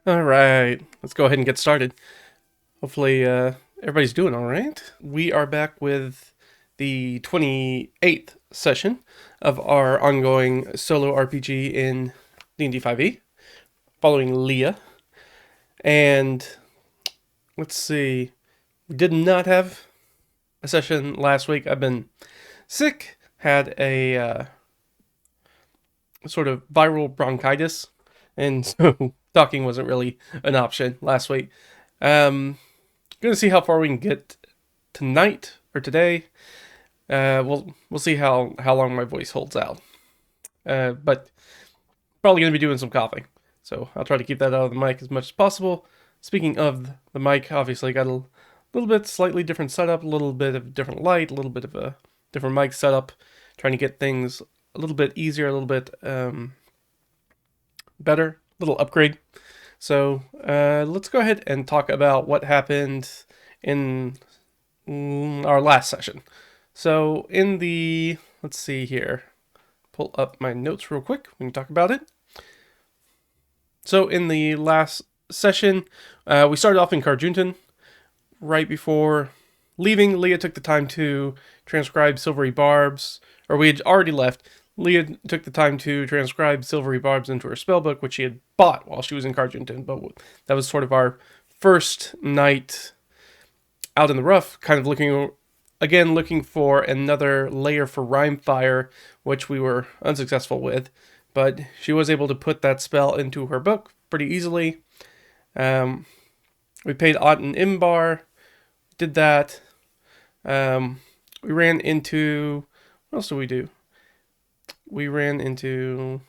All right, let's go ahead and get started. Hopefully, everybody's doing all right. We are back with the 28th session of our ongoing solo RPG in D&D 5e, following Leah. And let's see, we did not have a session last week. I've been sick, had a sort of viral bronchitis, and so talking wasn't really an option last week. Gonna see how far we can get tonight or today. We'll see how long my voice holds out. But probably gonna be doing some coughing, so I'll try to keep that out of the mic as much as possible. Speaking of the mic, obviously got a little bit slightly different setup, a little bit of different light, a little bit of a different mic setup, trying to get things a little bit easier, a little bit better, little upgrade. So let's go ahead and talk about what happened in our last session. So in the, let's see here, pull up my notes real quick, we can talk about it. So in the last session, we started off in Carjuntan. Right before leaving, Leah took the time to transcribe Silvery Barbs, or we had already left. Leah took the time to transcribe Silvery Barbs into her spellbook, which she had bought while she was in Carjuntan, but that was sort of our first night out in the rough, kind of looking for another layer for Rimefire, which we were unsuccessful with, but she was able to put that spell into her book pretty easily. We paid Ott and Imbar, did that. We ran into, what else did we do? We ran into,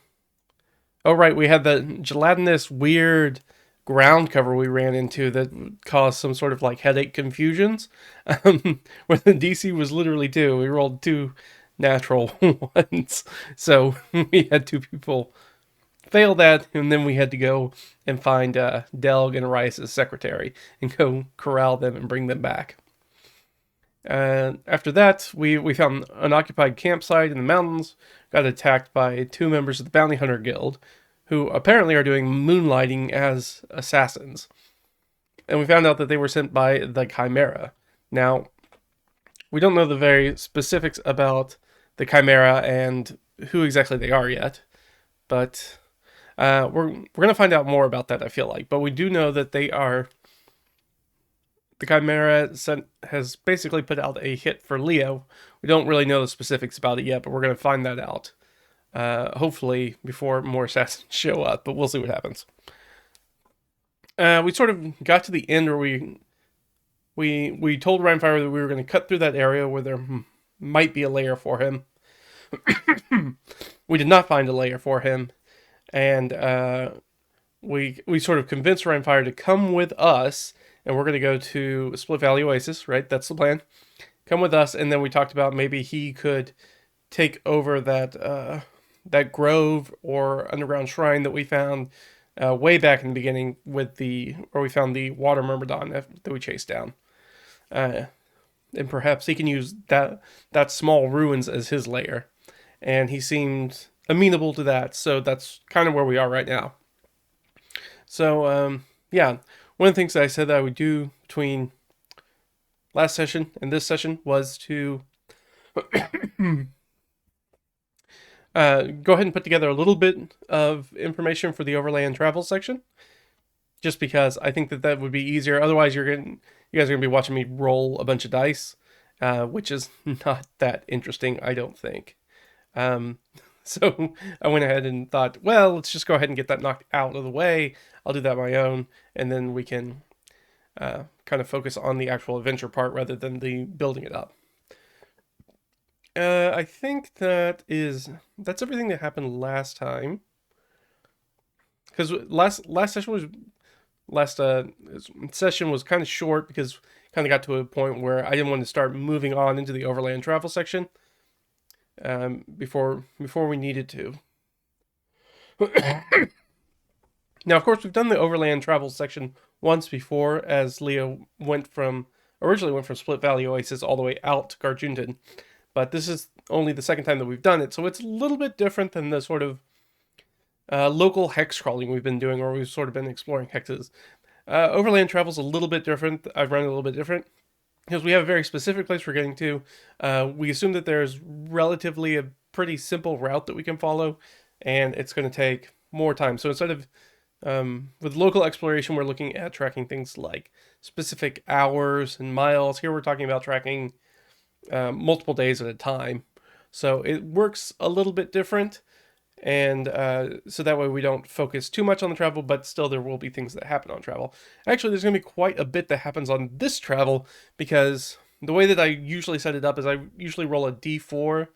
oh right, we had the gelatinous weird ground cover we ran into that caused some sort of like headache confusions, where the DC was literally 2. We rolled 2 natural ones, so we had 2 people fail that, and then we had to go and find Delg and Arias' secretary and go corral them and bring them back. After that, we found an occupied campsite in the mountains, got attacked by 2 members of the Bounty Hunter Guild, who apparently are doing moonlighting as assassins. And we found out that they were sent by the Chimera. Now, we don't know the very specifics about the Chimera and who exactly they are yet, but we're going to find out more about that, I feel like. But we do know that they are, the Chimera has basically put out a hit for Leo. We don't really know the specifics about it yet, but we're going to find that out. Hopefully before more assassins show up, but we'll see what happens. We sort of got to the end where we told Rimefire that we were going to cut through that area where there might be a lair for him. We did not find a lair for him, and we sort of convinced Rimefire to come with us, and we're going to go to Split Valley Oasis, right? That's the plan. Come with us, and then we talked about maybe he could take over that grove or underground shrine that we found way back in the beginning where we found the water myrmidon that we chased down. And perhaps he can use that small ruins as his lair. And he seemed amenable to that, so that's kind of where we are right now. So, yeah, one of the things that I said that I would do between last session and this session was to go ahead and put together a little bit of information for the overland travel section, just because I think that would be easier. Otherwise, you guys are gonna be watching me roll a bunch of dice, which is not that interesting, I don't think. So I went ahead and thought, well, let's just go ahead and get that knocked out of the way. I'll do that on my own, and then we can kind of focus on the actual adventure part rather than the building it up. I think that's everything that happened last time. Because last session was kind of short because kind of got to a point where I didn't want to start moving on into the overland travel section before we needed to. Now, of course, we've done the overland travel section once before, as Leo originally went from Split Valley Oasis all the way out to Carjuntan. But this is only the second time that we've done it, so it's a little bit different than the sort of local hex crawling we've been doing, or we've sort of been exploring hexes. Overland travel's a little bit different. I've run it a little bit different because we have a very specific place we're getting to. We assume that there's relatively a pretty simple route that we can follow, and it's going to take more time. So instead of with local exploration, we're looking at tracking things like specific hours and miles. Here we're talking about tracking multiple days at a time. So it works a little bit different. And so that way we don't focus too much on the travel, but still there will be things that happen on travel. Actually, there's going to be quite a bit that happens on this travel because the way that I usually set it up is I usually roll a d4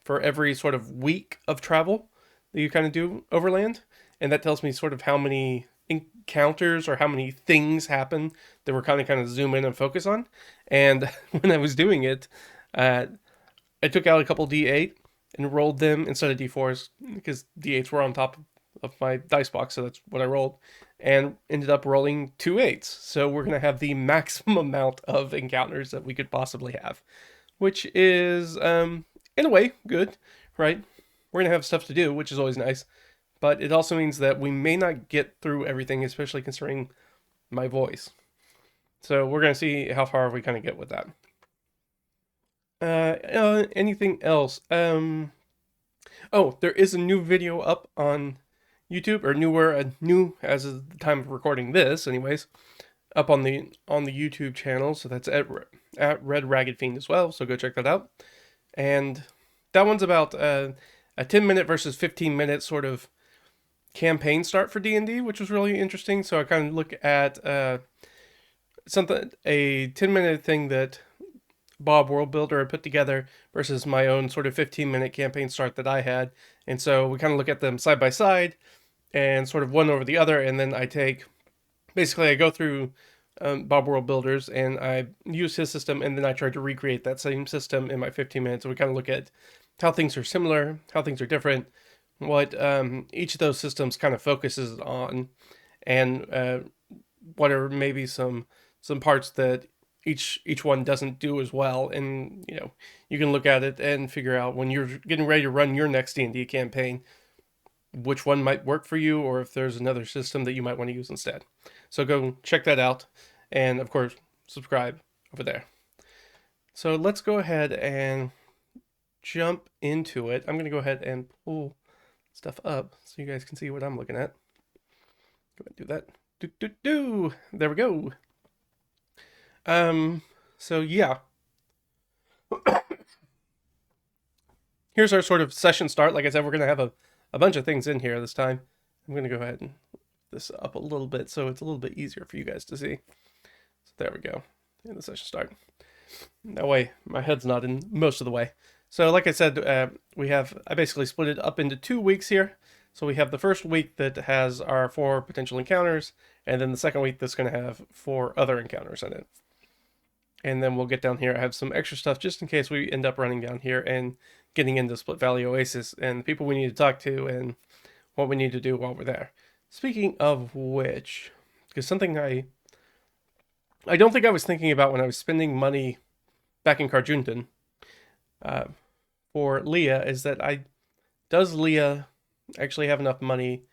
for every sort of week of travel that you kind of do overland. And that tells me sort of how many encounters or how many things happen that we're kind of zoom in and focus on. And when I was doing it, I took out a couple d8 and rolled them instead of d4s because d8s were on top of my dice box, so that's what I rolled, and ended up rolling 2 8s. So we're going to have the maximum amount of encounters that we could possibly have, which is, in a way, good, right? We're going to have stuff to do, which is always nice, but it also means that we may not get through everything, especially considering my voice. So we're going to see how far we kind of get with that. Anything else? Oh, there is a new video up on YouTube, or new as of the time of recording this, anyways, up on the YouTube channel. So that's at Red Ragged Fiend as well. So go check that out. And that one's about a 10-minute versus 15-minute sort of campaign start for D&D, which was really interesting. So I kind of look at a 10-minute thing that Bob Worldbuilder had put together versus my own sort of 15-minute campaign start that I had. And so we kind of look at them side by side and sort of one over the other. And then I go through Bob Worldbuilder's and I use his system, and then I try to recreate that same system in my 15 minutes. So we kind of look at how things are similar, how things are different, what each of those systems kind of focuses on, and what are maybe some parts that each one doesn't do as well. And you can look at it and figure out when you're getting ready to run your next D&D campaign which one might work for you, or if there's another system that you might want to use instead. So go check that out, and of course subscribe over there. So let's go ahead and jump into it. I'm going to go ahead and pull stuff up so you guys can see what I'm looking at. Go ahead and do that. There we go. So yeah. Here's our sort of session start. Like I said, we're going to have a bunch of things in here this time. I'm going to go ahead and this up a little bit so it's a little bit easier for you guys to see. So there we go. And the session start. That way my head's not in most of the way. So like I said, I basically split it up into 2 weeks here. So we have the first week that has our 4 potential encounters, and then the second week that's going to have 4 other encounters in it. And then we'll get down here. I have some extra stuff just in case we end up running down here and getting into Split Valley Oasis and the people we need to talk to and what we need to do while we're there. Speaking of which, because something I don't think I was thinking about when I was spending money back in Carjuntan for Leah is that does Leah actually have enough money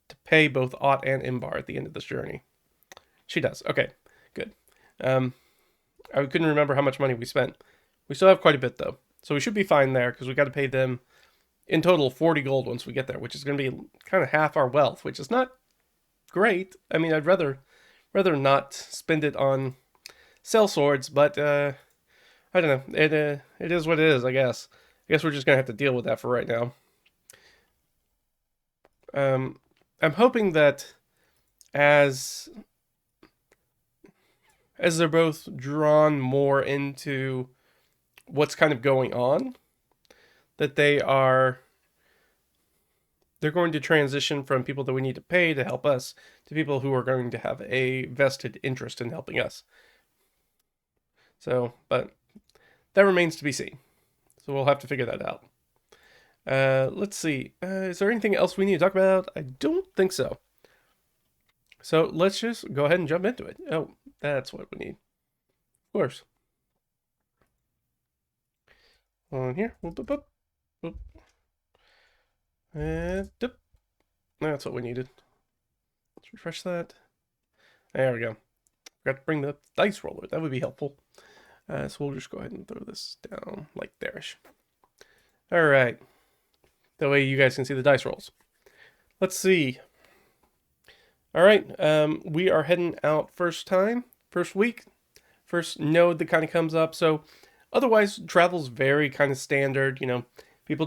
to pay both Ott and Imbar at the end of this journey? She does. Okay, good. I couldn't remember how much money we spent. We still have quite a bit though, so we should be fine there because we got to pay them in total 40 gold once we get there, which is going to be kind of half our wealth, which is not great. I mean, I'd rather not spend it on sell swords, but I don't know. It is what it is, I guess. I guess we're just gonna have to deal with that for right now. I'm hoping that as they're both drawn more into what's kind of going on, that they're going to transition from people that we need to pay to help us to people who are going to have a vested interest in helping us. So, but that remains to be seen. So we'll have to figure that out. Let's see. Is there anything else we need to talk about? I don't think so. So let's just go ahead and jump into it. Oh, that's what we need. Of course. On here. Whoop, whoop, whoop. Whoop. That's what we needed. Let's refresh that. There we go. Forgot to bring the dice roller. That would be helpful. So we'll just go ahead and throw this down like there-ish. All right. That way you guys can see the dice rolls. Let's see. All right. We are heading out first week, first node that kind of comes up. So otherwise, travel's very kind of standard. You know, people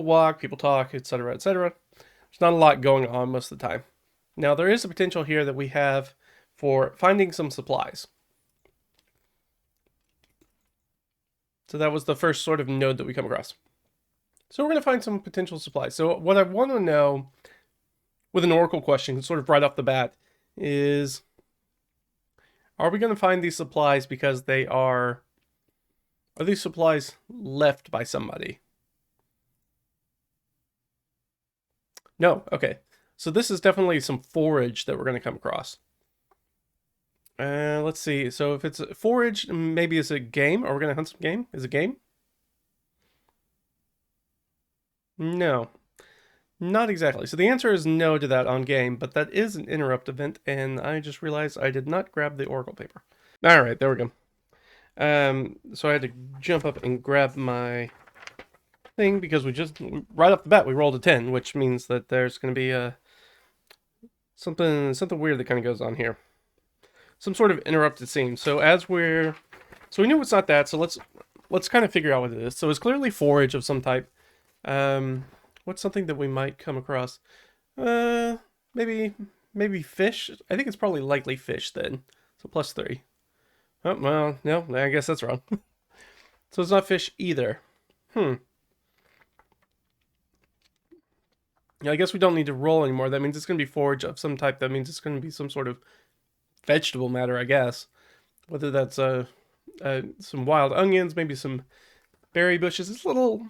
walk, people talk, etc., etc. There's not a lot going on most of the time. Now, there is a potential here that we have for finding some supplies. So that was the first sort of node that we come across. So we're going to find some potential supplies. So what I want to know with an oracle question, sort of right off the bat, is are we going to find these supplies because are these supplies left by somebody? No, okay. So this is definitely some forage that we're going to come across. Let's see. So if it's forage, maybe it's a game. Are we going to hunt some game? Is it game? No. Not exactly. So the answer is no to that on game, but that is an interrupt event, and I just realized I did not grab the oracle paper. All right, there we go. So I had to jump up and grab my thing because right off the bat, we rolled a 10, which means that there's going to be something weird that kind of goes on here. Some sort of interrupted scene. So we knew it's not that, so let's kind of figure out what it is. So it's clearly forage of some type. What's something that we might come across? Maybe fish. I think it's probably likely fish then. So +3. Oh, well, no, I guess that's wrong. So it's not fish either. Yeah, I guess we don't need to roll anymore. That means it's going to be forage of some type. That means it's going to be some sort of vegetable matter, I guess. Whether that's some wild onions, maybe some berry bushes. It's a little...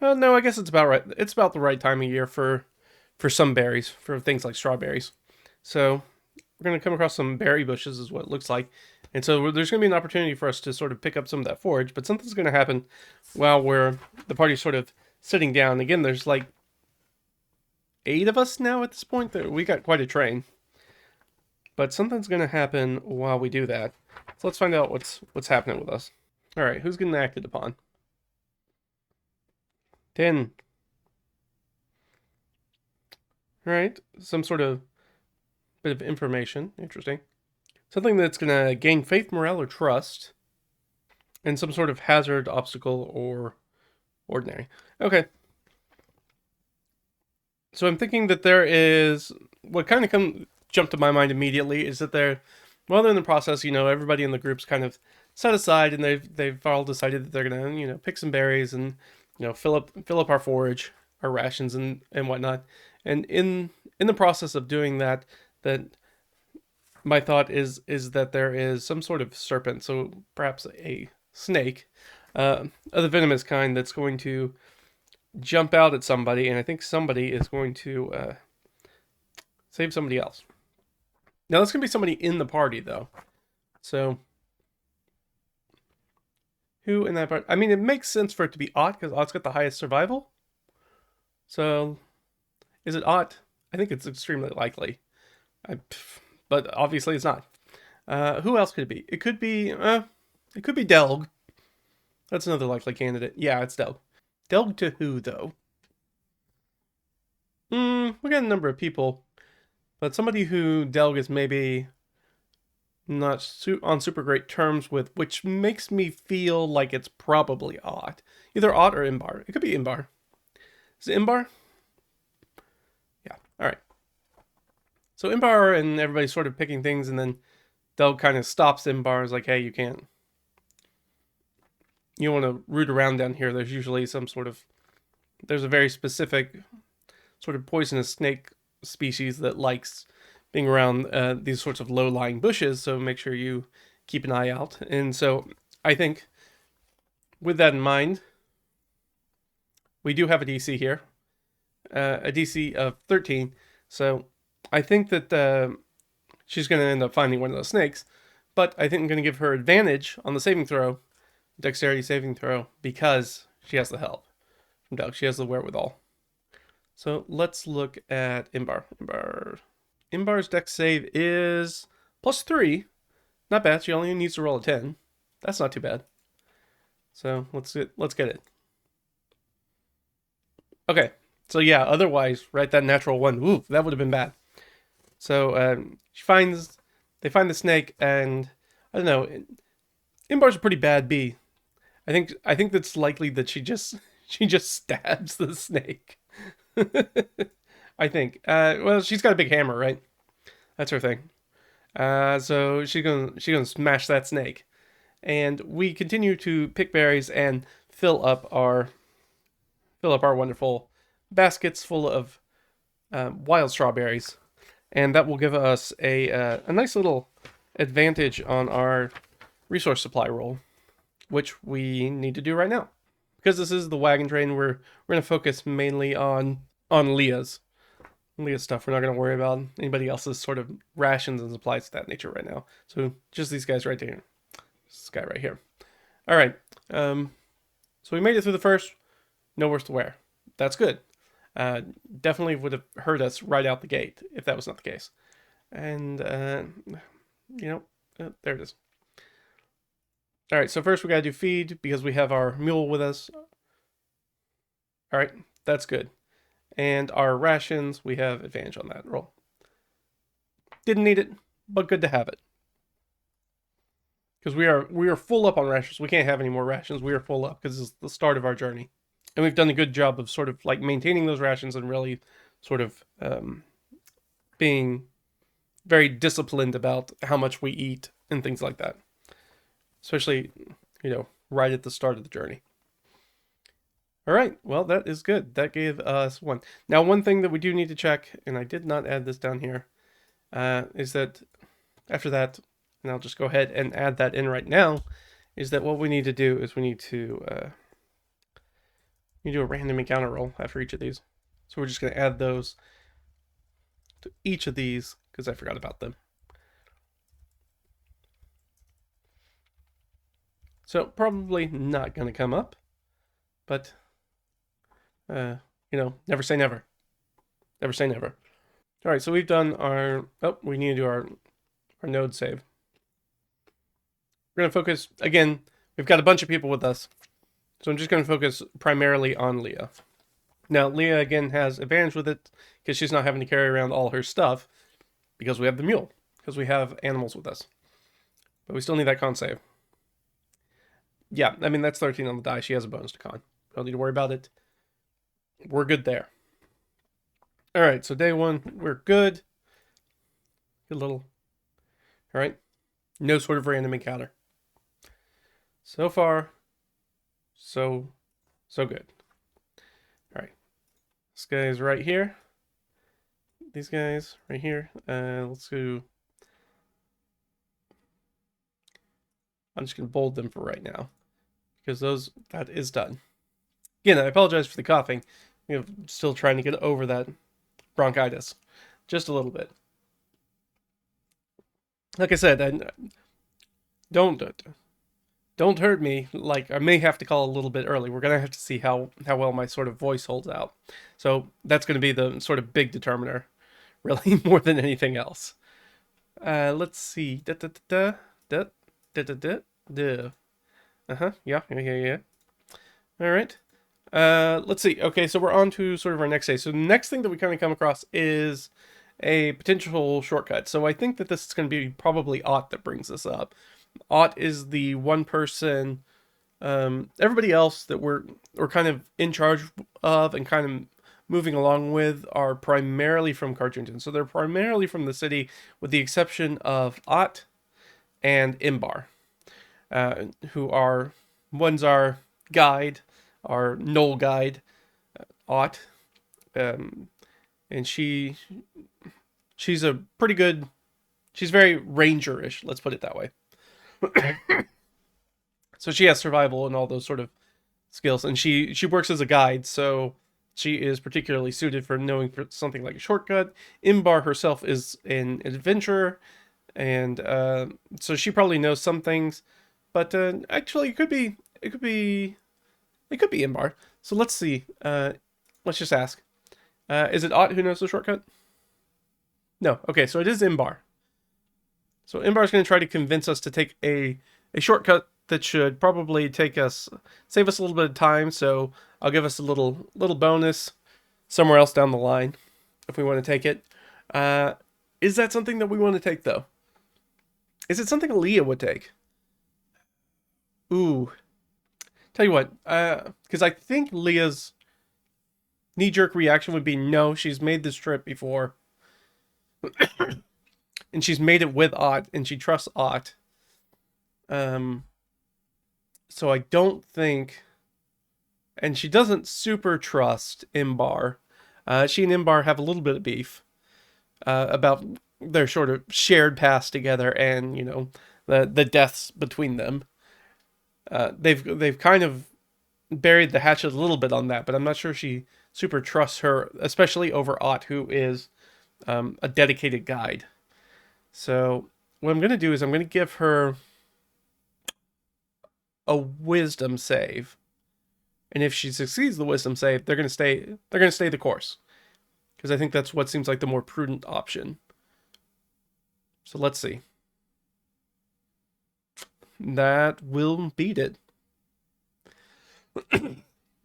no, I guess it's about right. It's about the right time of year for some berries, for things like strawberries. So we're going to come across some berry bushes is what it looks like. And so there's going to be an opportunity for us to sort of pick up some of that forage, but something's going to happen while the party's sort of sitting down. Again, there's like 8 of us now at this point. We got quite a train. But something's going to happen while we do that. So let's find out what's happening with us. All right, who's getting acted upon? 10. All right, some sort of bit of information. Interesting. Something that's going to gain faith, morale, or trust. And some sort of hazard, obstacle, or ordinary. Okay. So I'm thinking that there is... What kind of jumped to my mind immediately is that they're in the process, everybody in the group's kind of set aside, and they've all decided that they're gonna, pick some berries and, fill up our forage, our rations and whatnot. And in the process of doing that my thought is that there is some sort of serpent, so perhaps a snake, of the venomous kind that's going to jump out at somebody, and I think somebody is going to save somebody else. Now, that's going to be somebody in the party, though. So, who in that part? I mean, it makes sense for it to be Ott, because Ott's got the highest survival. So, is it Ott? I think it's extremely likely. But obviously it's not. Who else could it be? It could be Delg. That's another likely candidate. Yeah, it's Delg. Delg to who, though? We got a number of people. But somebody who Delg is maybe not on super great terms with, which makes me feel like it's probably Ott. Either Ott or Imbar. It could be Imbar. Is it Imbar? Yeah, alright. So Imbar and everybody's sort of picking things, and then Delg kind of stops Imbar. Is like, hey, you can't. You don't want to root around down here. There's usually there's a very specific sort of poisonous snake species that likes being around these sorts of low-lying bushes, so make sure you keep an eye out. And so I think with that in mind, we do have a DC here, a DC of 13, so I think that she's going to end up finding one of those snakes, but I think I'm going to give her advantage on the saving throw, dexterity saving throw, because she has the help from Doug. She has the wherewithal. So let's look at Imbar. Imbar's dex save is +3. Not bad. She only needs to roll a 10. That's not too bad. So let's get it. Okay. So yeah, otherwise, right, that natural 1, ooh, that would have been bad. So they find the snake, and I don't know. Imbar's a pretty bad bee. I think that's likely that she just stabs the snake. I think. Well, she's got a big hammer, right? That's her thing. So she's gonna smash that snake, and we continue to pick berries and fill up our wonderful baskets full of wild strawberries, and that will give us a nice little advantage on our resource supply roll, which we need to do right now. Because this is the wagon train, we're gonna focus mainly on Leah's stuff. We're not gonna worry about anybody else's sort of rations and supplies of that nature right now. So just these guys right here. This guy right here. All right. So we made it through the first. No worse to wear. That's good. Definitely would have hurt us right out the gate if that was not the case. And there it is. All right, so first we gotta do feed because we have our mule with us. All right, that's good. And our rations, we have advantage on that roll. Didn't need it, but good to have it. Because we are full up on rations. We can't have any more rations. We are full up because it's the start of our journey. And we've done a good job of sort of like maintaining those rations and really sort of being very disciplined about how much we eat and things like that. Especially, right at the start of the journey. All right, well, that is good. That gave us 1. Now, one thing that we do need to check, and I did not add this down here, is that after that, and I'll just go ahead and add that in right now, is that what we need to do is we need to do a random encounter roll after each of these. So we're just going to add those to each of these because I forgot about them. So probably not going to come up, but, never say never. Never say never. All right, so we've done we need to do our node save. We're going to focus, again, we've got a bunch of people with us, so I'm just going to focus primarily on Leah. Now, Leah, again, has advantage with it because she's not having to carry around all her stuff because we have the mule, because we have animals with us. But we still need that con save. Yeah, I mean, that's 13 on the die. She has a bonus to con. Don't need to worry about it. We're good there. All right, so day 1, we're good. Good little. All right. No sort of random encounter. So far, so good. All right. This guy's right here. These guys right here. Let's go. I'm just going to bold them for right now because that is done. Again, I apologize for the coughing. I'm still trying to get over that bronchitis just a little bit. Like I said, don't hurt me. Like, I may have to call a little bit early. We're going to have to see how well my sort of voice holds out. So that's going to be the sort of big determiner, really, more than anything else. Let's see. Yeah. All right. Let's see. Okay, so we're on to sort of our next day. So the next thing that we kind of come across is a potential shortcut. So I think that this is going to be probably Ott that brings this up. Ott is the one person, everybody else that we're kind of in charge of and kind of moving along with are primarily from Cartoonton. So they're primarily from the city with the exception of Ott and Imbar, who are, one's our guide, our knoll guide, Ott, and she's a pretty good, she's very ranger-ish, let's put it that way. So she has survival and all those sort of skills, and she works as a guide, so she is particularly suited for knowing for something like a shortcut. Imbar herself is an adventurer, and so she probably knows some things, but actually it could be Imbar. So let's see. Let's just ask. Is it Ott who knows the shortcut? No. Okay, so it is Imbar. So Imbar is going to try to convince us to take a shortcut that should probably save us a little bit of time. So I'll give us a little bonus somewhere else down the line if we want to take it. Is that something that we want to take, though? Is it something Leah would take? Ooh. Tell you what, because I think Leah's knee-jerk reaction would be no, she's made this trip before. And she's made it with Ott, and she trusts Ott. So I don't think... And she doesn't super trust Imbar. She and Imbar have a little bit of beef about their sort of shared past together and, you know, the deaths between them. They've kind of buried the hatchet a little bit on that, but I'm not sure she super trusts her, especially over Ott, who is a dedicated guide. So what I'm going to do is I'm going to give her a wisdom save. And if she succeeds the wisdom save, they're going to stay the course. Because I think that's what seems like the more prudent option. So let's see. That will beat it.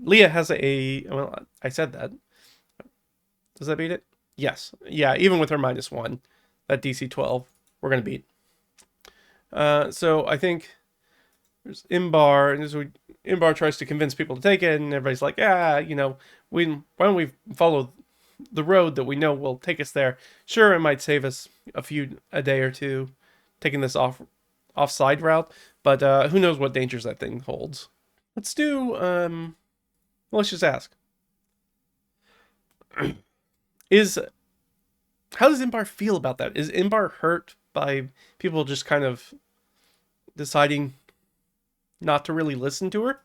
Leah has well, I said that. Does that beat it? Yes. Yeah, even with her -1, that DC 12, we're going to beat. So I think there's Imbar, and Imbar tries to convince people to take it, and everybody's like, yeah, you know, why don't we follow the road that we know will take us there? Sure, it might save us a day or two taking this offside route, but who knows what dangers that thing holds. Let's do, well, let's just ask. How does Imbar feel about that? Is Imbar hurt by people just kind of deciding not to really listen to her?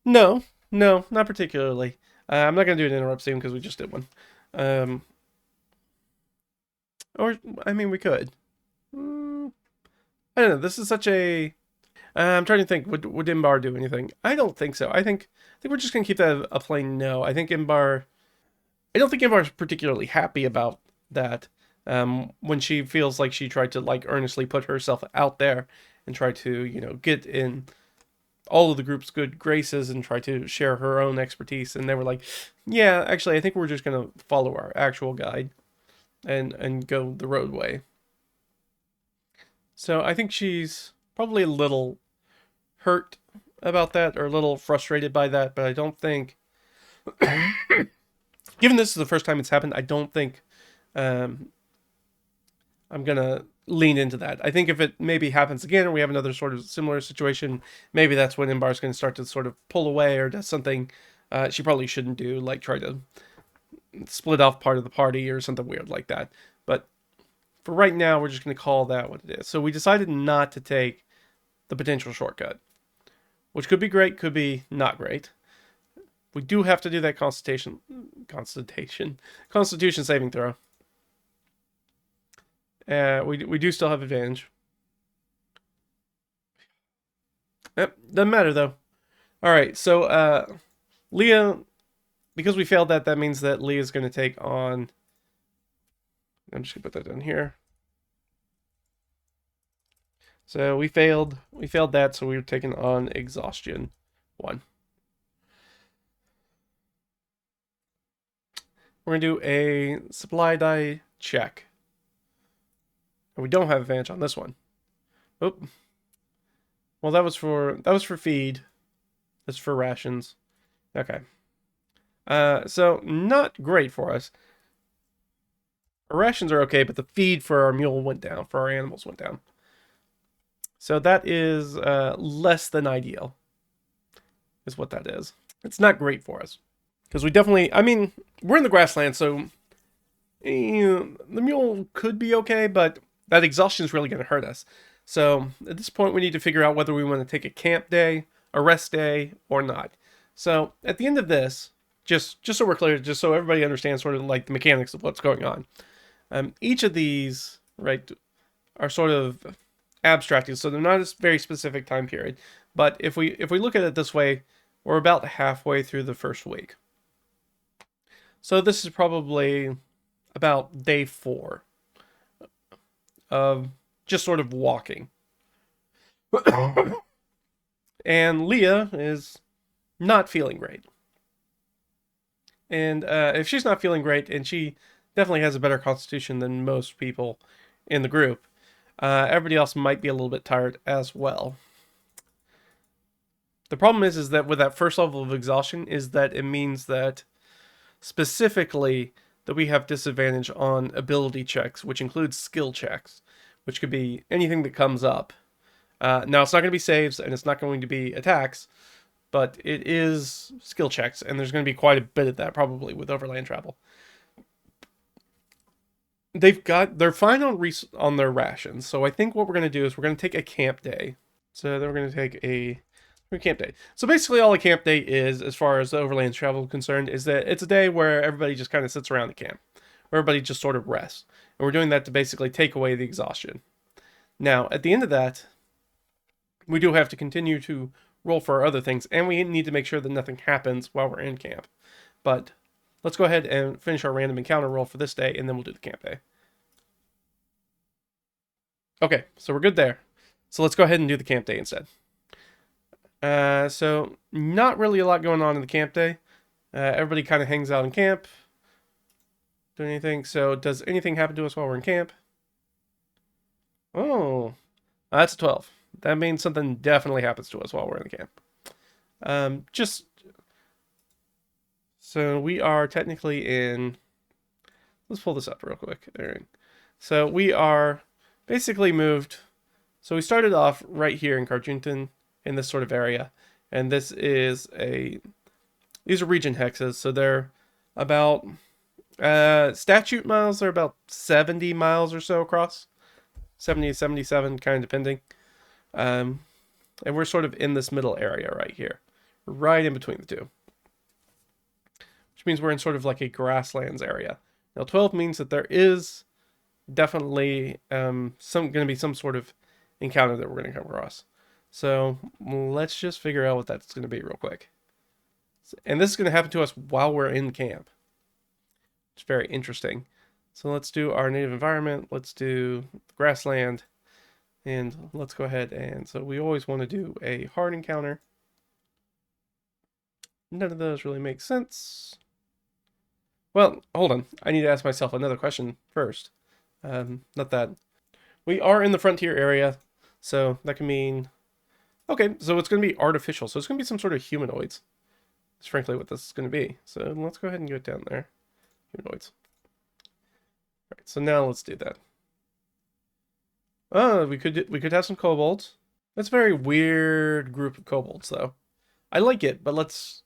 No, not particularly. I'm not going to do an interrupt scene because we just did one. Or, I mean, we could. I don't know. This is such a... I'm trying to think. Would Imbar do anything? I don't think so. I think we're just going to keep that a plain no. I don't think Imbar is particularly happy about that. When she feels like she tried to like earnestly put herself out there and try to, you know, get in all of the group's good graces and try to share her own expertise. And they were like, yeah, actually, I think we're just going to follow our actual guide and go the roadway. So I think she's probably a little hurt about that or a little frustrated by that, but I don't think, given this is the first time it's happened, I don't think I'm going to lean into that. I think if it maybe happens again or we have another sort of similar situation, maybe that's when Imbar's going to start to sort of pull away or does something she probably shouldn't do, like try to split off part of the party or something weird like that. But for right now, we're just going to call that what it is. So we decided not to take the potential shortcut, which could be great, could be not great. We do have to do that Constitution saving throw. We do still have advantage. Yep, doesn't matter though. All right, so Leah, because we failed that means that Leah's going to take on. I'm just gonna put that down here. So we failed that, so we were taking on exhaustion 1. We're gonna do a supply die check. And we don't have advantage on this one. Oop. Well, that was for feed. That's for rations. Okay. So not great for us. Our rations are okay, but the feed for our mule went down, for our animals went down. So that is less than ideal, is what that is. It's not great for us. Because we definitely, I mean, we're in the grassland, so the mule could be okay, but that exhaustion is really going to hurt us. So at this point, we need to figure out whether we want to take a camp day, a rest day, or not. So at the end of this, just so we're clear, just so everybody understands sort of like the mechanics of what's going on. Each of these, right, are sort of abstracted, so they're not a very specific time period. But if we look at it this way, We're about halfway through the first week. So this is probably about day 4 of just sort of walking. And Leah is not feeling great. And if she's not feeling great, and she definitely has a better constitution than most people in the group, everybody else might be a little bit tired as well. The problem is that with that first level of exhaustion is that it means that specifically that we have disadvantage on ability checks, which includes skill checks, which could be anything that comes up. Now, it's not going to be saves, and it's not going to be attacks, but it is skill checks, and there's going to be quite a bit of that probably with overland travel. They're fine on their rations, so I think what we're going to do is we're going to take a camp day. So then we're going to take a camp day. So basically all a camp day is, as far as the overland travel is concerned, is that it's a day where everybody just kind of sits around the camp. Where everybody just sort of rests. And we're doing that to basically take away the exhaustion. Now, at the end of that, we do have to continue to roll for our other things, and we need to make sure that nothing happens while we're in camp. But let's go ahead and finish our random encounter roll for this day, and then we'll do the camp day. Okay, so we're good there. So let's go ahead and do the camp day instead. So not really a lot going on in the camp day. Everybody kind of hangs out in camp. Do anything. So does anything happen to us while we're in camp? Oh, that's a 12. That means something definitely happens to us while we're in the camp. So we are technically in. Let's pull this up real quick. All right. So we are basically moved. So we started off right here in Carjunton, in this sort of area, and these are region hexes, so they're about statute miles. They're about 70 miles or so across, 70 to 77, kind of depending. And we're sort of in this middle area right here, right in between the two, which means we're in sort of like a grasslands area. Now 12 means that there is definitely going to be some sort of encounter that we're going to come across. So let's just figure out what that's going to be real quick. And this is going to happen to us while we're in camp. It's very interesting. So let's do our native environment. Let's do grassland. And let's go ahead and... So we always want to do a hard encounter. None of those really make sense. Well, hold on. I need to ask myself another question first. Not that. We are in the frontier area. So that can mean... Okay, so it's going to be artificial. So it's going to be some sort of humanoids. That's frankly what this is going to be. So let's go ahead and get down there. Humanoids. All right, so now let's do that. Oh, we could have some kobolds. That's a very weird group of kobolds, though. I like it, but let's...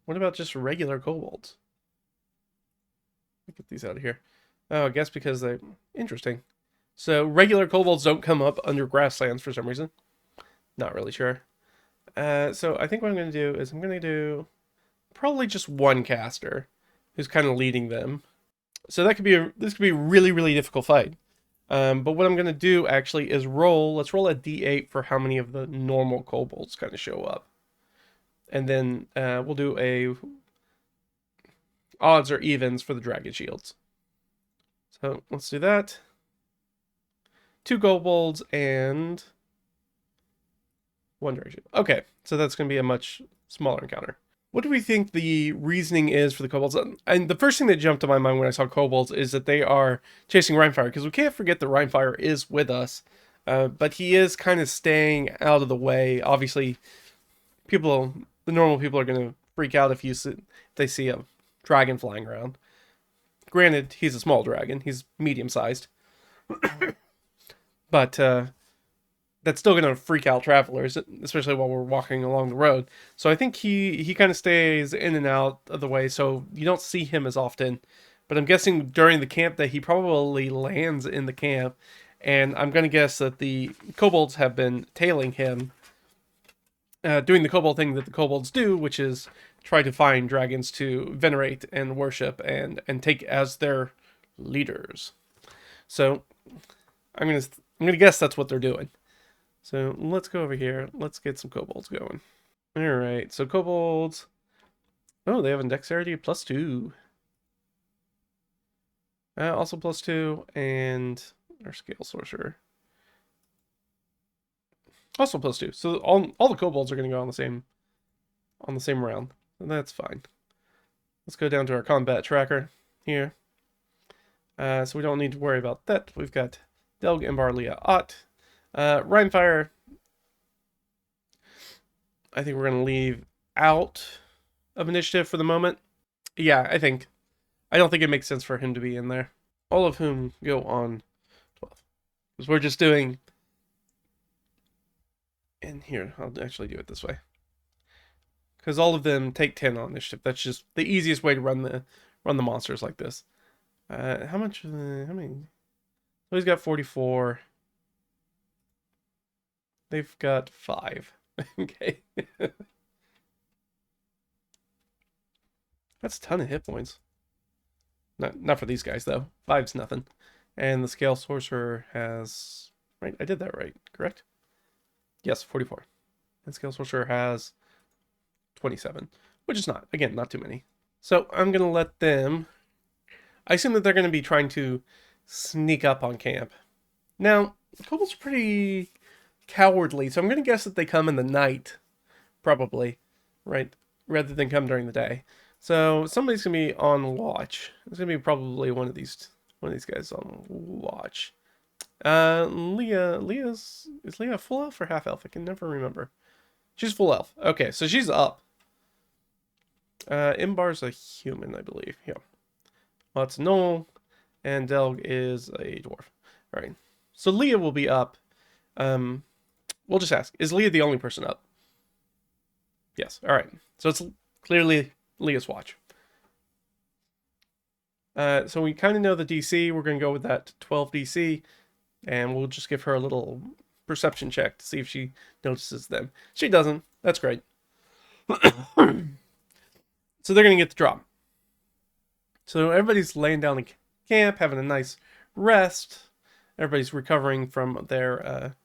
What about just regular kobolds? Let me get these out of here. Oh, I guess because they're... Interesting. So regular kobolds don't come up under grasslands for some reason. Not really sure. So I think what I'm going to do is I'm going to do probably just one caster who's kind of leading them. So that could be this could be a really, really difficult fight. But what I'm going to do actually is roll. Let's roll a d8 for how many of the normal kobolds kind of show up. And then we'll do a odds or evens for the dragon shields. So let's do that. 2 kobolds and 1 dragon shield. Okay, so that's going to be a much smaller encounter. What do we think the reasoning is for the kobolds? And the first thing that jumped to my mind when I saw kobolds is that they are chasing Rimefire, because we can't forget that Rimefire is with us, but he is kind of staying out of the way. Obviously, the normal people are going to freak out if they see a dragon flying around. Granted, he's a small dragon. He's medium-sized. But that's still going to freak out travelers, especially while we're walking along the road. So I think he kind of stays in and out of the way, so you don't see him as often. But I'm guessing during the camp that he probably lands in the camp, and I'm going to guess that the kobolds have been tailing him, doing the kobold thing that the kobolds do, which is try to find dragons to venerate and worship and take as their leaders. So I'm gonna guess that's what they're doing. So let's go over here. Let's get some kobolds going. Alright, so kobolds. Oh, they have a dexterity +2. Also +2, and our scale sorcerer. Also +2. So all the kobolds are going to go on the same round. And that's fine. Let's go down to our combat tracker here. So we don't need to worry about that. We've got Delg, Imbar, Leah, Ott. Rimefire, I think we're going to leave out of initiative for the moment. Yeah, I don't think it makes sense for him to be in there. All of whom go on 12. Because we're just doing... And here, I'll actually do it this way. Because all of them take 10 on initiative. That's just the easiest way to run the monsters like this. How many? So he's got 44. They've got 5. Okay. That's a ton of hit points. Not for these guys, though. 5's nothing. And the scale sorcerer has... Right, I did that right, correct? Yes, 44. And scale sorcerer has 27, which is not, again, not too many. So I'm going to let them... I assume that they're going to be trying to sneak up on camp. Now, kobolds are pretty cowardly, so I'm going to guess that they come in the night, probably, right, rather than come during the day. So somebody's going to be on watch. It's going to be probably one of these guys on watch. Is Leah full elf or half elf? I can never remember. She's full elf. Okay, so she's up. Imbar's a human, I believe. Yeah. Well, it's Noel, and Delg is a dwarf. All right. So Leah will be up. We'll just ask, is Leah the only person up? Yes. All right. So it's clearly Leah's watch. So we kind of know the DC. We're going to go with that 12 DC, and we'll just give her a little perception check to see if she notices them. She doesn't. That's great. So they're going to get the drop. So everybody's laying down in camp, having a nice rest. Everybody's recovering from their...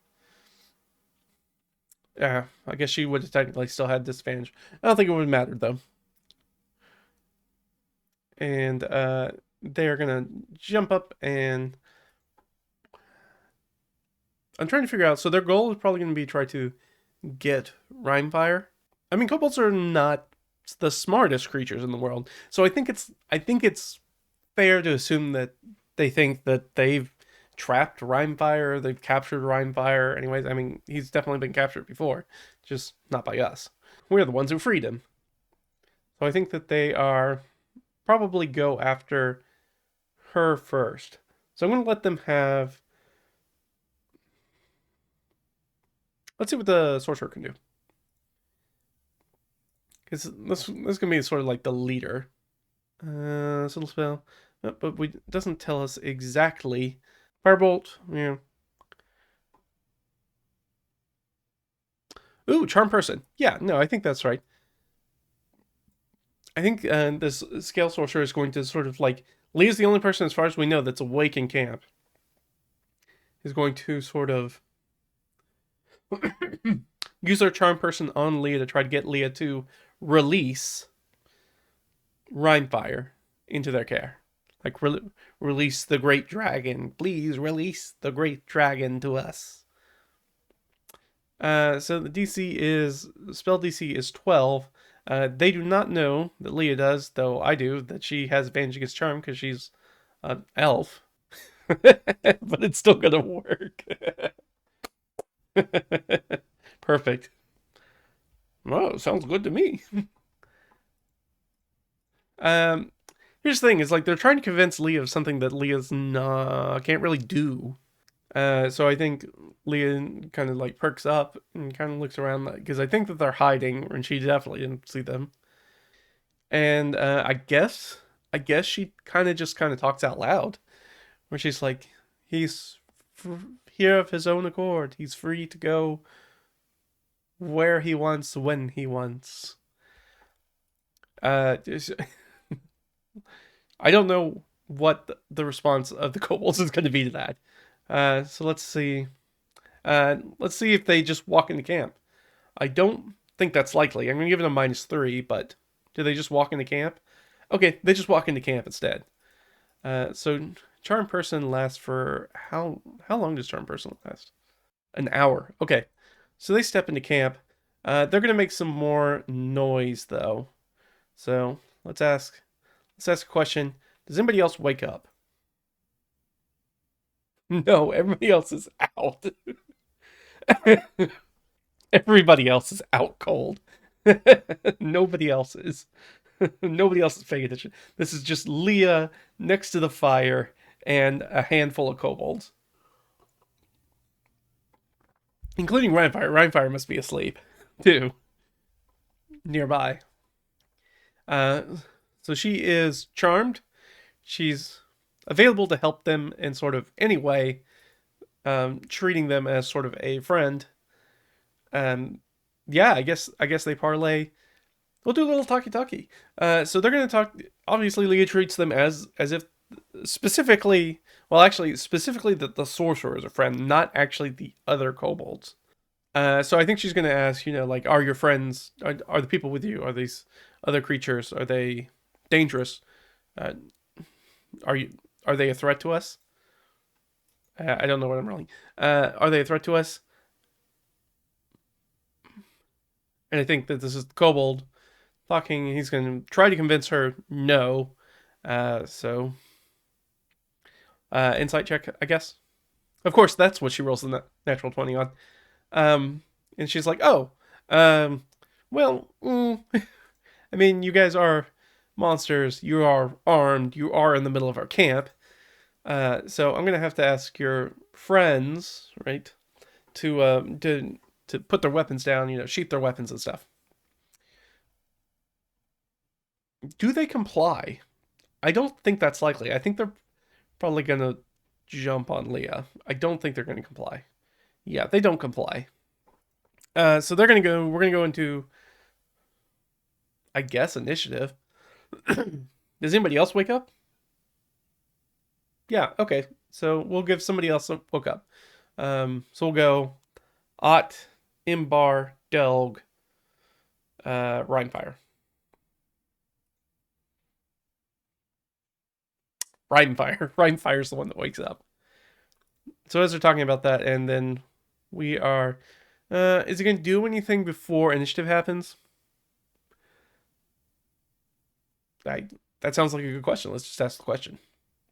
I guess she would have technically still had disadvantage. I don't think it would have mattered, though. And they're going to jump up and... I'm trying to figure out... So their goal is probably going to be try to get Rimefire. I mean, kobolds are not the smartest creatures in the world. So I think it's fair to assume that they think that they've trapped Rimefire, they've captured Rimefire. Anyways, I mean, he's definitely been captured before, just not by us. We're the ones who freed him. So I think that they are probably go after her first. So I'm going to let them have... Let's see what the sorcerer can do. Because this is going to be sort of like the leader. This little spell. But it doesn't tell us exactly. Firebolt, yeah. Ooh, charm person. Yeah, no, I think that's right. I think this scale sorcerer is going to sort of like... Leah's the only person, as far as we know, that's awake in camp. He's going to sort of... use our charm person on Leah to try to get Leah to release Rimefire into their care. Like, release the great dragon. Please release the great dragon to us. So the spell DC is 12. They do not know that Leah does, though I do, that she has advantage against charm because she's an elf. But it's still gonna work. Perfect. Well, sounds good to me. Here's the thing, is like they're trying to convince Leah of something that Leah's can't really do. So I think Leah kind of like perks up and kind of looks around because I think that they're hiding, and she definitely didn't see them. And I guess she kind of talks out loud, where she's like, he's here of his own accord. He's free to go where he wants, when he wants. I don't know what the response of the kobolds is going to be to that. So let's see. Let's see if they just walk into camp. I don't think that's likely. I'm going to give it a -3, but do they just walk into camp? Okay, they just walk into camp instead. So charm person lasts for how long does charm person last? An hour. Okay, so they step into camp. They're going to make some more noise though. So let's ask a question. Does anybody else wake up? No, everybody else is out. Everybody else is out cold. Nobody else is. Nobody else is paying attention. This is just Leah next to the fire and a handful of kobolds, including Rimefire. Rimefire must be asleep too, nearby. Uh, so she is charmed. She's available to help them in sort of any way, treating them as sort of a friend. Yeah, I guess they parlay. We'll do a little talkie-talkie. So they're going to talk. Obviously, Leah treats them as if specifically, well, actually, specifically that the sorcerer is a friend, not actually the other kobolds. So I think she's going to ask, like, are your friends, are the people with you, are these other creatures, are they dangerous? Are they a threat to us? I don't know what I'm rolling. Are they a threat to us? And I think that this is the kobold talking. He's going to try to convince her no. So insight check, I guess. Of course, that's what she rolls the natural 20 on. And she's like, oh, well, I mean, you guys are monsters. You are armed. You are in the middle of our camp. So I'm going to have to ask your friends, right, to put their weapons down, sheath their weapons and stuff. Do they comply? I don't think that's likely. I think they're probably going to jump on Leah. I don't think they're going to comply. Yeah, they don't comply. So we're going to go into, I guess, initiative. Does anybody else wake up? Yeah, okay. So we'll give somebody else a woke up. So we'll go Ott, Imbar, Delg, Rimefire. Rimefire's the one that wakes up. So as they're talking about that, and then we are... is it going to do anything before initiative happens? That sounds like a good question. Let's just ask the question.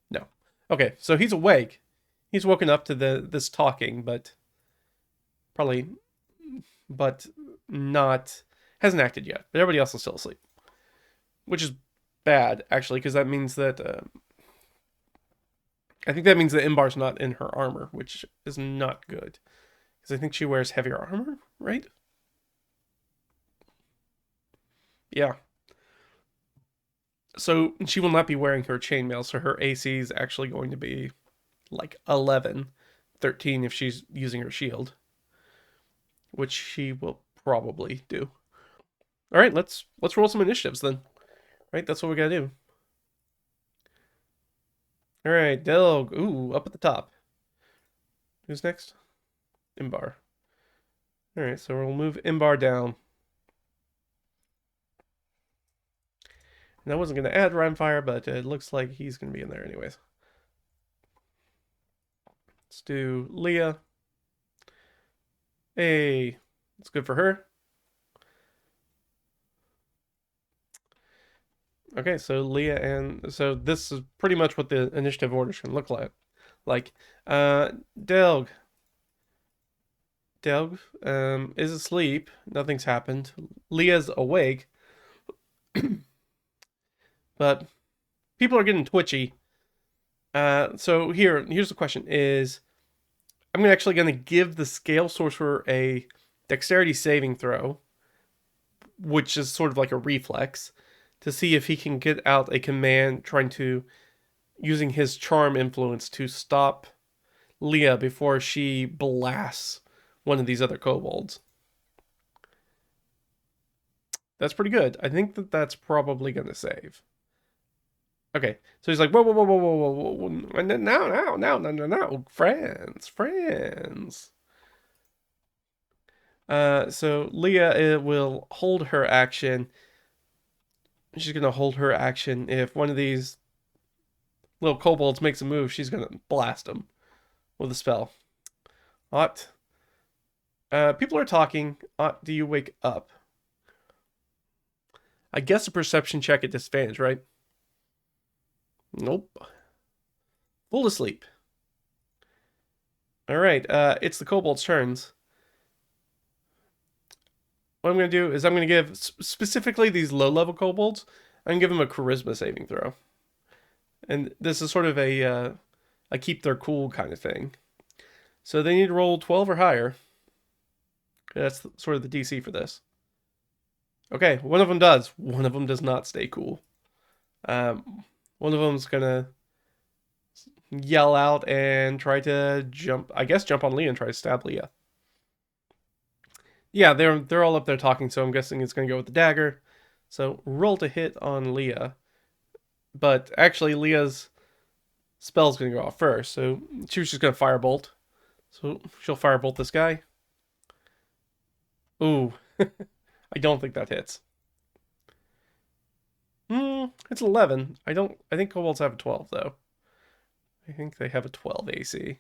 No. Okay, so he's awake. He's woken up to this talking, but not hasn't acted yet. But everybody else is still asleep, which is bad actually, because that means that I think that means that Imbar's not in her armor, which is not good, because I think she wears heavier armor, right? Yeah. So she will not be wearing her chainmail, so her AC is actually going to be like 11, 13 if she's using her shield, which she will probably do. All right, let's roll some initiatives then. Right, that's what we gotta do. All right, Delg. Ooh, up at the top. Who's next? Imbar. All right, so we'll move Imbar down. And I wasn't going to add Rimefire, but it looks like he's going to be in there anyways. Let's do Leah. Hey, it's good for her. Okay, so Leah and... So this is pretty much what the initiative order should look like. Delg. Delg is asleep. Nothing's happened. Leah's awake. But people are getting twitchy. So here's the question is, I'm actually going to give the Scale Sorcerer a dexterity saving throw, which is sort of like a reflex, to see if he can get out a command using his charm influence to stop Leah before she blasts one of these other kobolds. That's pretty good. I think that's probably going to save. Okay, so he's like, whoa, whoa, whoa, whoa, whoa, whoa, whoa, no, friends. So Leah will hold her action. She's gonna hold her action. If one of these little kobolds makes a move, she's gonna blast them with a spell. Ott. People are talking. Ott, do you wake up? I guess a perception check at disadvantage, right? Nope. Full asleep. Alright, it's the kobold's turns. What I'm going to do is I'm going to give, specifically these low-level kobolds, I'm going to give them a charisma saving throw. And this is sort of a keep their cool kind of thing. So they need to roll 12 or higher. That's sort of the DC for this. Okay, one of them does. One of them does not stay cool. One of them's going to yell out and try to jump, I guess jump on Leah and try to stab Leah. Yeah, they're all up there talking, so I'm guessing it's going to go with the dagger. So roll to hit on Leah. But actually, Leah's spell's going to go off first, so she was just going to firebolt. So she'll firebolt this guy. Ooh, I don't think that hits. It's 11. I think kobolds have a 12, though. I think they have a 12 AC.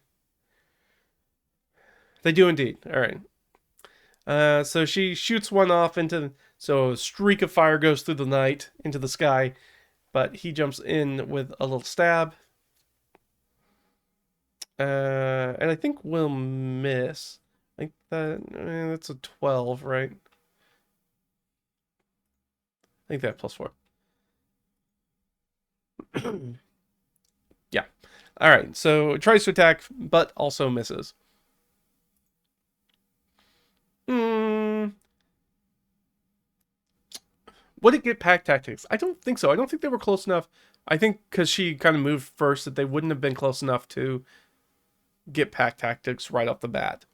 They do indeed. All right. So she shoots one off into... So a streak of fire goes through the night into the sky, but he jumps in with a little stab. And I think we'll miss. I think that's a 12, right? I think that plus 4. Yeah. All right. So it tries to attack, but also misses. Would it get pack tactics? I don't think so. I don't think they were close enough. I think because she kind of moved first that they wouldn't have been close enough to get pack tactics right off the bat.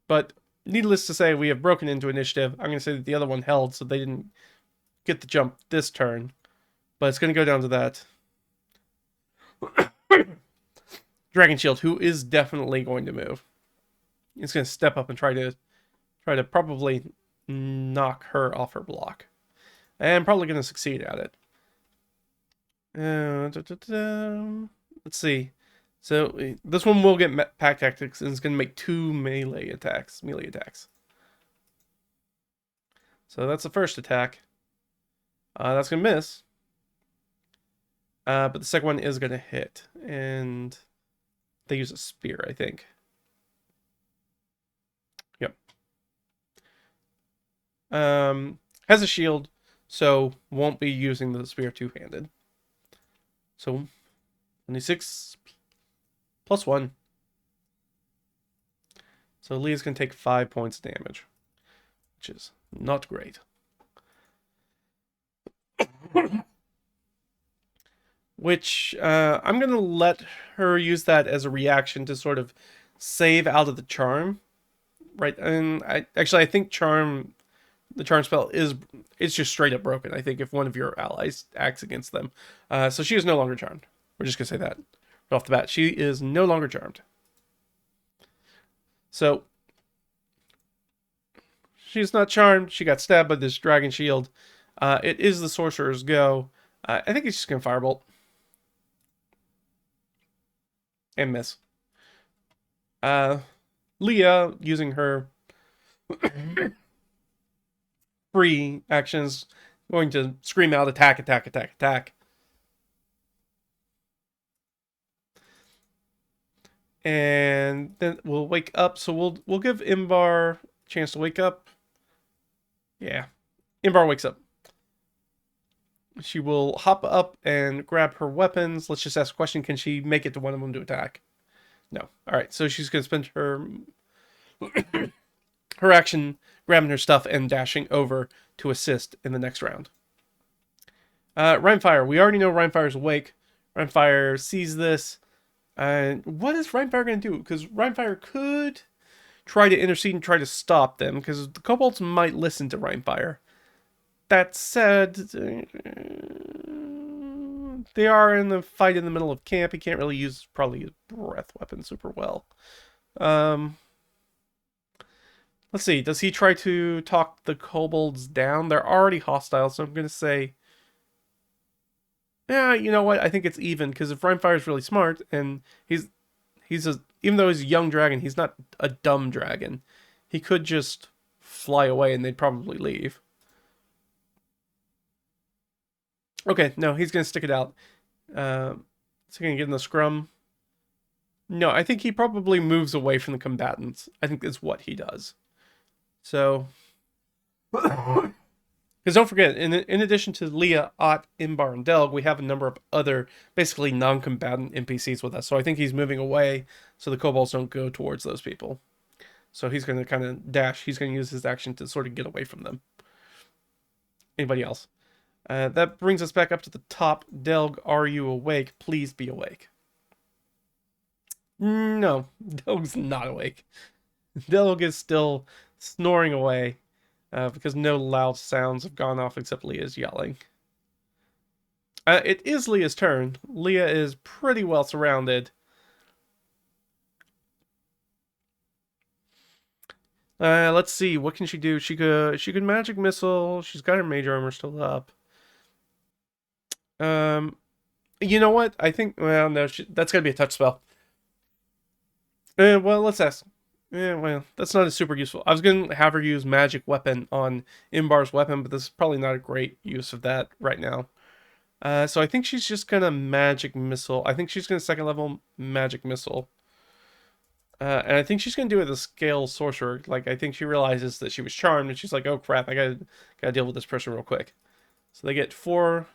But needless to say, we have broken into initiative. I'm going to say that the other one held, so they didn't get the jump this turn. But it's going to go down to that Dragon Shield, who is definitely going to move. It's going to step up and try to probably knock her off her block. And probably going to succeed at it. Let's see. So this one will get pack tactics and it's going to make 2 melee attacks. So that's the first attack. That's going to miss. But the second one is going to hit. And they use a spear, I think. Yep. Has a shield, so won't be using the spear two-handed. So 26 plus 1. So Leah's going to take 5 points of damage, which is not great. Which I'm going to let her use that as a reaction to sort of save out of the charm. Right, and I think the charm spell it's just straight up broken. I think if one of your allies acts against them. So she is no longer charmed. We're just going to say that right off the bat. She is no longer charmed. So she's not charmed. She got stabbed by this dragon shield. It is the sorcerer's go. I think he's just going to firebolt. And miss. Leah, using her free actions, going to scream out, attack, attack, attack, attack. And then we'll wake up. So we'll give Imbar a chance to wake up. Yeah. Imbar wakes up. She will hop up and grab her weapons. Let's just ask a question. Can she make it to one of them to attack? No. All right. So she's going to spend her her action grabbing her stuff and dashing over to assist in the next round. Rimefire. We already know Rimefire's awake. Rimefire sees this. And what is Rimefire going to do? Because Rimefire could try to intercede and try to stop them, because the kobolds might listen to Rimefire. That said, they are in the fight in the middle of camp. He can't really use probably his breath weapon super well. Let's Let's see. Does he try to talk the kobolds down? They're already hostile, so I'm going to say, yeah, you know what? I think it's even, because if Rimefire is really smart, and he's a, even though he's a young dragon, he's not a dumb dragon. He could just fly away and they'd probably leave. Okay, no, he's going to stick it out. Is he going to get in the scrum? No, I think he probably moves away from the combatants. I think that's what he does. So, because don't forget, in addition to Leah, Ott, Imbar, and Delg, we have a number of other basically non-combatant NPCs with us. So I think he's moving away so the kobolds don't go towards those people. So he's going to kind of dash. He's going to use his action to sort of get away from them. Anybody else? That brings us back up to the top. Delg, are you awake? Please be awake. No, Delg's not awake. Delg is still snoring away because no loud sounds have gone off except Leah's yelling. It is Leah's turn. Leah is pretty well surrounded. Let's see. What can she do? She could magic missile. She's got her mage armor still up. You know what? I think. Well, no. That's gonna be a touch spell. Well, let's ask. Yeah, well, that's not as super useful. I was gonna have her use magic weapon on Imbar's weapon, but this is probably not a great use of that right now. So I think she's just gonna magic missile. I think she's gonna second level magic missile. And I think she's gonna do it as a scale sorcerer. Like I think she realizes that she was charmed, and she's like, "Oh crap, I gotta deal with this person real quick." So they get 14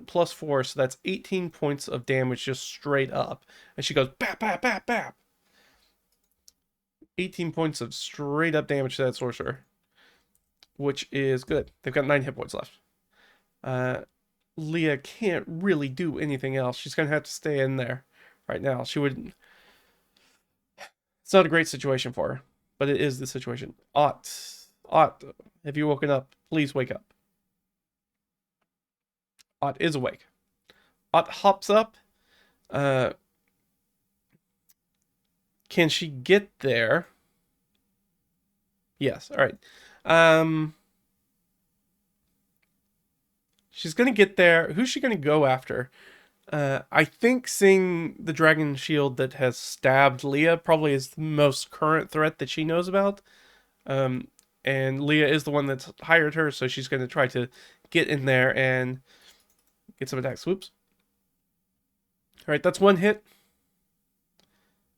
plus 4, so that's 18 points of damage just straight up. And she goes bap bap bap bap. 18 points of straight up damage to that sorcerer, which is good. They've got 9 hit points left. Leah can't really do anything else. She's gonna have to stay in there right now. She would. It's not a great situation for her, but it is the situation. Ott, have you woken up? Please wake up. Ott is awake. Ott hops up. Can she get there? Yes. All right. She's gonna get there. Who's she gonna go after? I think seeing the dragon shield that has stabbed Leah probably is the most current threat that she knows about. And Leah is the one that's hired her, so she's going to try to get in there and get some attacks. Whoops. All right, that's 1 hit.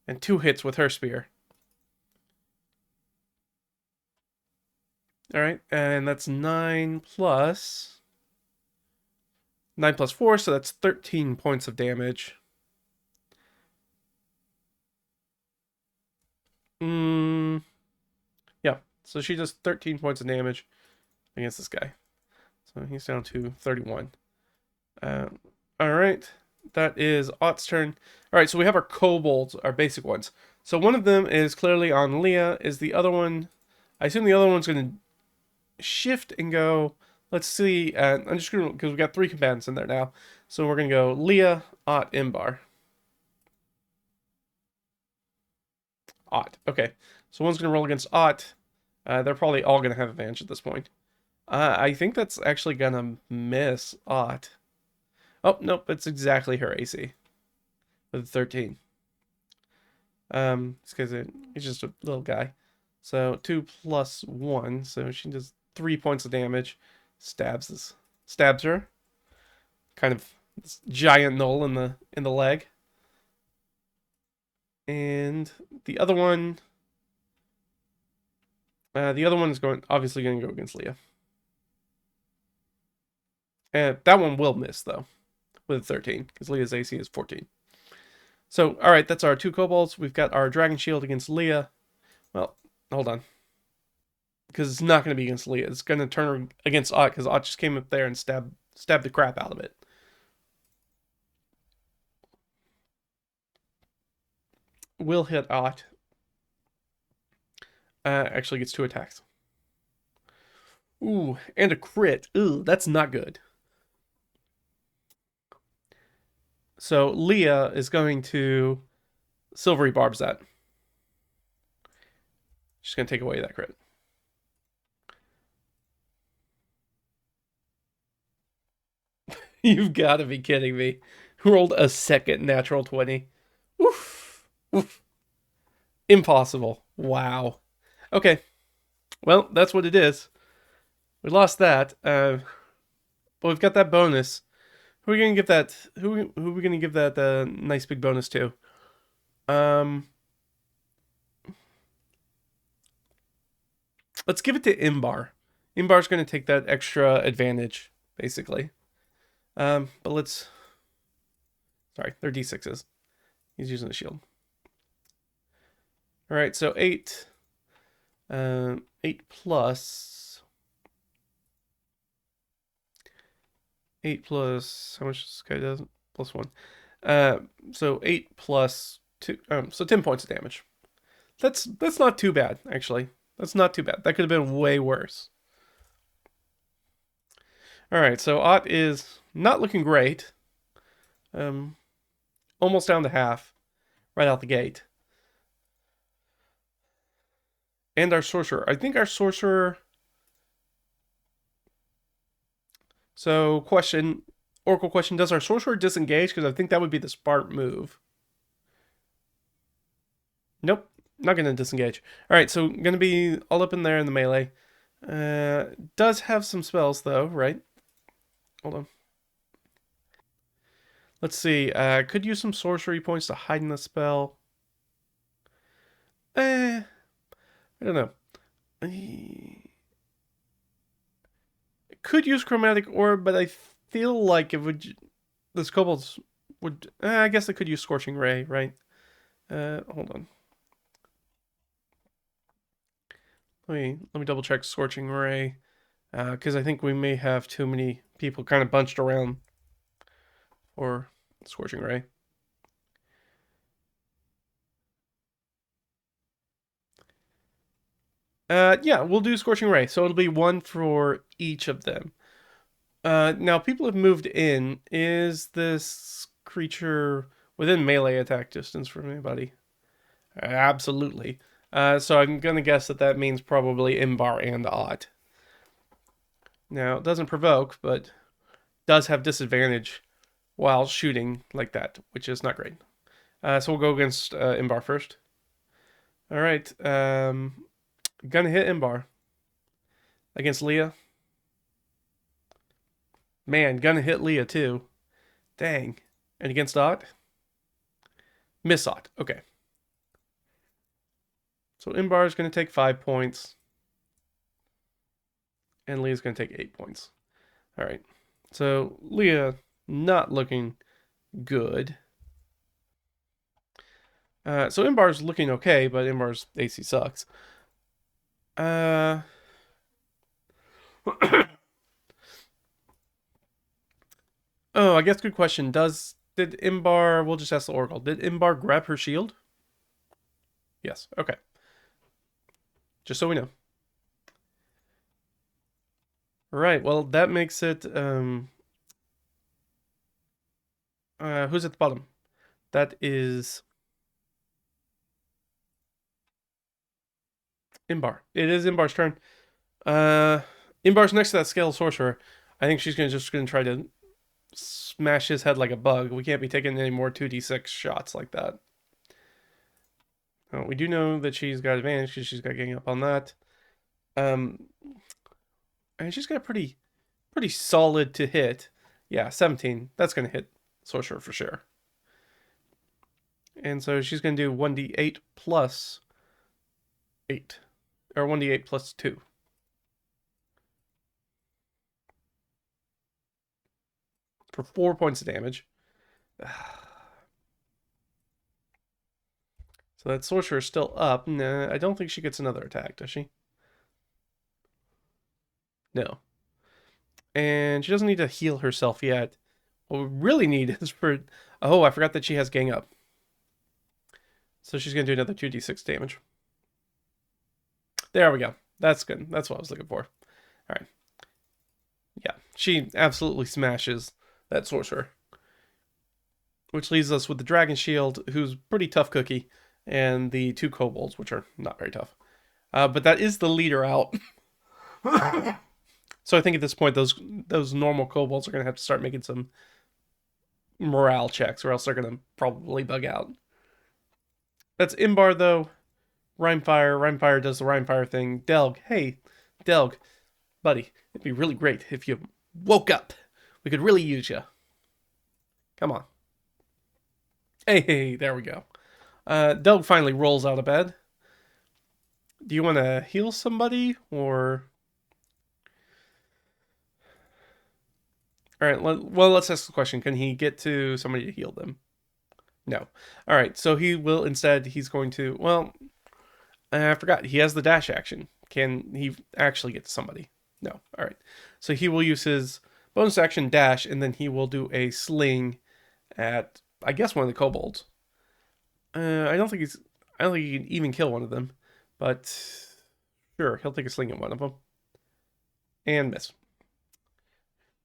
And 2 hits with her spear. All right, and that's 9 plus 4, so that's 13 points of damage. Yeah, so she does 13 points of damage against this guy. So he's down to 31. All right, that is Ott's turn. All right, so we have our kobolds, our basic ones. So one of them is clearly on Leah. Is the other one? I assume the other one's going to shift and go. Let's see. I'm just going to, because we got 3 combatants in there now. So we're going to go Leah, Ott, Imbar. Ott. Okay. So one's going to roll against Ott. They're probably all going to have advantage at this point. I think that's actually going to miss Ott. Oh, nope. It's exactly her AC. With 13. It's because he's just a little guy. So 2 plus 1. So she does 3 points of damage. Stabs her. Kind of this giant knoll in the leg. And the other one is obviously going to go against Leah. And that one will miss though with 13 because Leah's AC is 14. So, all right, that's our 2 kobolds. We've got our dragon shield against Leah. Well, hold on. Because it's not going to be against Leah. It's going to turn against Ott because Ott just came up there and stabbed the crap out of it. Will hit Ott. Actually gets 2 attacks. Ooh, and a crit. Ooh, that's not good. So Leah is going to Silvery Barbs that. She's going to take away that crit. You've got to be kidding me. Rolled a second natural 20. Oof. Oof. Impossible. Wow. Okay. Well, that's what it is. We lost that. But we've got that bonus. Who are we gonna give that? Who are we gonna give that nice big bonus to? Let's give it to Imbar. Imbar's gonna take that extra advantage, basically. But let's. Sorry, they're D6s. He's using the shield. All right, so 8. 8 plus. 8 plus. How much this guy does? Plus 1. So 8 plus 2. So 10 points of damage. That's not too bad, actually. That's not too bad. That could have been way worse. All right, so Ott is not looking great. Almost down to half, right out the gate. And our sorcerer. I think our sorcerer. So, Oracle question: does our sorcerer disengage? Because I think that would be the smart move. Nope, not going to disengage. All right, so going to be all up in there in the melee. Does have some spells though, right? Hold on. Let's see. Could use some sorcery points to hide in the spell. I don't know. Could use chromatic orb, but I feel like it would. This kobolds would. I guess they could use scorching ray, right? Hold on. Let me double check scorching ray, because I think we may have too many people kind of bunched around for scorching ray. Yeah, we'll do scorching ray. So it'll be 1 for each of them. Now people have moved in. Is this creature within melee attack distance from anybody? Absolutely. So I'm gonna guess that means probably Imbar and Ott. Now it doesn't provoke, but does have disadvantage while shooting like that, which is not great. So we'll go against Imbar first. All right. Gonna hit Imbar. Against Leah. Man, gonna hit Leah too. Dang. And against Ott? Miss Ott. Okay. So Imbar is going to take 5 points. And Leah's going to take 8 points. All right. So Leah not looking good. So Imbar's looking okay, but Imbar's AC sucks. Oh, I guess good question. Did Imbar, we'll just ask the Oracle, did Imbar grab her shield? Yes, okay. Just so we know. Right, well, that makes it, who's at the bottom? That is Imbar. It is Imbar's turn. Imbar's next to that scale sorcerer. I think she's just gonna try to smash his head like a bug. We can't be taking any more 2d6 shots like that. We do know that she's got advantage because she's got gang up on that. And she's got a pretty solid to hit. Yeah, 17. That's gonna hit sorcerer for sure. And so she's gonna do 1d8 plus 8. Or 1d8 plus 2. For 4 points of damage. So that sorcerer is still up. Nah, I don't think she gets another attack, does she? No. And she doesn't need to heal herself yet. What we really need is for... Oh, I forgot that she has gang up. So she's going to do another 2d6 damage. There we go. That's good. That's what I was looking for. All right. Yeah, she absolutely smashes that sorcerer. Which leaves us with the dragon shield, who's pretty tough cookie, and the 2 kobolds, which are not very tough. But that is the leader out. So I think at this point, those normal kobolds are going to have to start making some morale checks, or else they're going to probably bug out. That's Imbar, though. Rimefire. Rimefire does the Rimefire thing. Delg. Hey, Delg. Buddy, it'd be really great if you woke up. We could really use you. Come on. Hey, there we go. Delg finally rolls out of bed. Do you want to heal somebody, or... Alright, well, let's ask the question. Can he get to somebody to heal them? No. Alright, so he will instead, he's going to... Well, I forgot. He has the dash action. Can he actually get to somebody? No. Alright. So he will use his bonus action dash, and then he will do a sling at, I guess, one of the kobolds. I don't think he can even kill one of them. But, sure, he'll take a sling at one of them. And miss.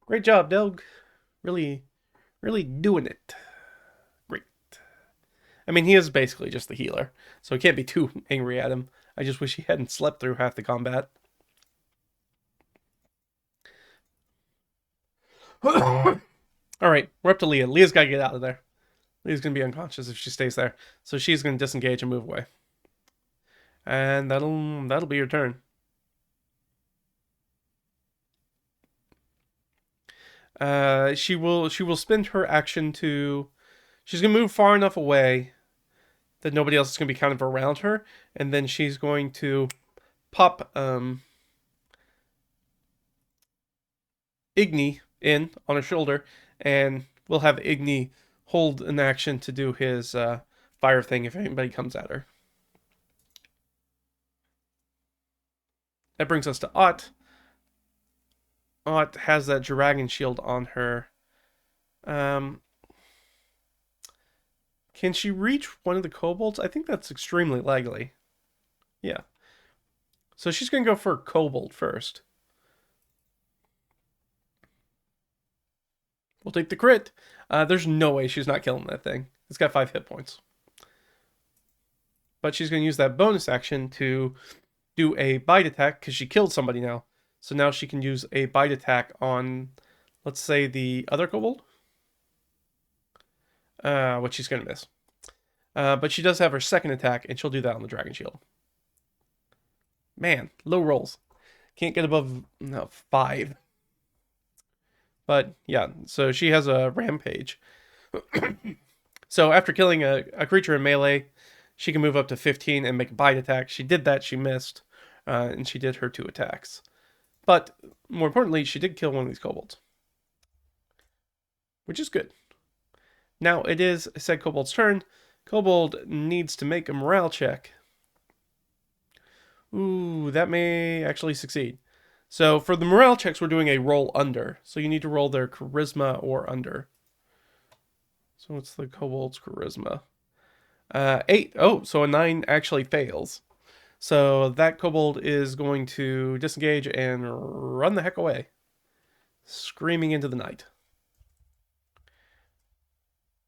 Great job, Delg. Really, really doing it. Great. I mean, he is basically just the healer, so I can't be too angry at him. I just wish he hadn't slept through half the combat. Alright, we're up to Leah. Leah's gotta get out of there. Leah's gonna be unconscious if she stays there. So she's gonna disengage and move away. And that'll be your turn. She will spend her action to... She's gonna move far enough away that nobody else is gonna be kind of around her, and then she's going to pop Igni in on her shoulder, and we'll have Igni hold an action to do his fire thing if anybody comes at her. That brings us to Ott. Ott has that dragon shield on her. Can she reach one of the kobolds? I think that's extremely likely. Yeah. So she's going to go for a kobold first. We'll take the crit. There's no way she's not killing that thing. It's got 5 hit points. But she's going to use that bonus action to do a bite attack because she killed somebody now. So now she can use a bite attack on, let's say, the other kobold. Which she's going to miss. But she does have her second attack, and she'll do that on the dragon shield. Man, low rolls. Can't get above 5. But yeah, so she has a rampage. So after killing a creature in melee, she can move up to 15 and make a bite attack. She did that, she missed. And she did her 2 attacks. But more importantly, she did kill one of these kobolds. Which is good. Now it is said kobold's turn. Kobold needs to make a morale check. Ooh, that may actually succeed. So for the morale checks, we're doing a roll under. So you need to roll their charisma or under. So what's the kobold's charisma? 8. Oh, so a 9 actually fails. So that kobold is going to disengage and run the heck away, screaming into the night.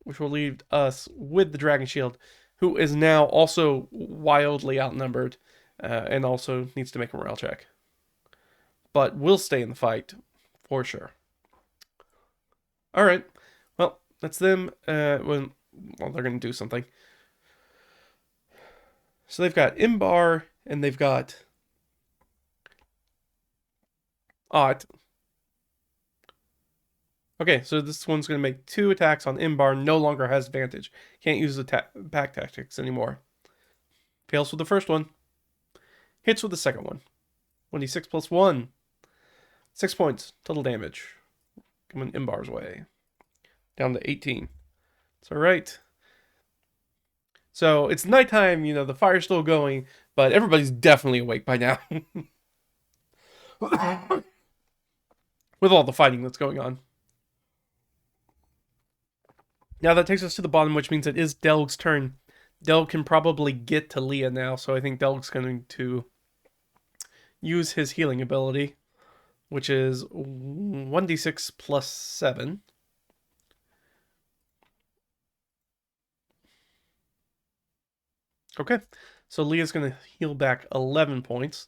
Which will leave us with the dragon shield, who is now also wildly outnumbered and also needs to make a morale check. But will stay in the fight for sure. All right. Well, that's them. Well, they're going to do something. So they've got Imbar and they've got Ott. Okay, so this one's going to make 2 attacks on Imbar, no longer has advantage. Can't use the pack tactics anymore. Fails with the first one. Hits with the second one. 1d6 plus 1. 6 points, total damage. Coming Imbar's way. Down to 18. It's alright. So it's nighttime, the fire's still going, but everybody's definitely awake by now. With all the fighting that's going on. Now that takes us to the bottom, which means it is Delg's turn. Delg can probably get to Leah now, so I think Delg's going to use his healing ability, which is 1d6 plus 7. Okay, So Leah's going to heal back 11 points,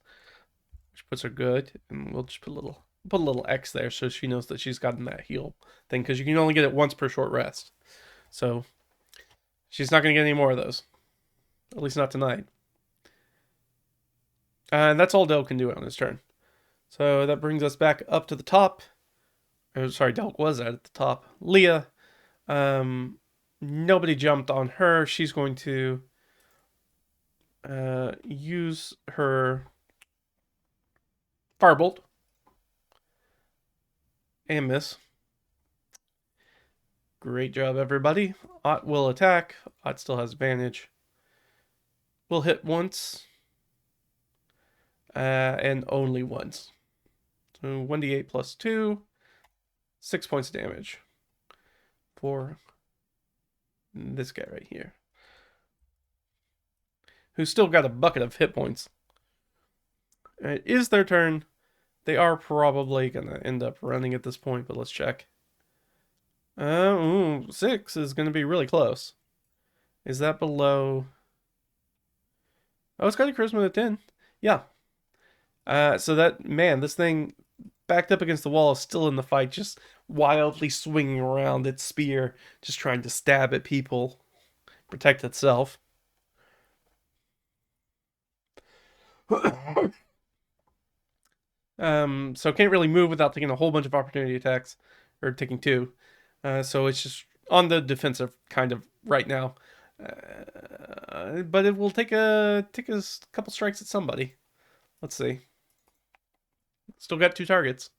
which puts her good. And we'll just put a little X there so she knows that she's gotten that heal thing, because you can only get it once per short rest. So she's not going to get any more of those. At least not tonight. And that's all Del can do on his turn. So that brings us back up to the top. Sorry, Del was at the top. Leah, nobody jumped on her. She's going to use her firebolt and miss. Great job, everybody. Ott will attack. Ott still has advantage. We'll hit once. And only once. So 1d8 plus 2. 6 points of damage. For this guy right here. Who's still got a bucket of hit points. It is their turn. They are probably going to end up running at this point, but let's check. 6 is going to be really close. Is that below... Oh, it's got a charisma at 10. Yeah. So that, man, this thing backed up against the wall is still in the fight, just wildly swinging around its spear, just trying to stab at people, protect itself. So can't really move without taking a whole bunch of opportunity attacks, or taking 2. So it's just on the defensive kind of right now. But it will take a couple strikes at somebody. Let's see. Still got 2 targets.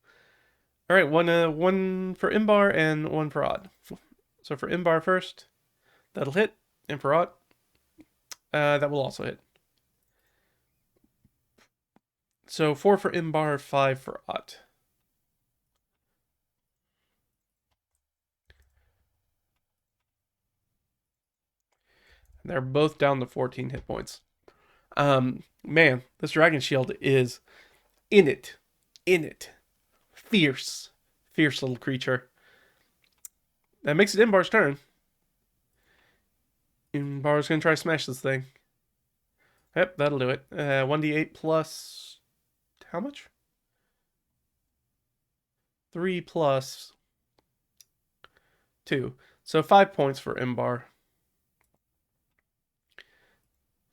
All right, one for Imbar and one for Odd. So for Imbar first, that'll hit, and for Odd, that will also hit. So 4 for Imbar, 5 for Odd. They're both down to 14 hit points. Man, this dragon shield is in it. Fierce little creature. That makes it Imbar's turn. Imbar's gonna try to smash this thing. Yep, that'll do it. 1d8 plus... How much? 3 plus 2. So 5 points for Imbar.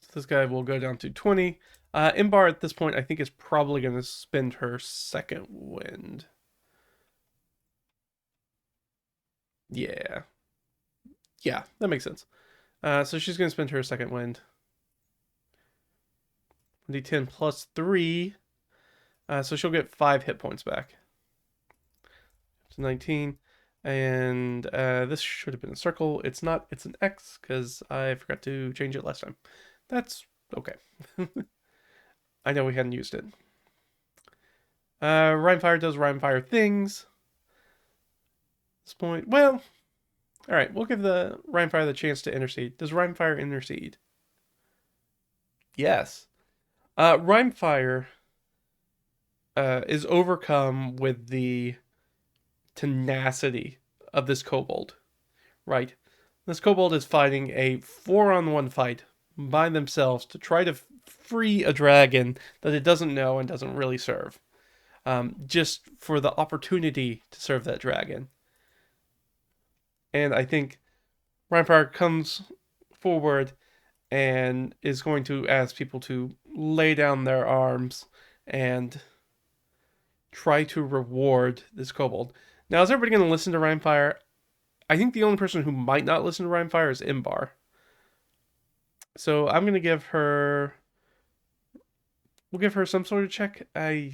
So this guy will go down to 20. Imbar at this point, I think, is probably going to spend her second wind. Yeah, that makes sense. So she's going to spend her second wind. D10 plus 3. So she'll get 5 hit points back. It's 19. And this should have been a circle. It's not. It's an X because I forgot to change it last time. That's okay. I know we hadn't used it. Rimefire does Rimefire things. At this point, well, all right, we'll give the Rimefire the chance to intercede. Does Rimefire intercede? Yes. Rimefire is overcome with the tenacity of this kobold, right? This kobold is fighting a 4-on-1 fight by themselves to try to free a dragon that it doesn't know and doesn't really serve. Just for the opportunity to serve that dragon. And I think Rimefire comes forward and is going to ask people to lay down their arms and try to reward this kobold. Now, is everybody going to listen to Rimefire? I think the only person who might not listen to Rimefire is Imbar. So I'm going to give her... We'll give her some sort of check. A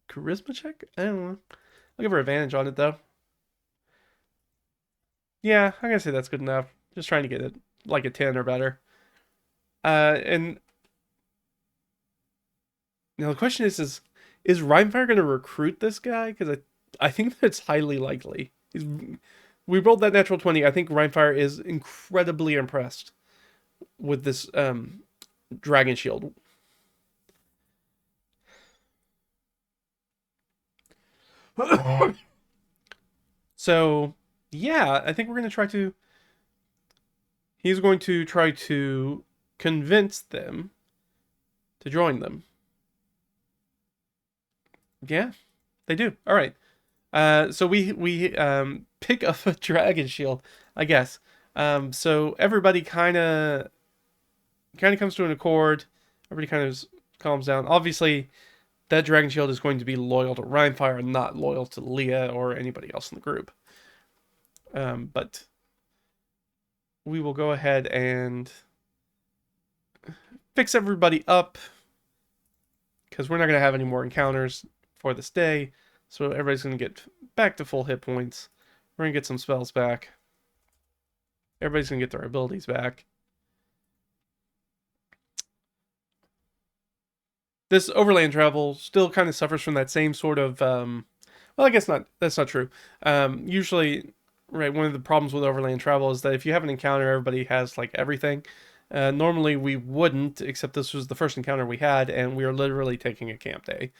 charisma check? I don't know. I'll give her advantage on it, though. Yeah, I'm going to say that's good enough. Just trying to get it like a 10 or better. And now the question is Rimefire going to recruit this guy? Because I think that's highly likely. We rolled that natural 20. I think Rimefire is incredibly impressed with this dragon shield. So, yeah, I think we're going to try to... He's going to try to convince them to join them. Yeah, they do. All right. So we pick up a dragon shield, I guess. So everybody kind of comes to an accord. Everybody kind of calms down. Obviously, that dragon shield is going to be loyal to Rimefire and not loyal to Leah or anybody else in the group. But we will go ahead and fix everybody up because we're not going to have any more encounters for this day. So everybody's going to get back to full hit points. We're going to get some spells back. Everybody's going to get their abilities back. This overland travel still kind of suffers from that same sort of, well, I guess not. That's not true. Usually, right, one of the problems with overland travel is that if you have an encounter, everybody has like everything. Normally we wouldn't, except this was the first encounter we had, and we were literally taking a camp day.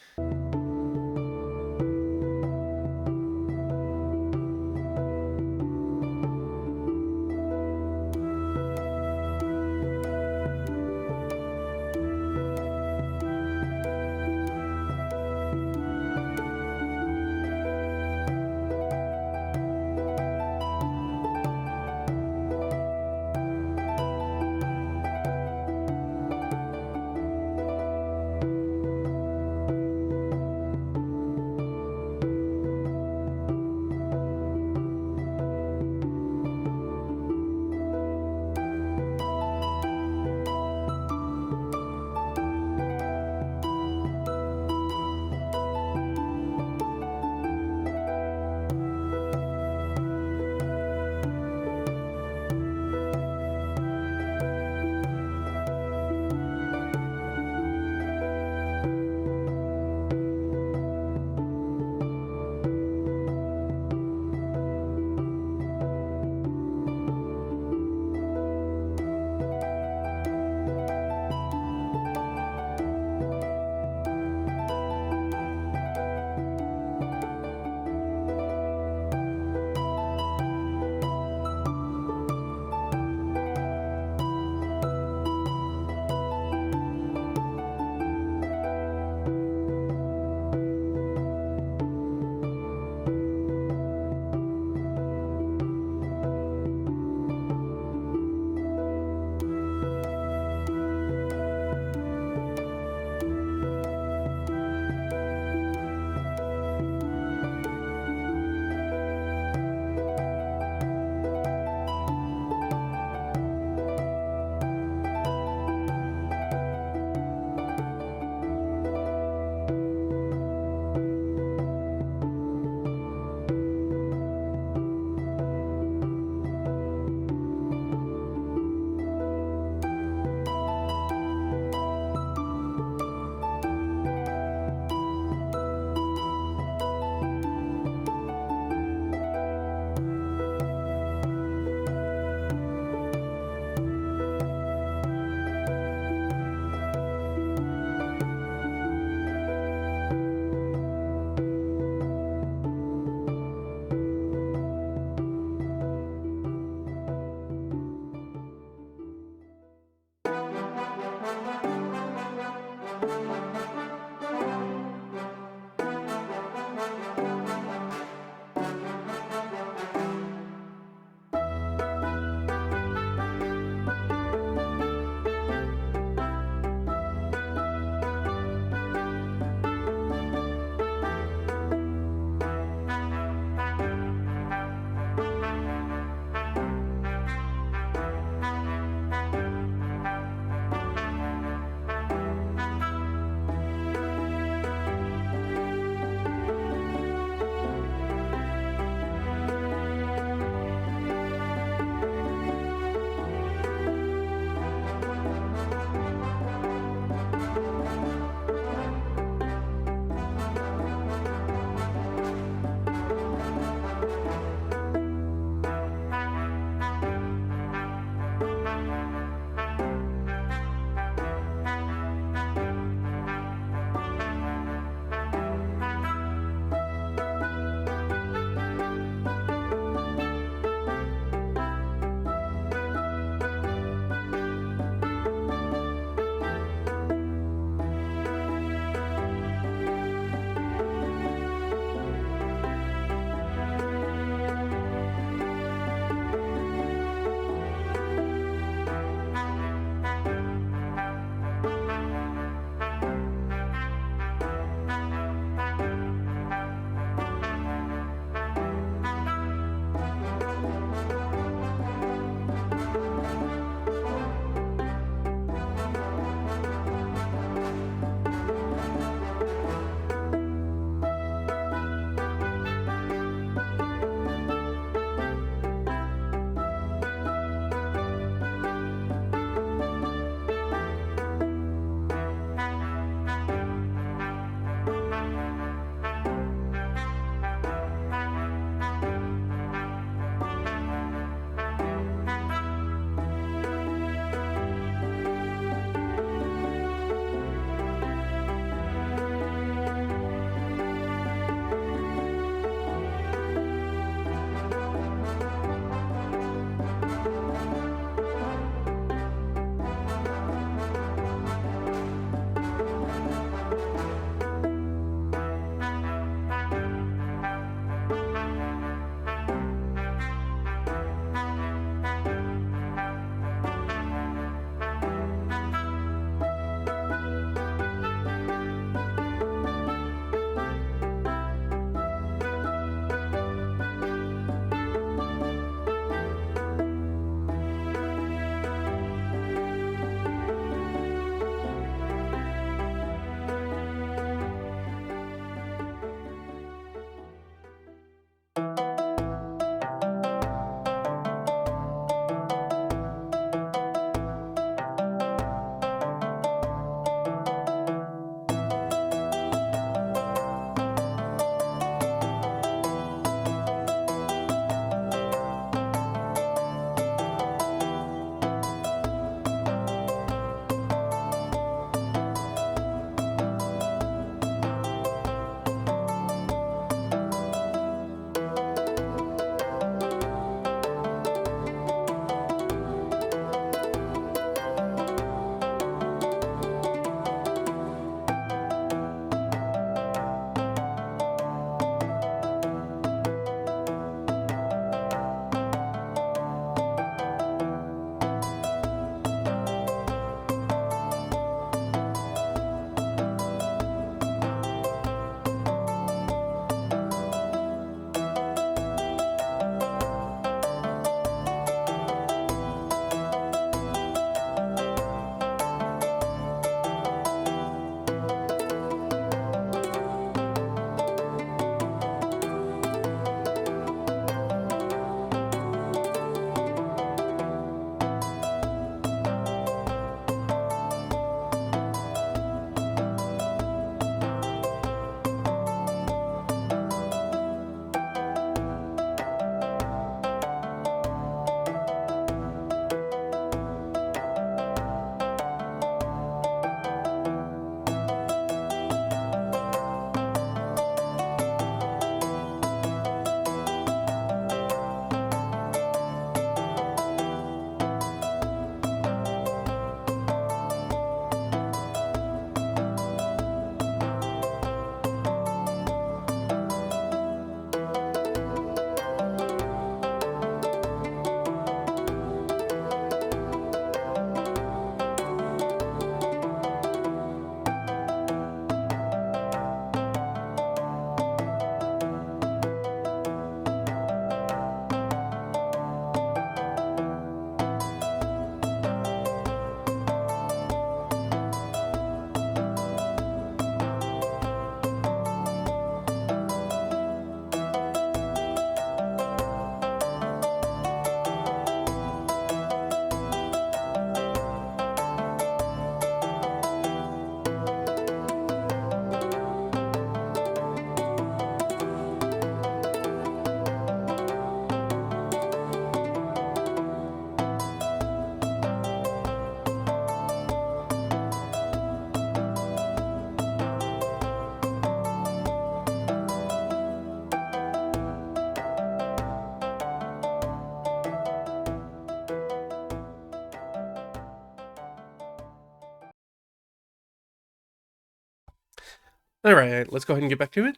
Alright, let's go ahead and get back to it.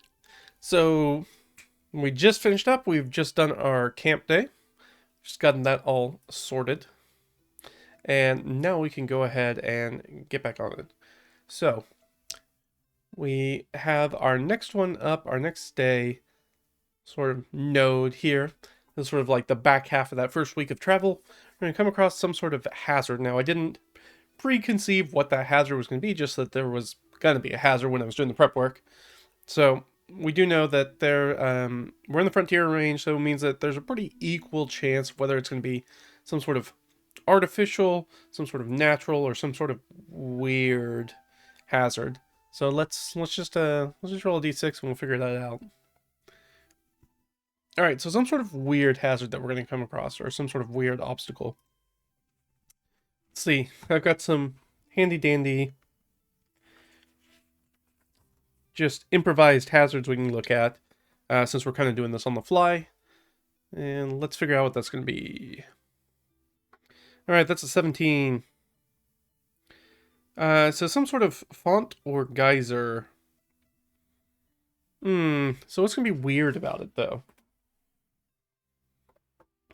So, we just finished up. We've just done our camp day. Just gotten that all sorted. And now we can go ahead and get back on it. So, we have our next one up, our next day sort of node here. This is sort of like the back half of that first week of travel. We're going to come across some sort of hazard. Now, I didn't preconceive what that hazard was going to be, just that there was going to be a hazard when I was doing the prep work. So, we do know that we're in the frontier range, so it means that there's a pretty equal chance of whether it's going to be some sort of artificial, some sort of natural, or some sort of weird hazard. So let's just roll a d6 and we'll figure that out. All right, so some sort of weird hazard that we're going to come across, or some sort of weird obstacle. Let's see. I've got some handy dandy, just improvised hazards we can look at, since we're kind of doing this on the fly. And let's figure out what that's going to be. All right, that's a 17. So some sort of font or geyser. So what's going to be weird about it, though?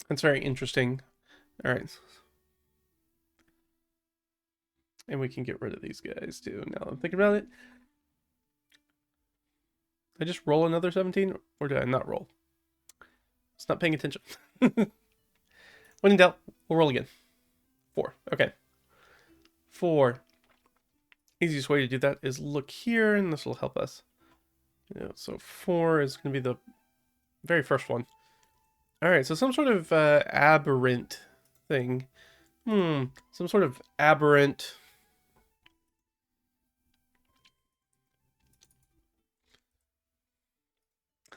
That's very interesting. All right. And we can get rid of these guys, too, now I'm thinking about it. Did I just roll another 17, or did I not roll? It's not paying attention. When in doubt, we'll roll again. 4. Okay. 4. Easiest way to do that is look here, and this will help us. So 4 is going to be the very first one. Alright, so some sort of aberrant thing. Some sort of aberrant...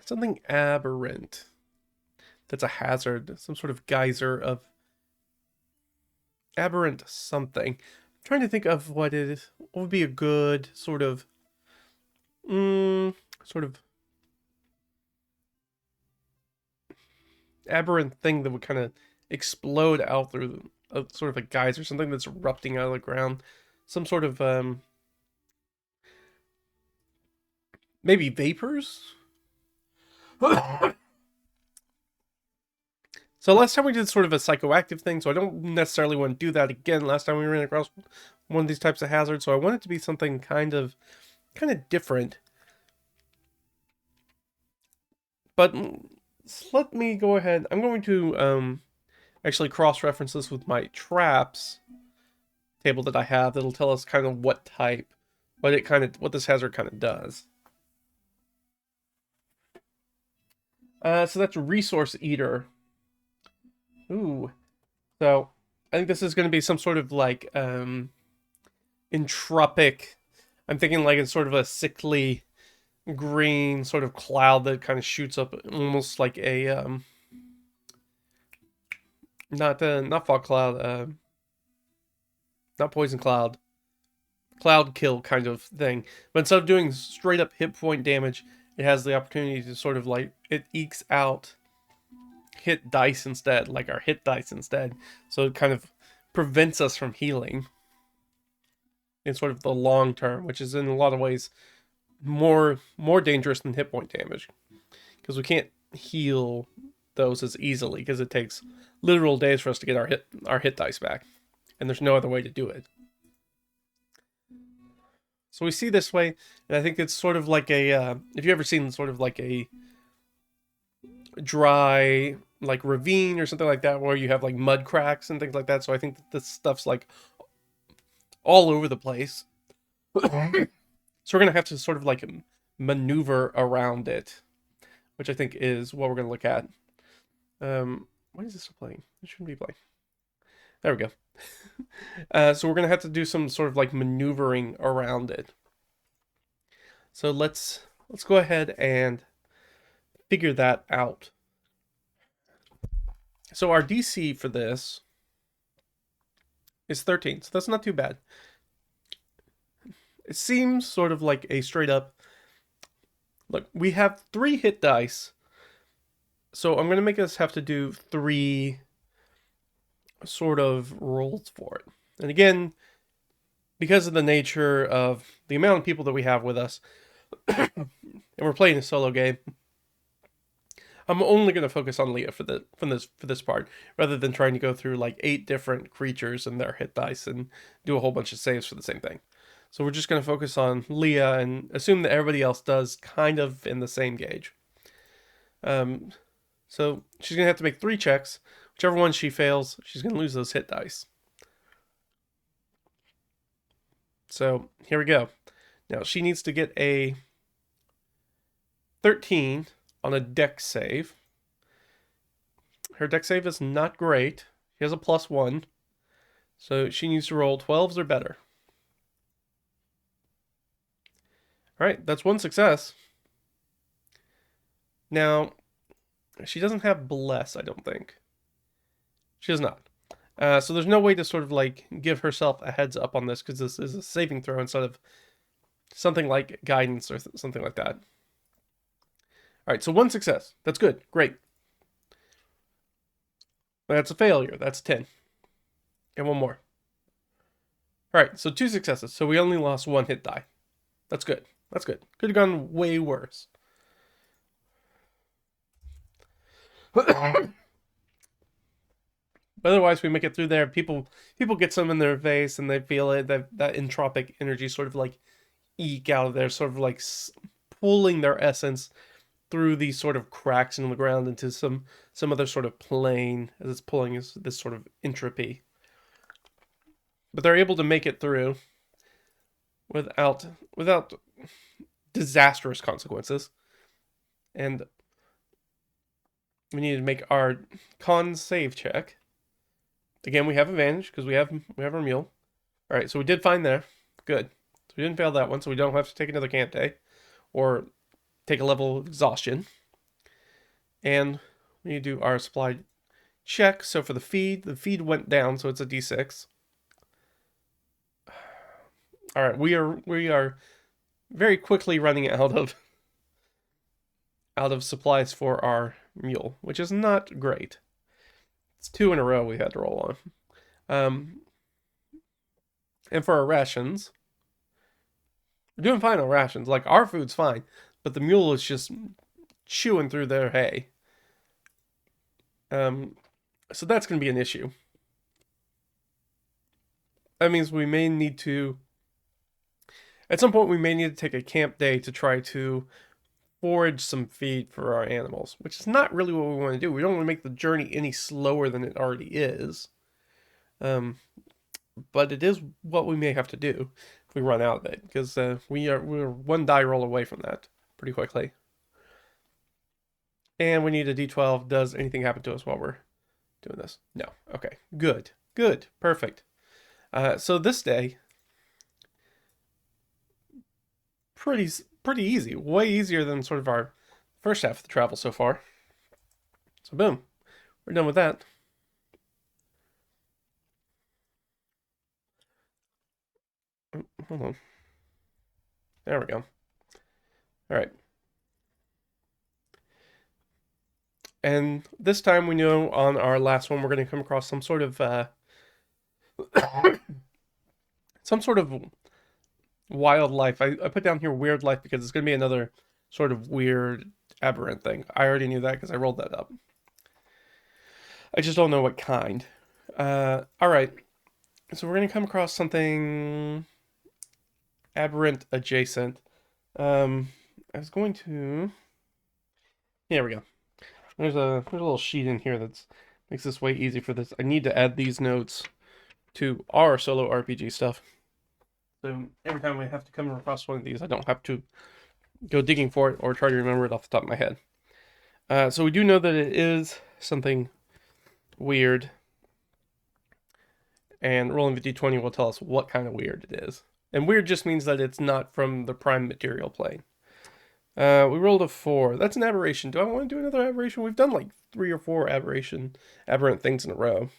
Something aberrant. That's a hazard. Some sort of geyser of... Aberrant something. I'm trying to think of what would be a good sort of... aberrant thing that would kind of explode out through a sort of a geyser, something that's erupting out of the ground, some sort of maybe vapors. So last time we did sort of a psychoactive thing, so I don't necessarily want to do that again. Last time we ran across one of these types of hazards, so I want it to be something kind of different. But let me go ahead. I'm going to actually cross-reference this with my traps table that I have. That'll tell us kind of what type, what this hazard kind of does. So that's resource eater. Ooh. So I think this is going to be some sort of like entropic. I'm thinking like it's sort of a sickly green sort of cloud that kind of shoots up, almost like a not fog cloud, not poison cloud, cloud kill kind of thing. But instead of doing straight up hit point damage, it has the opportunity to sort of like, it ekes out hit dice instead, like our hit dice instead. So it kind of prevents us from healing in sort of the long term, which is in a lot of ways more dangerous than hit point damage, because we can't heal those as easily, because it takes literal days for us to get our hit dice back, and there's no other way to do it. So we see this way, and I think it's sort of like a if you ever seen sort of like a dry like ravine or something like that, where you have like mud cracks and things like that. So I think that this stuff's like all over the place. So we're going to have to sort of like maneuver around it, which I think is what we're going to look at. Why is this still playing? It shouldn't be playing. There we go. So we're going to have to do some sort of like maneuvering around it. So let's go ahead and figure that out. So our DC for this is 13, so that's not too bad. It seems sort of like a straight up... Look, we have 3 hit dice, so I'm going to make us have to do 3 sort of rolls for it. And again, because of the nature of the amount of people that we have with us, and we're playing a solo game, I'm only going to focus on Leah for this part, rather than trying to go through like 8 different creatures and their hit dice and do a whole bunch of saves for the same thing. So we're just going to focus on Leah and assume that everybody else does kind of in the same gauge. So she's going to have to make 3 checks. Whichever one she fails, she's going to lose those hit dice. So here we go. Now she needs to get a 13 on a dex save. Her dex save is not great. She has a +1. So she needs to roll 12s or better. Alright, that's 1 success. Now, she doesn't have Bless, I don't think. She does not. So there's no way to sort of like give herself a heads up on this, because this is a saving throw instead of something like guidance or something like that. Alright, so 1 success. That's good. Great. That's a failure. That's 10. And 1 more. Alright, so 2 successes. So we only lost 1 hit die. That's good. That's good. Could have gone way worse. But otherwise, we make it through there. People get some in their face, and they feel it. That entropic energy sort of like eke out of there, sort of like pulling their essence through these sort of cracks in the ground into some other sort of plane, as it's pulling this sort of entropy. But they're able to make it through without disastrous consequences. And we need to make our con save check. Again, we have advantage because we have our mule. All right, so we did fine there. Good. So we didn't fail that one, so we don't have to take another camp day or take a level of exhaustion. And we need to do our supply check. So for the feed went down, so it's a D6. All right, we are very quickly running out of supplies for our mule, which is not great. It's 2 in a row we had to roll on. And for our rations, we're doing fine on rations. Like, our food's fine, but the mule is just chewing through their hay. So that's going to be an issue. That means we may need to, at some point, we may need to take a camp day to try to forage some feed for our animals, which is not really what we want to do. We don't want to make the journey any slower than it already is. But it is what we may have to do if we run out of it, because we're 1 die roll away from that pretty quickly. And we need a D12. Does anything happen to us while we're doing this? No. Okay. Good. Good. Perfect. So this day, pretty easy. Way easier than sort of our first half of the travel so far. So boom. We're done with that. Hold on. There we go. All right. And this time we know on our last one we're going to come across some sort of wildlife. I put down here weird life because it's going to be another sort of weird aberrant thing. I already knew that because I rolled that up. I just don't know what kind. All right. So we're going to come across something aberrant adjacent. I was going to... Here we go. There's a little sheet in here that makes this way easy for this. I need to add these notes to our solo RPG stuff. So every time we have to come across one of these, I don't have to go digging for it or try to remember it off the top of my head. So we do know that it is something weird. And rolling the d20 will tell us what kind of weird it is. And weird just means that it's not from the prime material plane. We rolled a 4. That's an aberration. Do I want to do another aberration? We've done like 3 or 4 aberrant things in a row.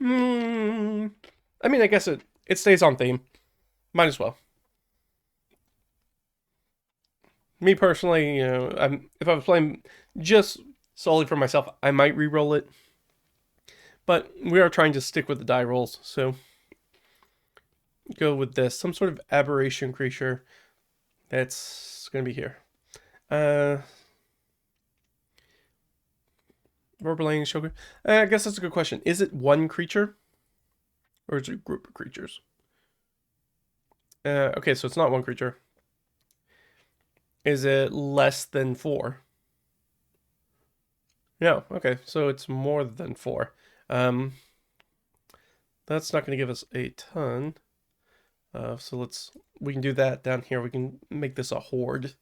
I mean, I guess it stays on theme. Might as well. Me personally, if I was playing just solely for myself, I might re-roll it. But we are trying to stick with the die rolls, so go with this. Some sort of aberration creature that's going to be here. Overland sugar. I guess that's a good question. Is it one creature? Or is it a group of creatures? Okay, so it's not one creature. Is it less than 4? No. Okay, so it's more than 4. That's not going to give us a ton. So we can do that down here. We can make this a horde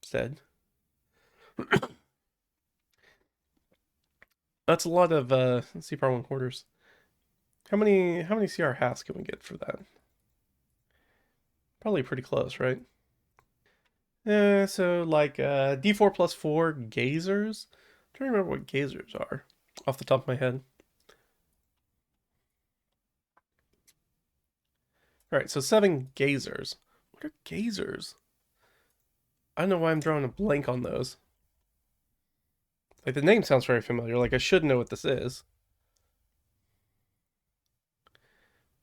instead. That's a lot of CR1 quarters. How many CR hats can we get for that? Probably pretty close, right? So like D4 plus 4 gazers. I'm trying to remember what gazers are off the top of my head. All right, so 7 gazers. What are gazers? I don't know why I'm drawing a blank on those. Like the name sounds very familiar. Like I should know what this is.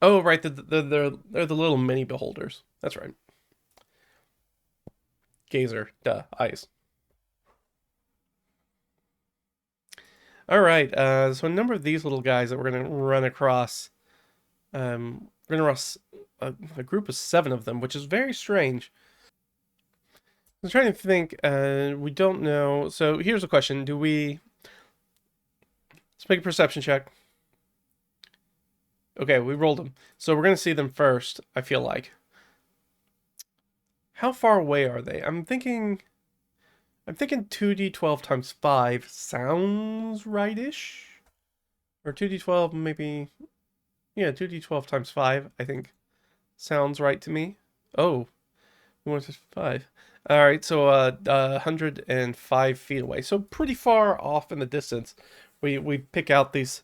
Oh, right, they're the little mini beholders. That's right. Gazer, duh, eyes. All right, so a number of these little guys that we're gonna run across. We're gonna run a group of 7 of them, which is very strange. I'm trying to think. We don't know. So here's a question: Let's make a perception check. Okay, we rolled them, so we're gonna see them first. I feel like. How far away are they? I'm thinking 2d12 times 5 sounds right-ish. Or 2d12 maybe. Yeah, 2d12 times 5, I think, sounds right to me. Oh, we went to 5. All right, so 105 feet away. So pretty far off in the distance. We pick out these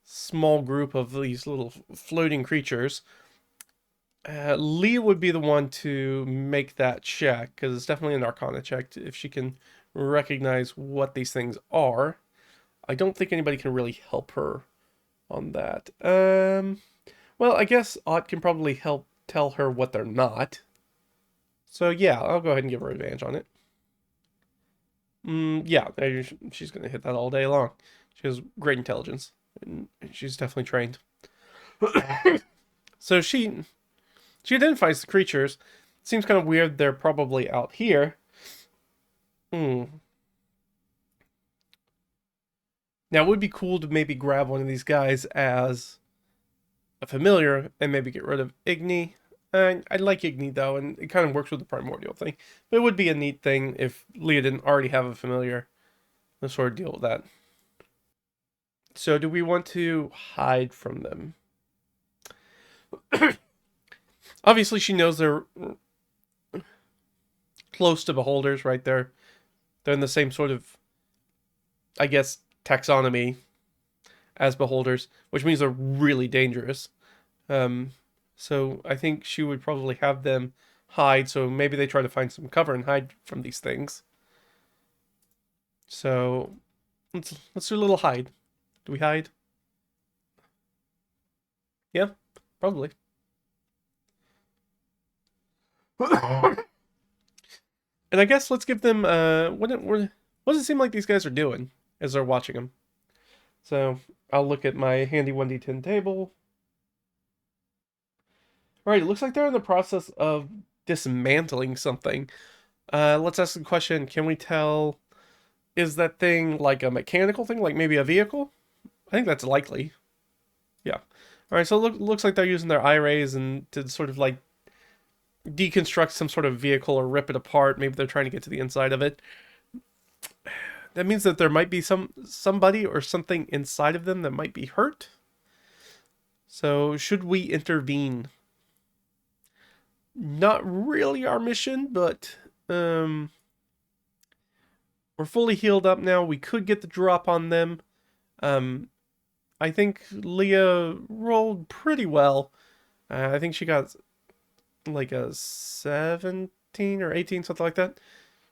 small group of these little floating creatures. Leah would be the one to make that check, because it's definitely an Arcana check if she can recognize what these things are. I don't think anybody can really help her on that. Well, I guess Ott can probably help tell her what they're not. So yeah, I'll go ahead and give her advantage on it. Yeah, she's gonna hit that all day long. She has great intelligence, and she's definitely trained. So she identifies the creatures. Seems kind of weird. They're probably out here. Now it would be cool to maybe grab one of these guys as a familiar and maybe get rid of Igni. I like Igni though, and it kind of works with the primordial thing. But it would be a neat thing if Leah didn't already have a familiar to sort of deal with that. So do we want to hide from them? Obviously she knows they're close to beholders, right? They're in the same sort of, I guess, taxonomy as beholders, which means they're really dangerous. So I think she would probably have them hide, so maybe they try to find some cover and hide from these things. So let's do a little hide. Do we hide? Yeah, probably. And I guess let's give them what does it seem like these guys are doing as they're watching them? So I'll look at my handy 1d10 table. All right, it looks like they're in the process of dismantling something. Let's ask the question, can we tell, is that thing like a mechanical thing, like maybe a vehicle? I think that's likely. Yeah. All right, so it looks like they're using their eye rays and to sort of like deconstruct some sort of vehicle or rip it apart. Maybe they're trying to get to the inside of it. That means that there might be somebody or something inside of them that might be hurt. So should we intervene? Not really our mission, but we're fully healed up now. We could get the drop on them. I think Leah rolled pretty well. I think she got like a 17 or 18, something like that.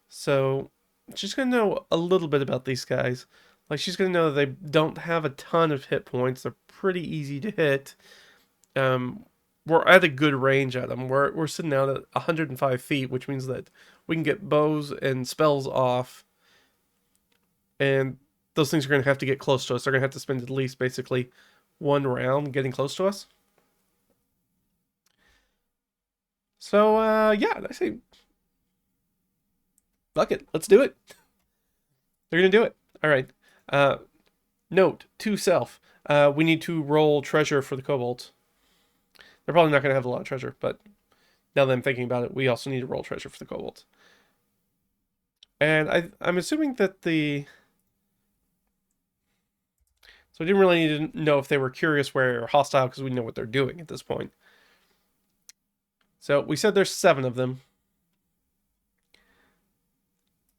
So she's going to know a little bit about these guys. Like, she's going to know that they don't have a ton of hit points. They're pretty easy to hit. we're at a good range at them. We're sitting out at 105 feet, which means that we can get bows and spells off, and those things are going to have to get close to us. They're going to have to spend at least basically one round getting close to us. So yeah, I say, fuck it, let's do it. They're going to do it. All right. Note to self: we need to roll treasure for the kobolds. They're probably not going to have a lot of treasure, but now that I'm thinking about it, we also need to roll treasure for the kobolds. And I'm assuming that the... So I didn't really need to know if they were curious, wary, or hostile, because we know what they're doing at this point. So we said there's 7 of them.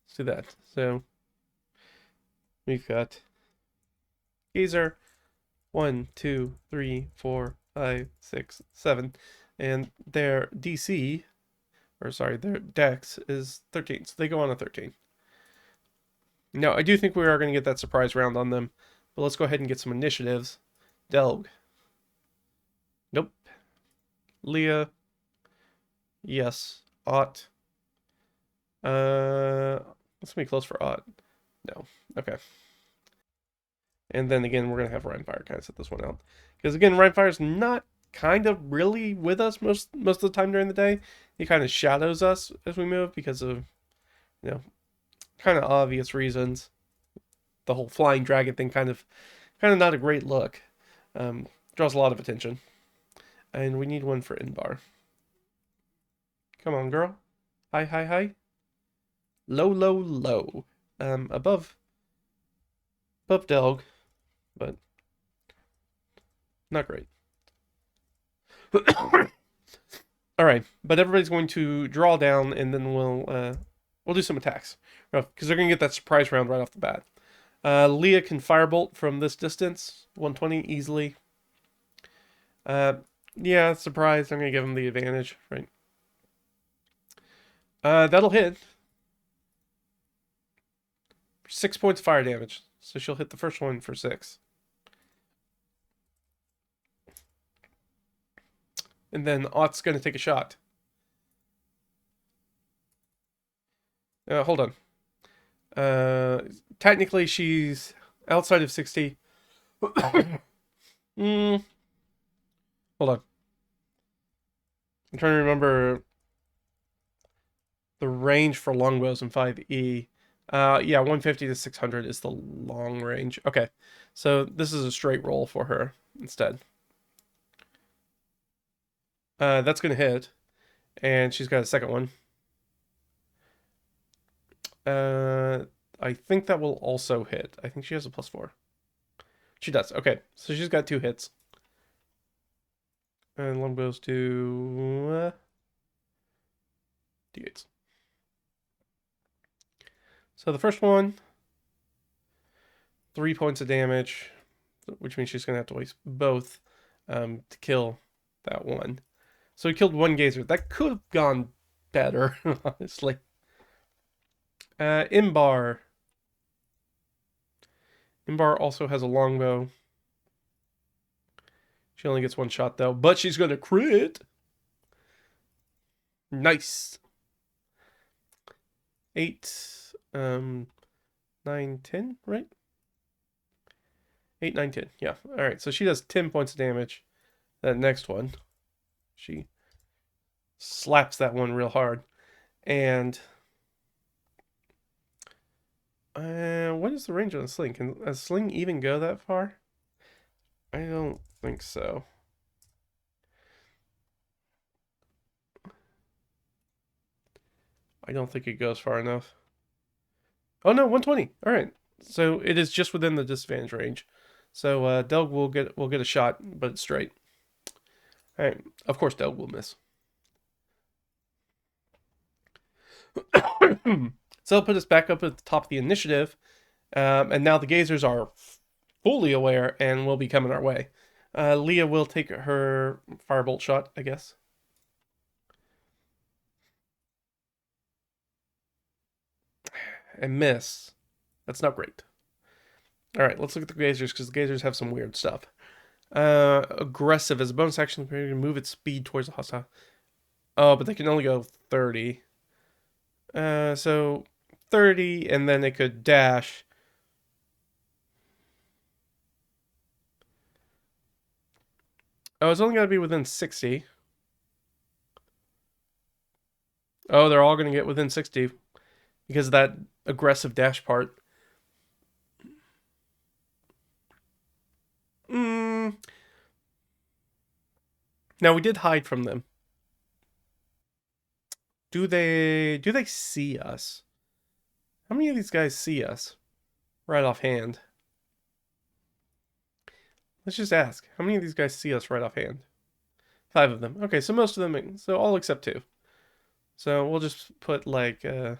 Let's do that. So we've got Gazer, 1, 2, 3, 4, 5, 6, 7, and their DC, or sorry, their Dex is 13, so they go on a 13. Now, I do think we are going to get that surprise round on them, but let's go ahead and get some initiatives. Delg. Nope. Leah. Yes. Ott. Let's be close for Ott. No. Okay. And then again, we're going to have Rimefire kind of set this one out. Because again, Rimefire's not kind of really with us most of the time during the day. He kind of shadows us as we move because of, you know, kind of obvious reasons. The whole flying dragon thing kind of not a great look. Draws a lot of attention. And we need one for Inbar. Come on, girl. Hi, hi, hi. Low, low, low. Above Delg, but not great. All right, but everybody's going to draw down, and then we'll do some attacks because they're going to get that surprise round right off the bat. Leah can firebolt from this distance, 120 easily. Yeah, surprise. I'm going to give him the advantage, right? That'll hit. 6 points of fire damage. So she'll hit the first one for 6. And then Ott's going to take a shot. Hold on. Technically, she's outside of 60. Hold on. I'm trying to remember the range for longbows in 5e. Yeah, 150 to 600 is the long range. Okay, so this is a straight roll for her instead. That's going to hit, and she's got a second one. I think that will also hit. I think she has a +4. She does. Okay, so she's got 2 hits. And longbows do D8s. So the first one, 3 points of damage, which means she's going to have to waste both to kill that one. So he killed one gazer. That could have gone better, honestly. Imbar. Imbar also has a longbow. She only gets 1 shot, though. But she's going to crit. Nice. 8, 9, 10, right? 8, 9, 10. Yeah. All right. So she does 10 points of damage. That next one, she slaps that one real hard. And what is the range on a sling? Can a sling even go that far? I don't think so. I don't think it goes far enough. Oh no, 120. All right. So it is just within the disadvantage range. So Delg will get a shot, but it's straight. All right. Of course, Delg will miss. So it'll put us back up at the top of the initiative, and now the gazers are fully aware and will be coming our way. Leah will take her firebolt shot, I guess. And miss. That's not great. All right, let's look at the gazers because the gazers have some weird stuff. Aggressive as a bonus action, the player can move its speed towards a hostile. Oh, but they can only go 30. So 30, and then it could dash. Oh, it's only got to be within 60. Oh, they're all going to get within 60 because of that aggressive dash part. Now, we did hide from them. Do they see us? How many of these guys see us? Right offhand. Let's just ask. How many of these guys see us right offhand? 5 of them. Okay, so most of them, so all except 2. So we'll just put like, or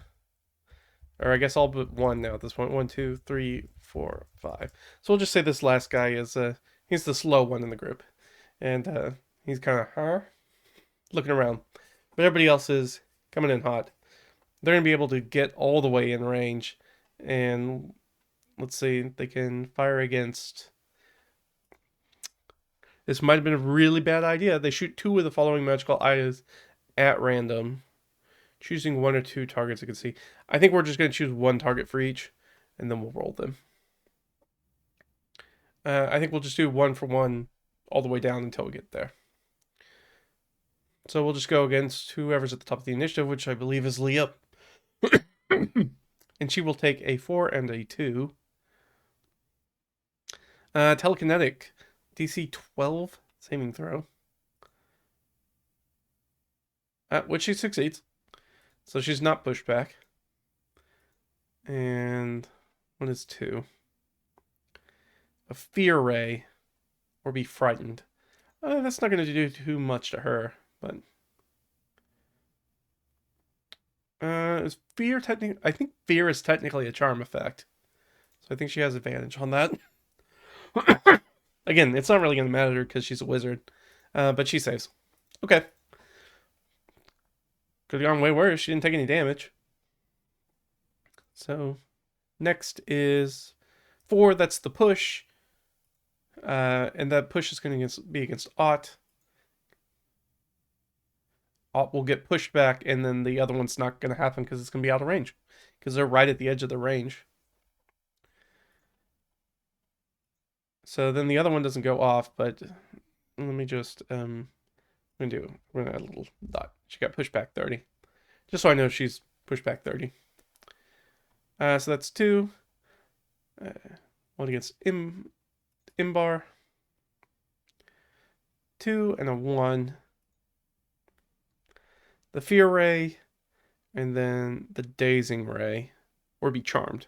I guess all but 1 now at this point. 1, 2, 3, 4, 5. So we'll just say this last guy is, he's the slow one in the group. And he's kind of, looking around. But everybody else is coming in hot. They're going to be able to get all the way in range. And let's see, they can fire against... This might have been a really bad idea. They shoot 2 of the following magical items at random, choosing 1 or 2 targets you can see. I think we're just going to choose 1 target for each, and then we'll roll them. I think we'll just do 1 for 1 all the way down until we get there. So we'll just go against whoever's at the top of the initiative, which I believe is Leah. And she will take a 4 and a 2. Telekinetic. DC 12 saving throw. Which she succeeds. So she's not pushed back. And what is 2? A fear ray. Or be frightened. That's not going to do too much to her, but... is fear technically... I think fear is technically a charm effect. So I think she has advantage on that. Again, it's not really going to matter because she's a wizard. But she saves. Okay. Could have gone way worse. She didn't take any damage. So, next is 4. That's the push. And that push is going to be against Ott. Ott will get pushed back, and then the other one's not going to happen because it's going to be out of range. Because they're right at the edge of the range. So then the other one doesn't go off, but let me just, we're going to add a little dot. She got pushed back 30. Just so I know she's pushed back 30. So that's 2. 1 against Imbar. 2 and a 1. The Fear Ray, and then the Dazing Ray, or be Charmed.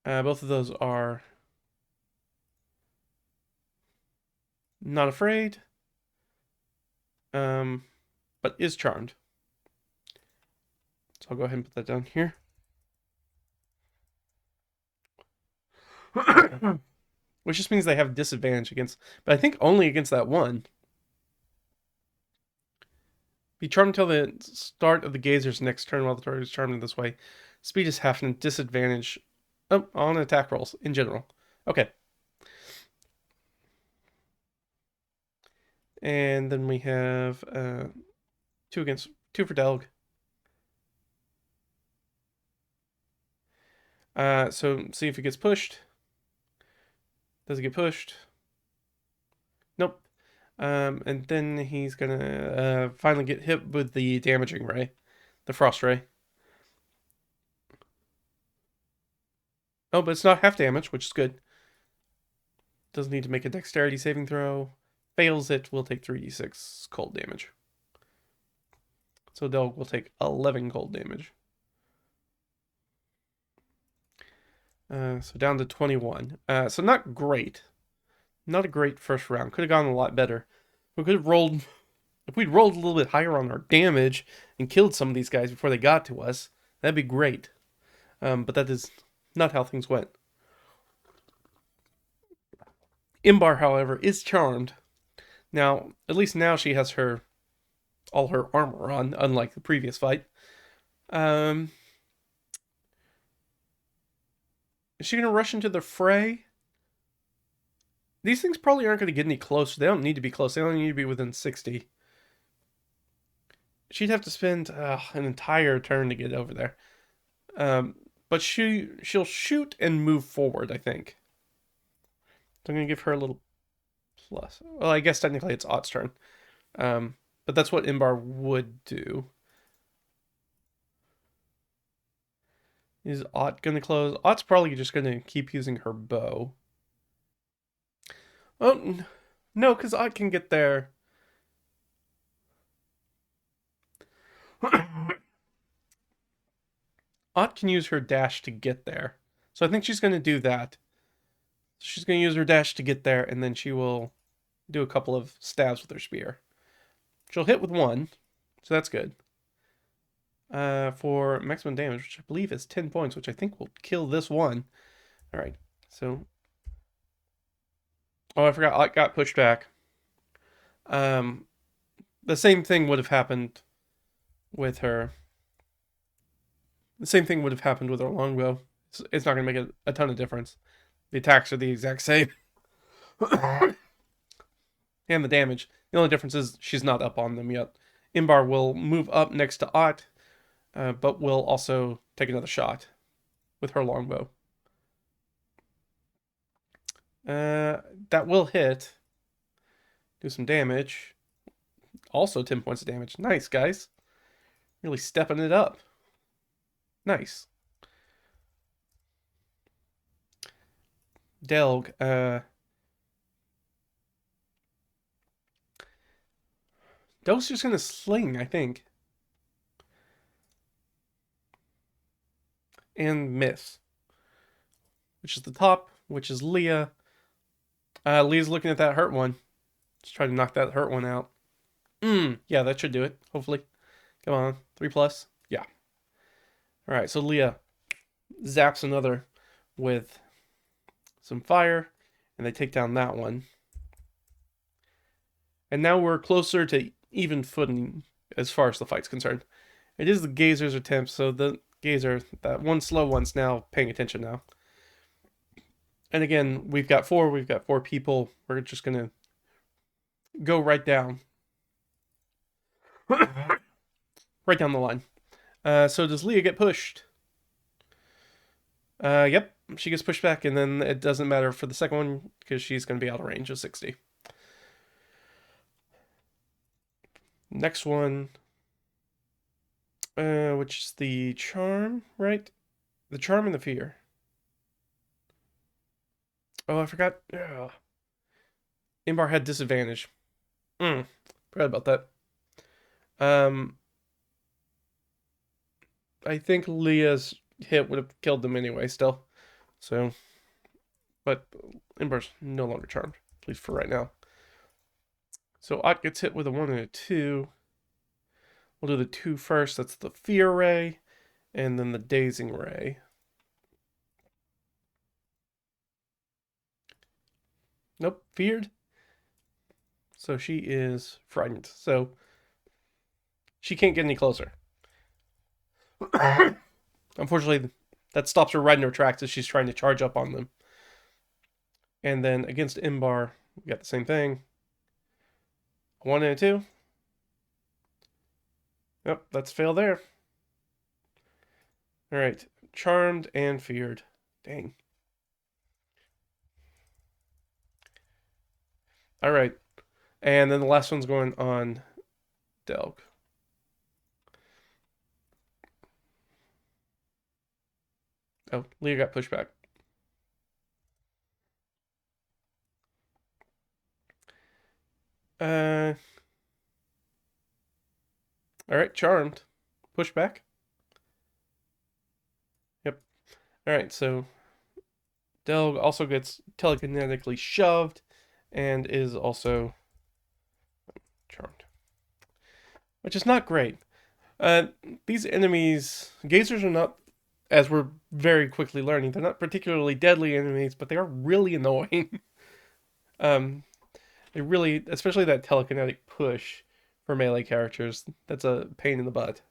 Both of those are not afraid, but is charmed. So I'll go ahead and put that down here. Which just means they have disadvantage against, but I think only against that one. Be charmed until the start of the gazer's next turn while the target is charmed in this way. Speed is half and disadvantage on attack rolls in general. Okay. And then we have 2 for Delg. So see if it gets pushed. Does it get pushed? Nope. And then he's gonna finally get hit with the damaging ray, the frost ray. Oh, but it's not half damage, which is good. Doesn't need to make a dexterity saving throw. Fails it, will take 3d6 cold damage. So Delg will take 11 cold damage. So down to 21. So not great. Not a great first round. Could have gone a lot better. We could have rolled... If we'd rolled a little bit higher on our damage and killed some of these guys before they got to us, that'd be great. But that is not how things went. Imbar, however, is charmed. Now, at least now she has all her armor on, unlike the previous fight. Is she going to rush into the fray? These things probably aren't going to get any closer. They don't need to be close. They only need to be within 60. She'd have to spend an entire turn to get over there. But she'll shoot and move forward, I think. So I'm going to give her a little plus. Well, I guess technically it's Ott's turn. But that's what Imbar would do. Is Ott going to close? Ott's probably just going to keep using her bow. Oh, no, because Ott can get there. Ott can use her dash to get there. So I think she's going to do that. She's going to use her dash to get there, and then she will do a couple of stabs with her spear. She'll hit with one, so that's good. For maximum damage, which I believe is 10 points, which I think will kill this one. All right, so... Oh, I forgot, Ott got pushed back. The same thing would have happened with her. The same thing would have happened with her longbow. It's not going to make a ton of difference. The attacks are the exact same. And the damage. The only difference is she's not up on them yet. Imbar will move up next to Ott, but will also take another shot with her longbow. That will hit. Do some damage. Also 10 points of damage. Nice, guys. Really stepping it up. Nice. Delg, Delg's just gonna sling, I think. And miss. Which is the top, which is Leah. Leah's looking at that hurt one. Just try to knock that hurt one out. Yeah, that should do it, hopefully. Come on, 3+. Yeah. Alright, so Leah zaps another with some fire, and they take down that one. And now we're closer to even footing as far as the fight's concerned. It is the Gazer's attempt, so the Gazer, that one slow one's now paying attention now. And again, we've got four people. We're just gonna go right down. Right down the line. So does Leah get pushed? Yep, she gets pushed back, and then it doesn't matter for the second one because she's going to be out of range of 60. Next one, which is the charm, right? The charm and the fear. Oh, I forgot. Imbar had disadvantage. Forgot about that. I think Leah's hit would have killed them anyway still. So, but Imbar's no longer charmed, at least for right now. So Ott gets hit with a 1 and a 2. We'll do the 2 first. That's the fear ray, and then the dazing ray. Nope, feared. So she is frightened. So she can't get any closer. Unfortunately, that stops her right in her tracks as she's trying to charge up on them. And then against Imbar, we got the same thing. 1 and a 2. Yep, that's fail there. Alright, charmed and feared. Dang. Alright, and then the last one's going on Delg. Oh, Leah got pushed back. Alright, charmed. Push back. Yep. Alright, so Delg also gets telekinetically shoved and is also charmed. Which is not great. These enemies, Gazers are not, as we're very quickly learning, they're not particularly deadly enemies, but they are really annoying. They really, especially that telekinetic push for melee characters, that's a pain in the butt.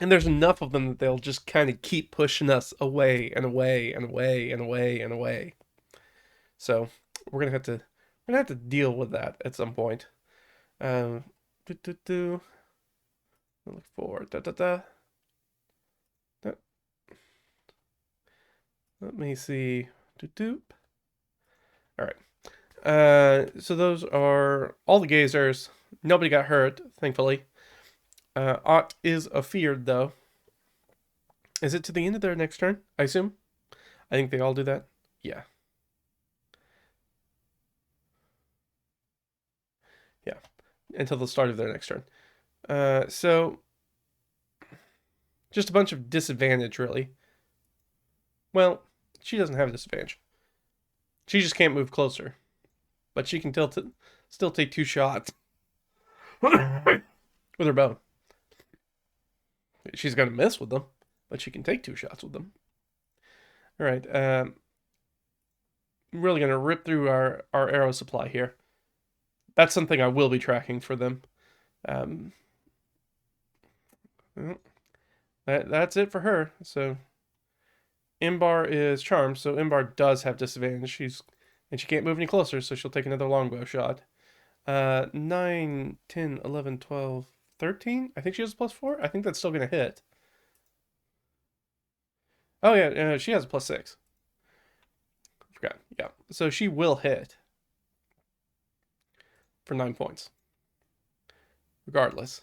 And there's enough of them that they'll just kind of keep pushing us away and away and away and away and away. So we're gonna have to deal with that at some point. Um, do, do, do. Look for da da da. Let me see. Doop doop. All right. So those are all the gazers. Nobody got hurt, thankfully. Ott is afeared, though. Is it to the end of their next turn? I assume. I think they all do that. Yeah. Yeah. Until the start of their next turn. So just a bunch of disadvantage, really. Well, she doesn't have a disadvantage. She just can't move closer. But she can still take 2 shots with her bow. She's going to miss with them, but she can take 2 shots with them. All right. I'm really going to rip through our arrow supply here. That's something I will be tracking for them. That's it for her. So Imbar is charmed, so Imbar does have disadvantage. And she can't move any closer, so she'll take another longbow shot. 9, 10, 11, 12, 13? I think she has a +4. I think that's still going to hit. Oh, yeah, she has a +6. Forgot. Yeah. So she will hit for 9 points. Regardless.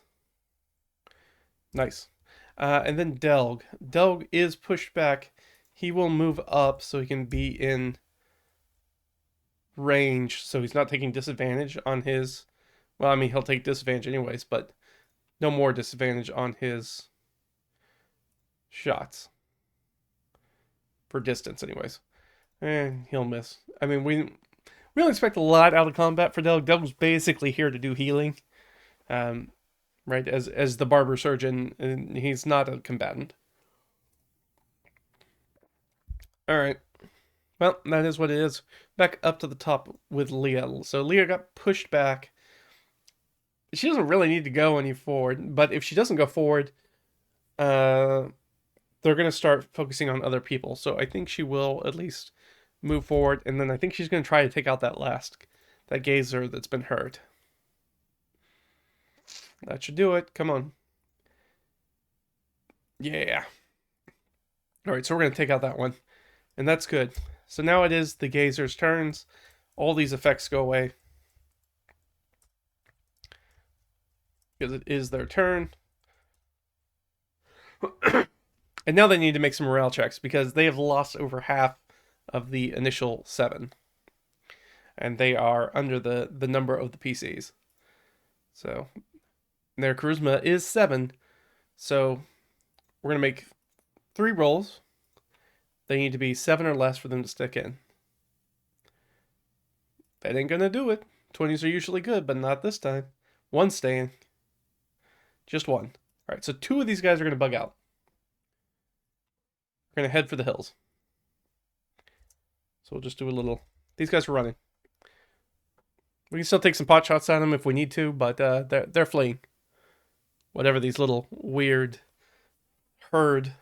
Nice. And then Delg. Delg is pushed back. He will move up so he can be in range, so he's not taking disadvantage on his... Well, I mean, he'll take disadvantage anyways, but no more disadvantage on his shots. For distance, anyways. And he'll miss. I mean, we don't expect a lot out of combat for Delg. Delg's basically here to do healing. Right, as the barber surgeon, and he's not a combatant. Alright. Well, that is what it is. Back up to the top with Leah. So Leah got pushed back. She doesn't really need to go any forward, but if she doesn't go forward, they're going to start focusing on other people. So I think she will at least move forward, and then I think she's going to try to take out that gazer that's been hurt. That should do it. Come on. Yeah. Alright, so we're going to take out that one. And that's good. So now it is the gazer's turns. All these effects go away. Because it is their turn. And now they need to make some morale checks because they have lost over half of the initial 7. And they are under the number of the PCs. So their charisma is 7. So we're going to make 3 rolls. They need to be 7 or less for them to stick in. That ain't going to do it. 20s are usually good, but not this time. 1 staying. Just 1. All right, so 2 of these guys are going to bug out. We're going to head for the hills. So we'll just do a little... These guys are running. We can still take some pot shots at them if we need to, but they're fleeing. Whatever these little weird herd,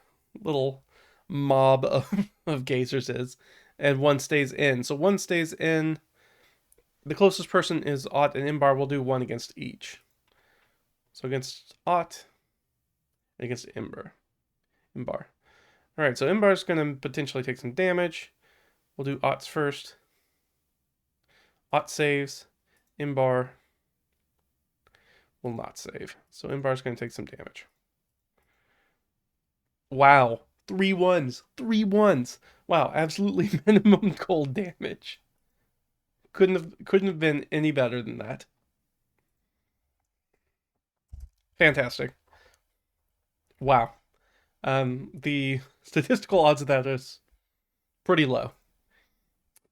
little mob of gazers is. And 1 stays in. So 1 stays in. The closest person is Ott and Imbar. We'll do 1 against each. So against Ott and against Imbar. Alright, so Imbar's going to potentially take some damage. We'll do Ott's first. Ott saves. Imbar will not save. So Imbar's going to take some damage. Wow. 3 1s. 3 1s. Wow, absolutely minimum cold damage. Couldn't have been any better than that. Fantastic. Wow. The statistical odds of that is pretty low.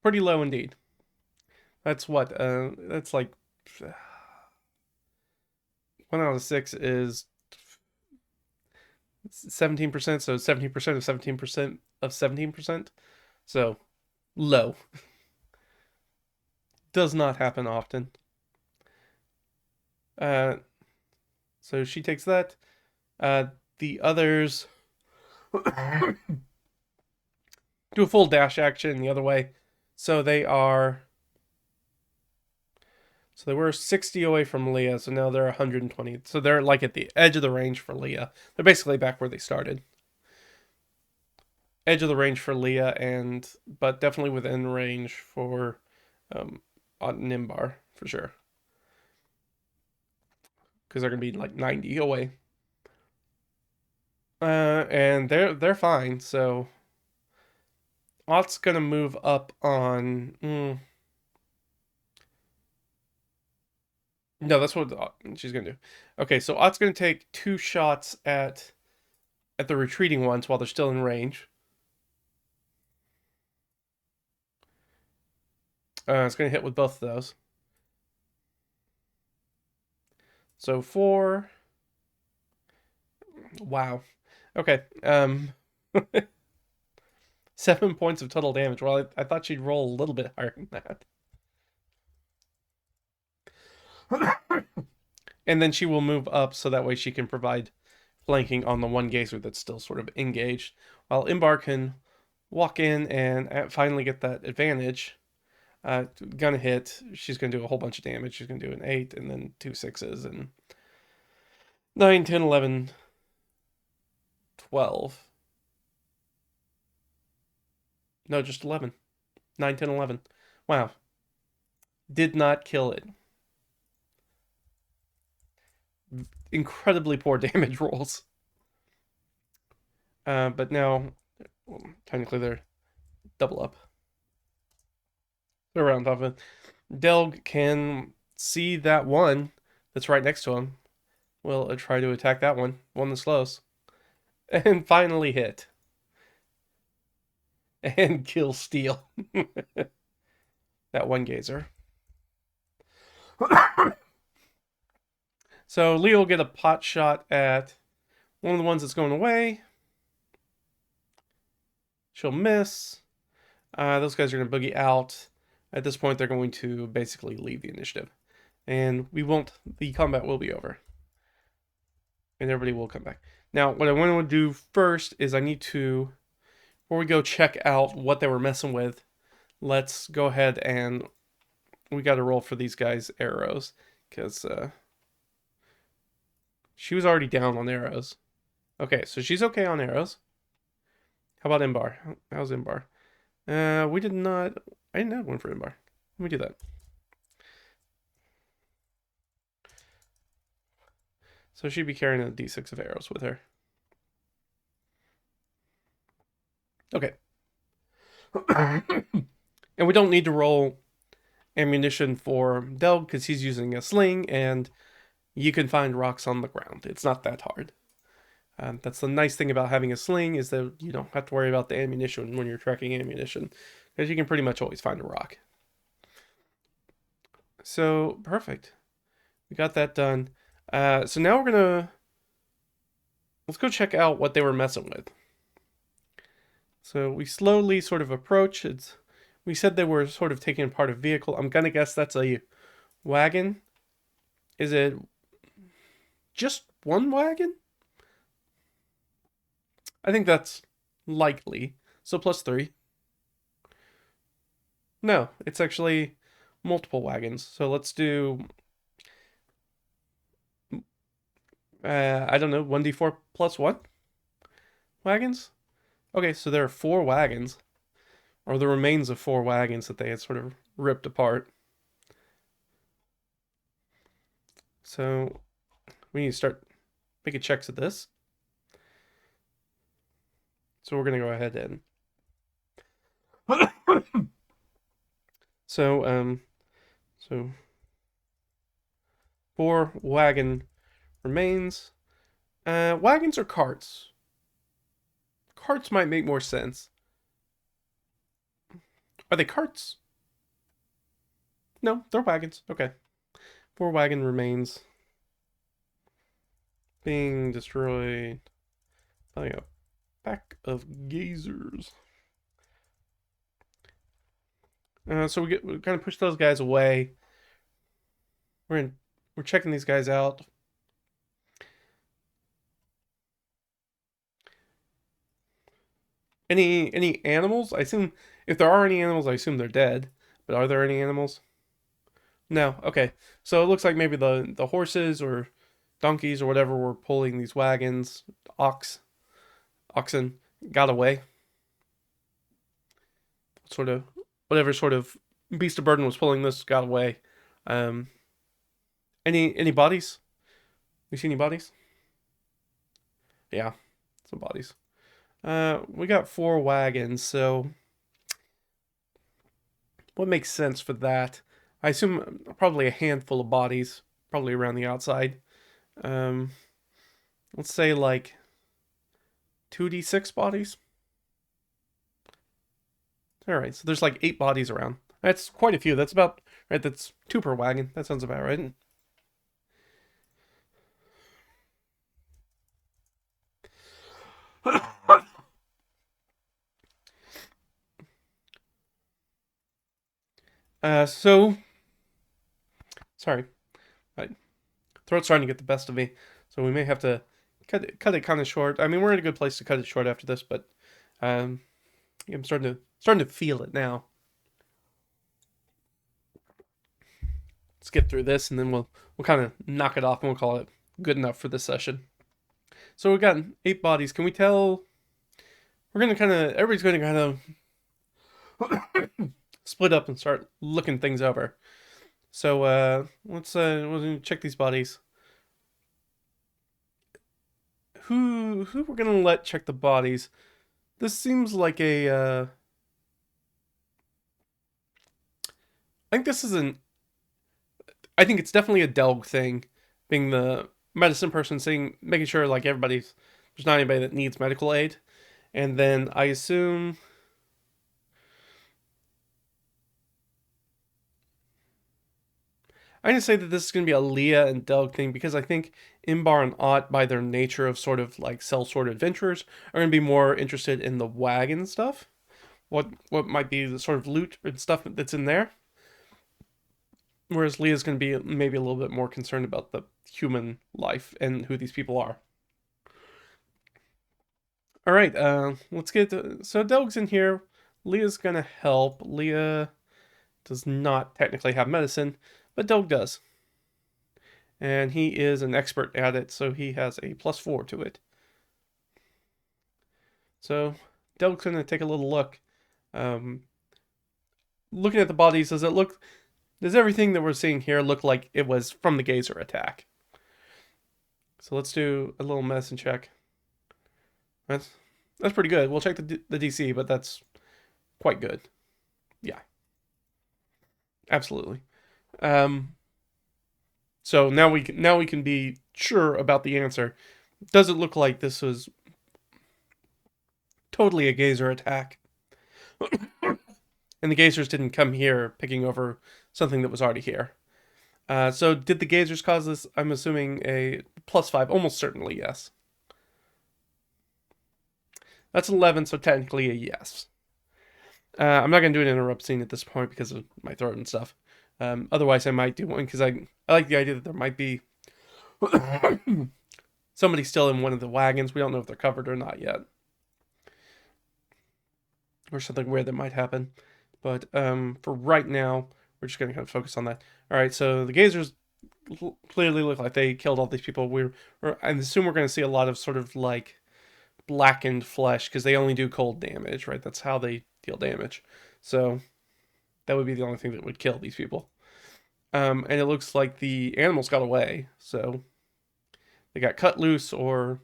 Pretty low indeed. That's what, that's like 1 out of 6 is 17%, so 17% of 17% of 17%. So low. Does not happen often. So she takes that. the others do a full dash action the other way. So they were 60 away from Leah, so now they're 120. So they're like at the edge of the range for Leah. They're basically back where they started. Edge of the range for Leah, but definitely within range for Nimbar for sure, because they're gonna be like 90 away. And they're fine. So Ott's gonna move up on. No, that's what she's gonna do. Okay, so Ott's gonna take 2 shots at the retreating ones while they're still in range. It's gonna hit with both of those. So 4. Wow. Okay. 7 points of total damage. Well, I thought she'd roll a little bit higher than that. And then she will move up so that way she can provide flanking on the one gazer that's still sort of engaged, while Imbar can walk in and finally get that advantage. Gonna hit. She's gonna do a whole bunch of damage. She's gonna do an 8 and then 2 6s and 9, 10, 11, 12. No, just 11. 9, 10, 11. Wow. Did not kill it. Incredibly poor damage rolls. But now, well, technically they're double up. They're around top of it. Delg can see that one that's right next to him. Will try to attack that one that's close. And finally hit. And kill Steel. That one gazer. So Leo will get a pot shot at one of the ones that's going away. She'll miss. Those guys are going to boogie out. At this point, they're going to basically leave the initiative. And the combat will be over. And everybody will come back. Now, what I want to do first is before we go check out what they were messing with, let's go ahead and we got to roll for these guys' arrows. Because she was already down on arrows. Okay, so she's okay on arrows. How about Imbar? How's Imbar? I didn't have one for Imbar. Let me do that. So she'd be carrying a d6 of arrows with her. Okay. And we don't need to roll ammunition for Delg because he's using a sling and you can find rocks on the ground. It's not that hard. That's the nice thing about having a sling is that you don't have to worry about the ammunition when you're tracking ammunition because you can pretty much always find a rock. So, perfect. We got that done. So now let's go check out what they were messing with. So we slowly sort of approach. We said they were sort of taking apart a vehicle. I'm gonna guess that's a wagon. Is it just one wagon? I think that's likely. So +3. No, it's actually multiple wagons. So let's do I don't know, 1d4 plus 1 wagons? Okay, so there are 4 wagons, or the remains of 4 wagons that they had sort of ripped apart. So we need to start making checks at this. So we're going to go ahead and so 4 wagon remains. Wagons or carts? Carts might make more sense. Are they carts? No, they're wagons. Okay. 4 wagon remains being destroyed by a pack of gazers. So we kind of push those guys away. We're checking these guys out. Any animals? I assume if there are any animals, I assume they're dead. But are there any animals? No. Okay. So it looks like maybe the horses or donkeys or whatever were pulling these wagons, oxen got away. Sort of whatever sort of beast of burden was pulling this got away. Um, any bodies? You see any bodies? Yeah, some bodies. We got 4 wagons, so what makes sense for that? I assume probably a handful of bodies, probably around the outside. Um, let's say like 2d6 bodies. All right, so there's like 8 bodies around. That's quite a few. That's about right. That's 2 per wagon. That sounds about right. So sorry, my throat's starting to get the best of me, so we may have to cut it kind of short. I mean, we're in a good place to cut it short after this, but um, I'm starting to feel it now. Let's get through this, and then we'll kind of knock it off, and we'll call it good enough for this session. So we've got 8 bodies. Can we tell? We're gonna kind of everybody's going to kind of split up and start looking things over. So we'll check these bodies. Who we're gonna let check the bodies? This seems like a. I think this is an. I think it's definitely a Delg thing, being the medicine person, saying making sure like there's not anybody that needs medical aid, and then I assume. I'm gonna say that this is gonna be a Leah and Delg thing because I think Imbar and Ott, by their nature of sort of like self-sort adventurers, are gonna be more interested in the wagon stuff. What might be the sort of loot and stuff that's in there. Whereas Leah's going to be maybe a little bit more concerned about the human life and who these people are. All right, let's get to, so Delg's in here. Leah's going to help. Leah does not technically have medicine, but Delg does. And he is an expert at it, so he has a +4 to it. So Delg's going to take a little look. Looking at the bodies, does everything that we're seeing here look like it was from the gazer attack? So let's do a little medicine check. That's pretty good. We'll check the DC, but that's quite good. Yeah, absolutely. So now we can be sure about the answer. Does it look like this was totally a gazer attack? And the gazers didn't come here picking over something that was already here. So did the gazers cause this? I'm assuming a +5. Almost certainly yes. That's 11, so technically a yes. I'm not going to do an interrupt scene at this point because of my throat and stuff. Otherwise, I might do one because I like the idea that there might be somebody still in one of the wagons. We don't know if they're covered or not yet. Or something weird that might happen. But for right now, we're just going to kind of focus on that. All right, so the gazers clearly look like they killed all these people. I assume we're going to see a lot of sort of like blackened flesh because they only do cold damage, right? That's how they deal damage. So that would be the only thing that would kill these people. And it looks like the animals got away, so they got cut loose or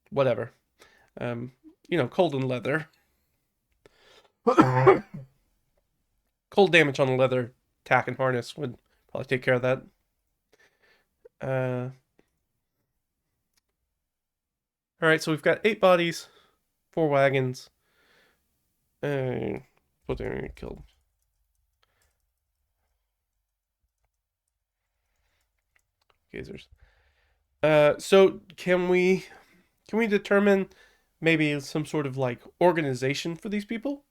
whatever. Cold and leather. Cold damage on the leather tack and harness would probably take care of that. All right, so we've got 8 bodies, 4 wagons. What they killed. Gazers. So can we determine maybe some sort of like organization for these people?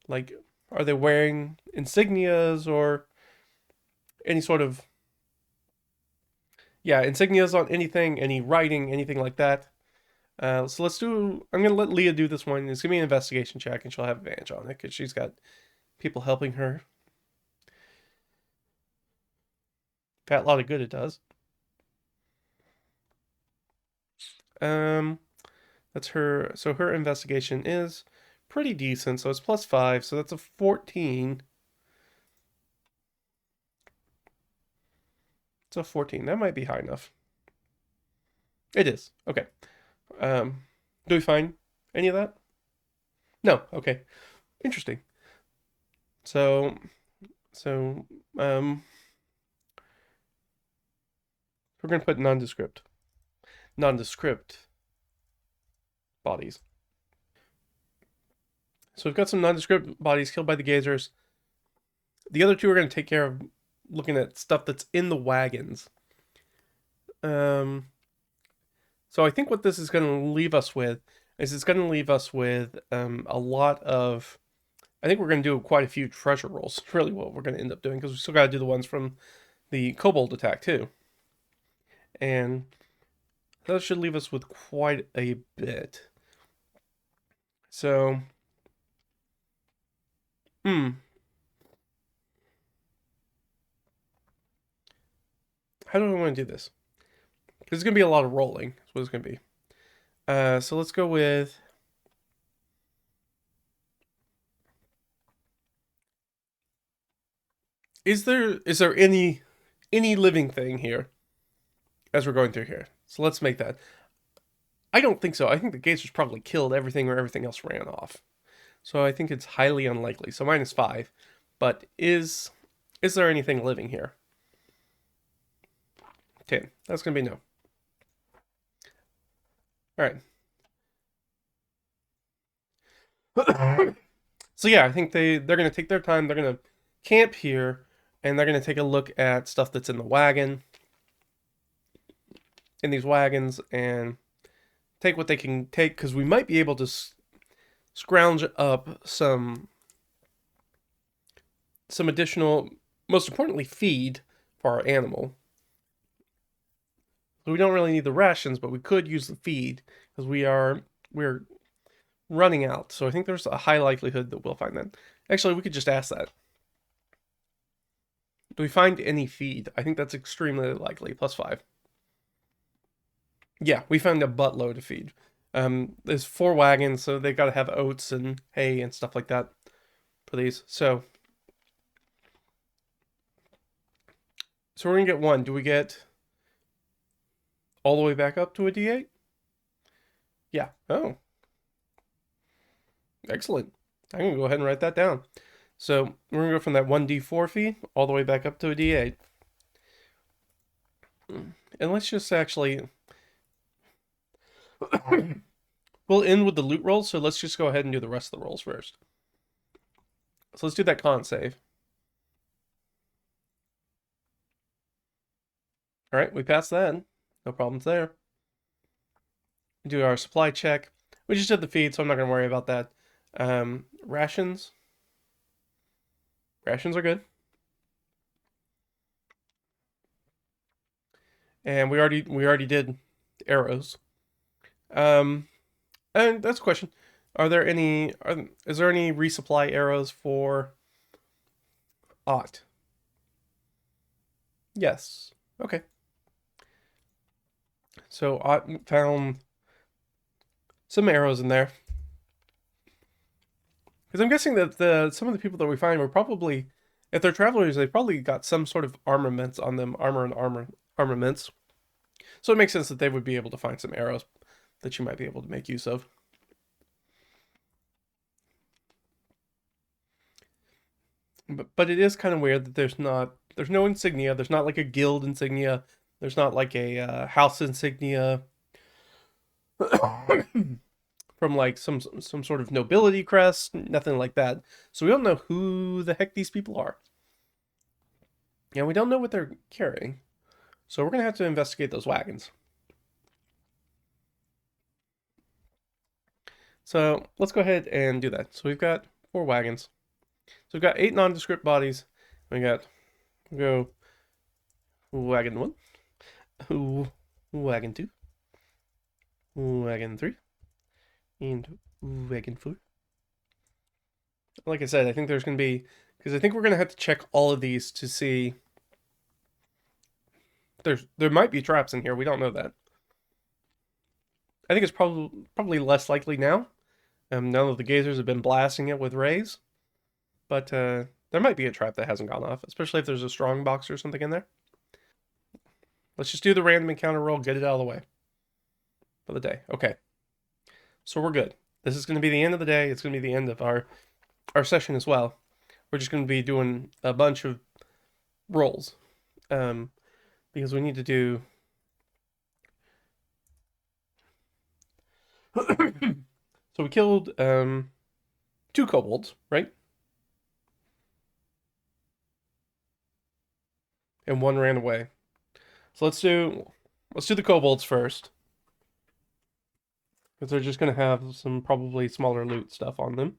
Like, are they wearing insignias or any sort of insignias on anything, any writing, anything like that? So let's do. I'm gonna let Leah do this one. It's gonna be an investigation check, and she'll have advantage on it because she's got people helping her. Fat lot of good it does. That's her. So her investigation is pretty decent. So it's +5. So that's a 14. It's a 14. That might be high enough. It is. Okay. Do we find any of that? No. Okay. Interesting. So, so, we're gonna put nondescript bodies. So we've got some nondescript bodies killed by the gazers. The other two are gonna take care of looking at stuff that's in the wagons. So I think what this is gonna leave us with is it's gonna leave us with a lot of. I think we're gonna do quite a few treasure rolls. It's really what we're gonna end up doing because we still gotta do the ones from the kobold attack too. And that should leave us with quite a bit. So, how do I want to do this? Because it's going to be a lot of rolling. That's what it's going to be. So let's go with. Is there any living thing here as we're going through here? So let's make that. I don't think so. I think the Gazers probably killed everything or everything else ran off. So I think it's highly unlikely. So -5. But is there anything living here? 10. That's going to be no. All right. So yeah, I think they're going to take their time. They're going to camp here, and they're going to take a look at stuff that's in the wagon, in these wagons, and take what they can take, because we might be able to scrounge up some additional, most importantly, feed for our animal. So we don't really need the rations, but we could use the feed because we're running out. So I think there's a high likelihood that we'll find that. Actually, we could just ask that. Do we find any feed? I think that's extremely likely. +5. Yeah, we found a buttload of feed. There's 4 wagons, so they've got to have oats and hay and stuff like that for these. So we're gonna get 1. Do we get all the way back up to a D8? Yeah. Oh. Excellent. I'm gonna go ahead and write that down. So we're gonna go from that 1d4 feed all the way back up to a d8. And let's just actually we'll end with the loot rolls, so let's just go ahead and do the rest of the rolls first. So let's do that con save. All right, we passed that. No problems there. Do our supply check. We just did the feed, so I'm not gonna worry about that. Rations. Rations are good. And we already did arrows. And that's a question. Is there any resupply arrows for Ott? Yes. Okay. So Ott found some arrows in there. Because I'm guessing that some of the people that we find were probably, if they're travelers, they probably got some sort of armaments on them, armaments. So it makes sense that they would be able to find some arrows that you might be able to make use of. But it is kind of weird that there's no insignia. There's not like a guild insignia. There's not like a house insignia from like some sort of nobility crest. Nothing like that. So we don't know who the heck these people are. And we don't know what they're carrying. So we're gonna have to investigate those wagons. So let's go ahead and do that. So we've got 4 wagons. So we've got 8 nondescript bodies. We'll go wagon 1, wagon 2, Wagon 3 and wagon 4. Like I said, I think there's going to be, because I think we're going to have to check all of these to see. There might be traps in here. We don't know that. I think it's probably less likely now. Now that the gazers have been blasting it with rays, but there might be a trap that hasn't gone off, especially if there's a strong box or something in there. Let's just do the random encounter roll, get it out of the way for the day. Okay, so we're good. This is going to be the end of the day. It's going to be the end of our session as well. We're just going to be doing a bunch of rolls because we need to do. So we killed 2 kobolds, right? And 1 ran away. So let's do the kobolds first, because they're just gonna have some probably smaller loot stuff on them.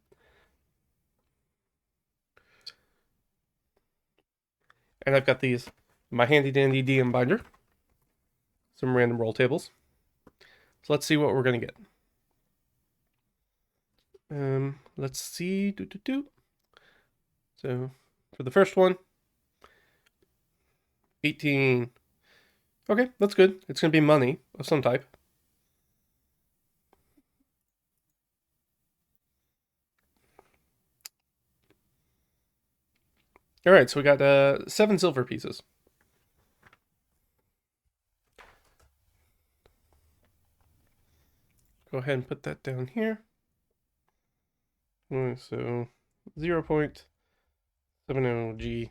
And I've got these, my handy dandy DM binder, some random roll tables. So let's see what we're gonna get. Let's see. So for the first one, 18. Okay, that's good. It's gonna be money of some type. All right, so we got 7 silver pieces. Go ahead and put that down here. So 0.70G.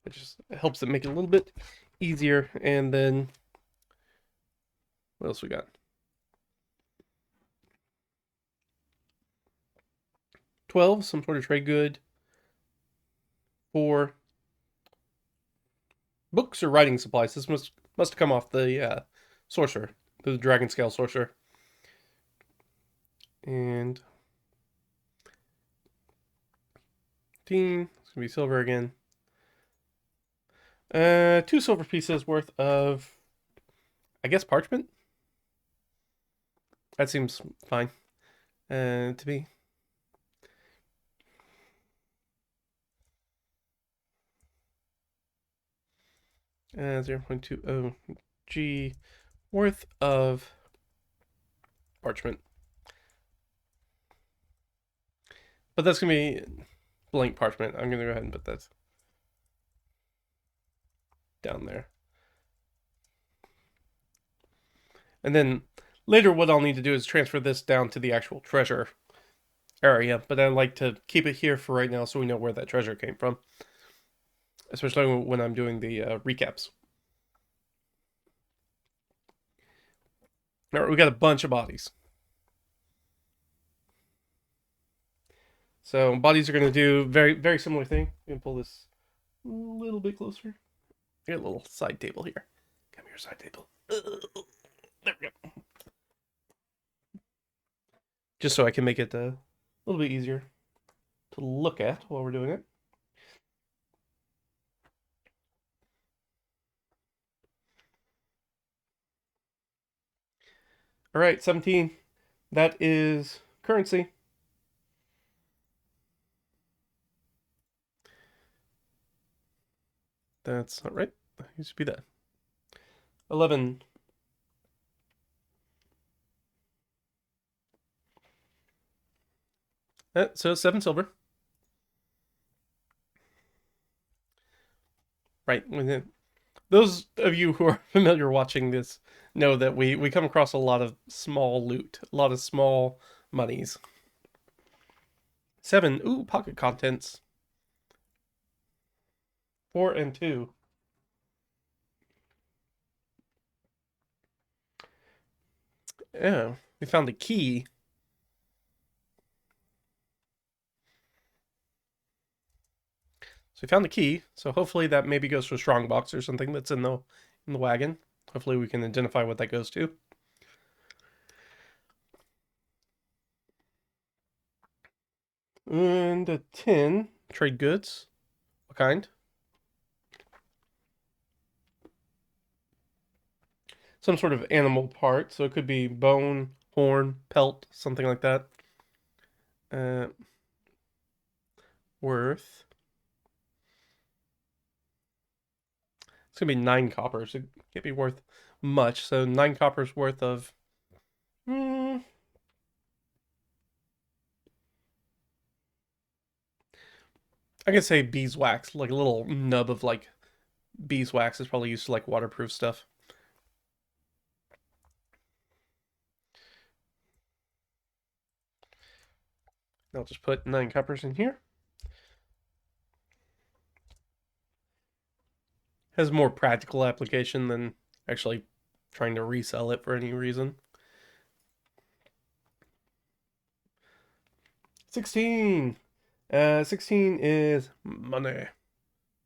It just helps it make it a little bit easier. And then what else we got? 12, some sort of trade good. 4 books or writing supplies. This must come off the sorcerer, the dragon scale sorcerer. And 15. It's gonna be silver again. 2 silver pieces worth of, I guess, parchment. That seems fine to me. 0.20 G worth of parchment. But that's going to be blank parchment. I'm going to go ahead and put that down there. And then later what I'll need to do is transfer this down to the actual treasure area. But I like to keep it here for right now so we know where that treasure came from. Especially when I'm doing the recaps. All right, we got a bunch of bodies. So bodies are going to do very similar thing. I'm going to pull this a little bit closer. I got a little side table here. Come here, side table. There we go. Just so I can make it a little bit easier to look at while we're doing it. All right, 17. That is currency. That's not right. It used to be that. 11. So 7 silver. Right. Those of you who are familiar watching this know that we come across a lot of small loot, a lot of small monies. 7. Ooh, pocket contents. 4 and 2. Yeah, we found a key. So we found the key. So hopefully that maybe goes to a strong box or something that's in the wagon. Hopefully we can identify what that goes to. And a 10. Trade goods. What kind? some sort of animal part. So it could be bone, horn, pelt, something like that. Uh, worth. It's gonna be 9 coppers. It can't be worth much. So 9 coppers worth of. Hmm, I can say beeswax, like a little nub of like beeswax is probably used to like waterproof stuff. I'll just put 9 coppers in here. Has more practical application than actually trying to resell it for any reason. 16. 16 is money.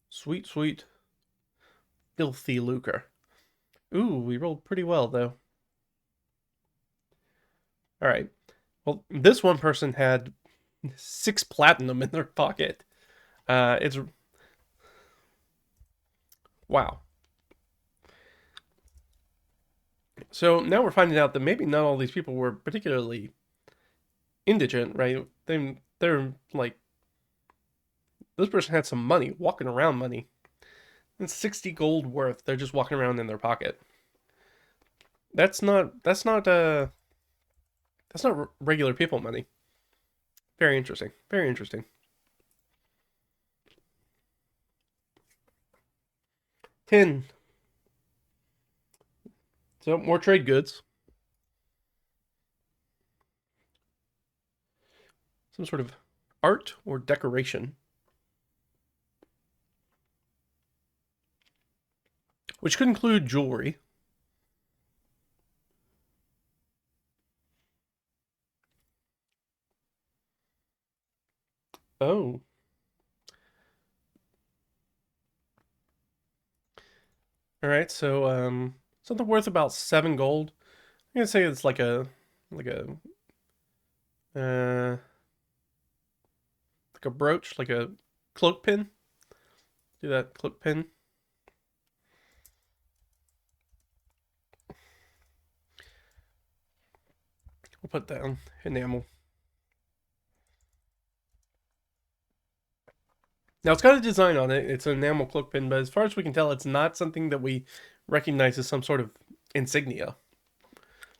Sweet, sweet, filthy lucre. Ooh, we rolled pretty well though. All right. Well, this one person had 6 platinum in their pocket. It's wow. So now we're finding out that maybe not all these people were particularly indigent, right? They're like this person had some money, walking around money. It's 60 gold worth. They're just walking around in their pocket. That's not regular people money. Very interesting. Very interesting. 10. So more trade goods. Some sort of art or decoration. Which could include jewelry. Oh. Alright, so something worth about 7 gold. I'm gonna say it's uh like a brooch, like a cloak pin. Do that cloak pin. We'll put down enamel. Now it's got a design on it. It's an enamel cloak pin, but as far as we can tell, it's not something that we recognize as some sort of insignia.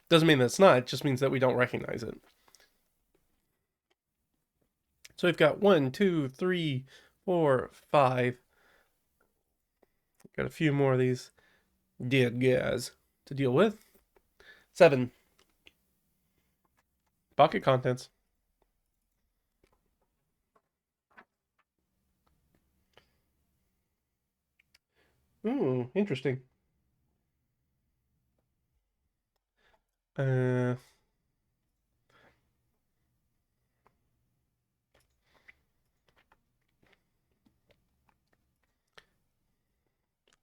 Doesn't mean that it's not. It just means that we don't recognize it. So we've got 1, 2, 3, 4, 5. Got a few more of these dead guys to deal with. 7. Pocket contents. Ooh, interesting. Uh,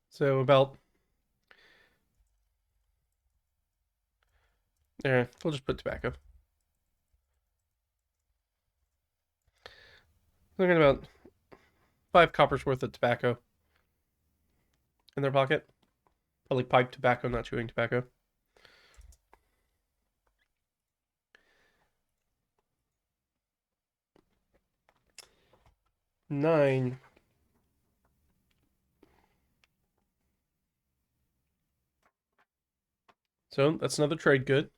so about there. We'll just put tobacco. Looking at about 5 coppers worth of tobacco in their pocket. Probably pipe tobacco, not chewing tobacco. 9. So that's another trade good.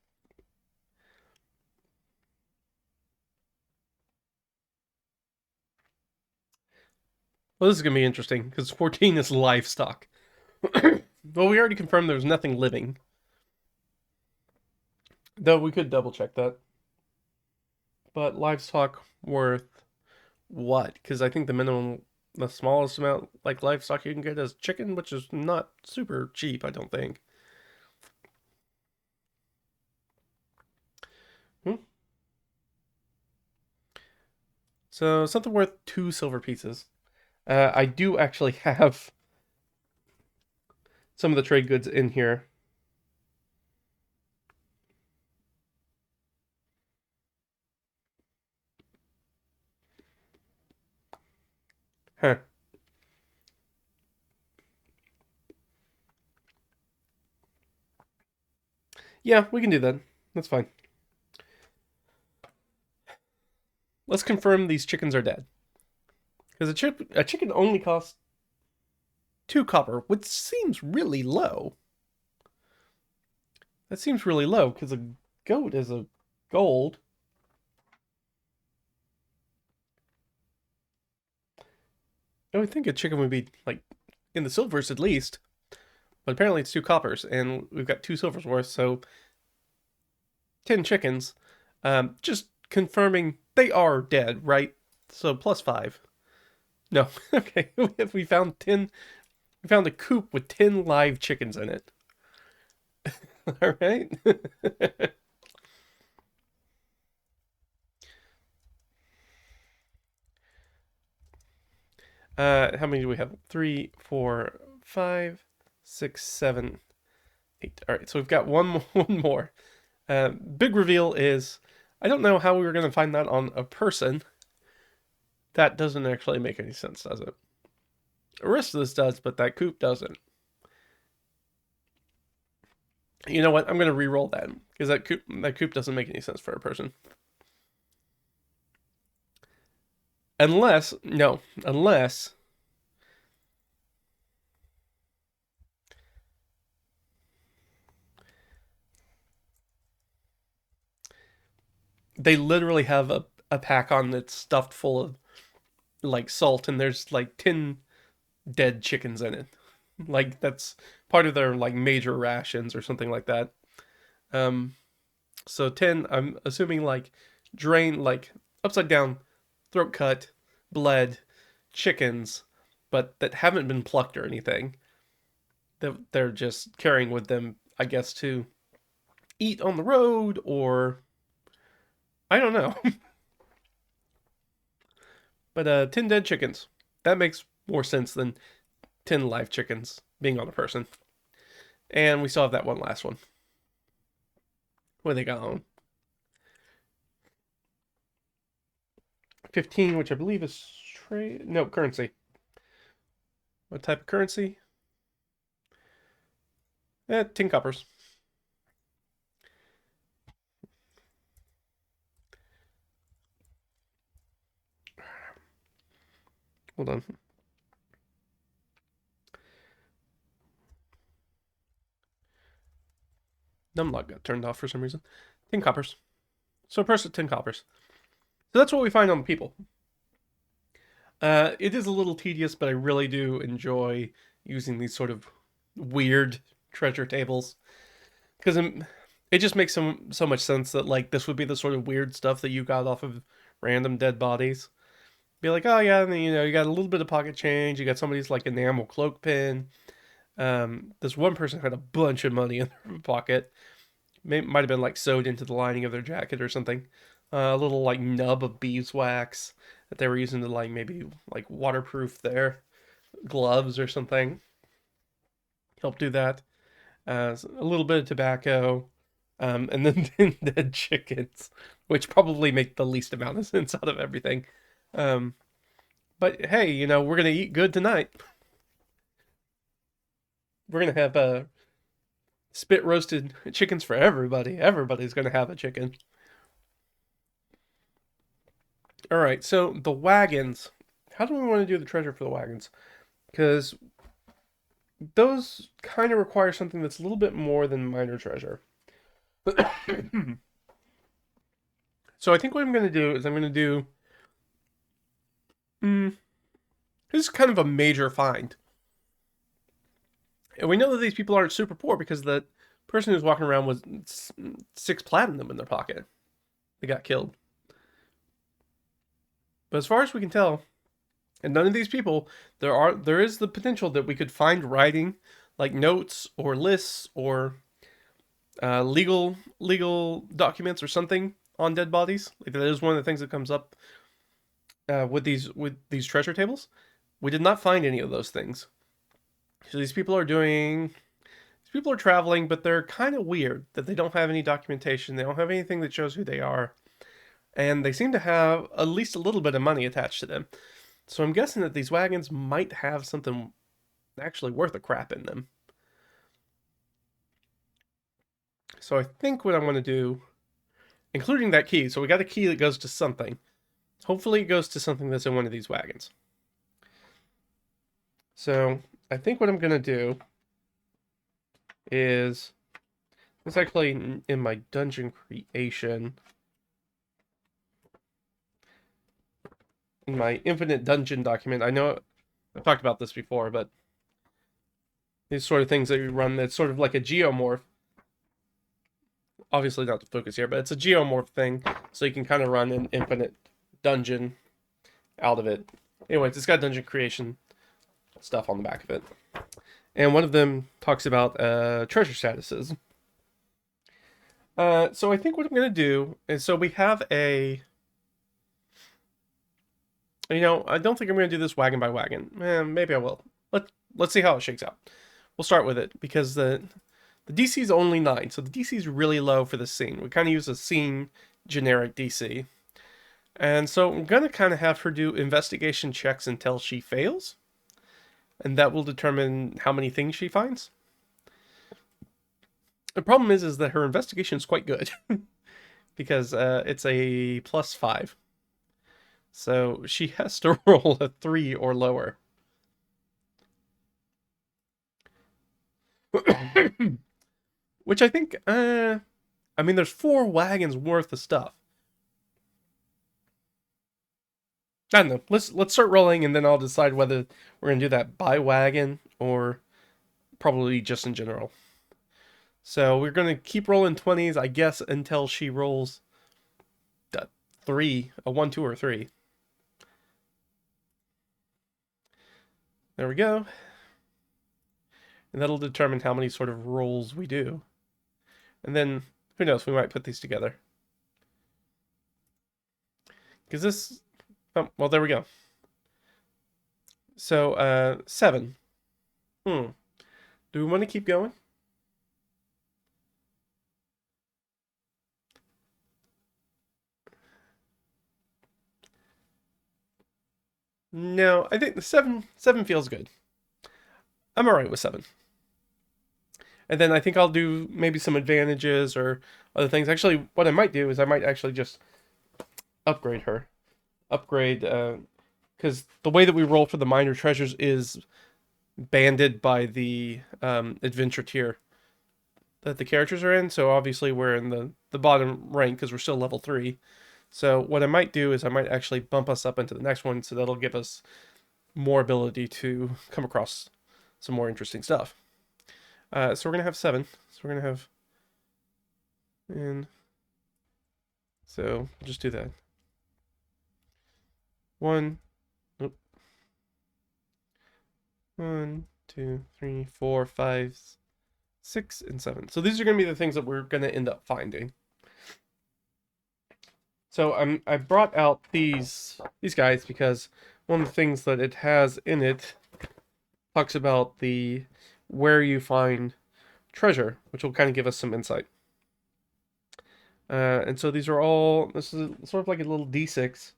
Well, this is going to be interesting because 14 is livestock. Well, we already confirmed there's nothing living. Though we could double check that. But livestock worth what? Because I think the smallest amount like livestock you can get is chicken, which is not super cheap, I don't think. Hmm? So something worth 2 silver pieces. I do actually have some of the trade goods in here. Huh. Yeah, we can do that. That's fine. Let's confirm these chickens are dead. Because a chicken only costs 2 copper, which seems really low. That seems really low, because a goat is a gold. I would think a chicken would be, like, in the silvers at least. But apparently it's 2 coppers, and we've got 2 silvers worth, so 10 chickens. Just confirming they are dead, right? So plus 5. No, okay. We found 10. We found a coop with 10 live chickens in it. All right. How many do we have? 3, 4, 5, 6, 7, 8. All right, so we've got one more. Big reveal is I don't know how we were going to find that on a person. That doesn't actually make any sense, does it? The rest of this does, but that coop doesn't. You know what? I'm going to re-roll that because that coop doesn't make any sense for a person. Unless they literally have a pack on that's stuffed full of like salt and there's like 10 dead chickens in it. Like that's part of their like major rations or something like that. Um so 10 I'm assuming like drain like upside down, throat cut, bled chickens, but that haven't been plucked or anything. They're just carrying with them, I guess, to eat on the road or I don't know. But 10 dead chickens. That makes more sense than 10 live chickens being on a person. And we still have that one last one. What they got on? 15, which I believe is trade. No, currency. What type of currency? 10 coppers. Hold on. Numlock got turned off for some reason. 10 coppers. So a person 10 coppers. So that's what we find on the people. It is a little tedious, but I really do enjoy using these sort of weird treasure tables because it just makes so much sense that like this would be the sort of weird stuff that you got off of random dead bodies. Be like, oh yeah, and then, you got a little bit of pocket change. You got somebody's like enamel cloak pin. This one person had a bunch of money in their pocket. Might have been like sewed into the lining of their jacket or something. A little like nub of beeswax that they were using to like maybe like waterproof their gloves or something. Help do that. A little bit of tobacco, and then dead chickens, which probably make the least amount of sense out of everything. Um, but hey, we're gonna eat good tonight. We're gonna have spit roasted chickens for everybody. Everybody's gonna have a chicken. All right, so the wagons. How do we want to do the treasure for the wagons? Because those kind of require something that's a little bit more than minor treasure. So I think what I'm going to do is I'm going to do. This is kind of a major find. And we know that these people aren't super poor because the person who's walking around was 6 platinum in their pocket. They got killed. But as far as we can tell, and none of these people, there is the potential that we could find writing, like notes or lists or legal documents or something on dead bodies. Like that is one of the things that comes up with these treasure tables. We did not find any of those things. So these people are traveling, but they're kind of weird that they don't have any documentation. They don't have anything that shows who they are. And they seem to have at least a little bit of money attached to them. So I'm guessing that these wagons might have something actually worth a crap in them. So I think what I'm going to do, including that key, so we got a key that goes to something. Hopefully it goes to something that's in one of these wagons. So I think what I'm going to do is, it's actually in my dungeon creation, in my infinite dungeon document. I know I've talked about this before, but these sort of things that you run, that's sort of like a geomorph. Obviously not the focus here, but it's a geomorph thing, so you can kind of run an infinite dungeon out of it. Anyways, it's got dungeon creation stuff on the back of it. And one of them talks about treasure statuses. So I think what I'm going to do is, so we have a, you know, I don't think I'm going to do this wagon by wagon. Maybe I will. Let's see how it shakes out. We'll start with it, because the DC is only 9, so the DC is really low for the scene. We kind of use a scene generic DC. And so I'm going to kind of have her do investigation checks until she fails. And that will determine how many things she finds. The problem is that her investigation is quite good. Because it's a +5. So she has to roll a 3 or lower. Which I think, I mean, there's 4 wagons worth of stuff. I don't know. Let's start rolling, and then I'll decide whether we're gonna do that by wagon or probably just in general. So we're gonna keep rolling 20s, I guess, until she rolls a 3, a 1, 2, or 3. There we go. And that'll determine how many sort of rolls we do. And then, who knows, we might put these together. Because this, oh, well, there we go. So, 7. Do we want to keep going? No, I think the 7 feels good. I'm alright with 7. And then I think I'll do maybe some advantages or other things. Actually, what I might do is I might actually just upgrade her. Upgrade, because the way that we roll for the minor treasures is banded by the adventure tier that the characters are in. So obviously we're in the bottom rank because we're still level 3. So what I might do is I might actually bump us up into the next one, so that'll give us more ability to come across some more interesting stuff. So we're gonna have 7. So we're gonna have, and so we'll just do that. 1, 2, 3, 4, 5, 6, and 7. So these are gonna be the things that we're gonna end up finding. So I brought out these guys because one of the things that it has in it talks about the where you find treasure, which will kind of give us some insight. And so these are all, this is sort of like a little D6.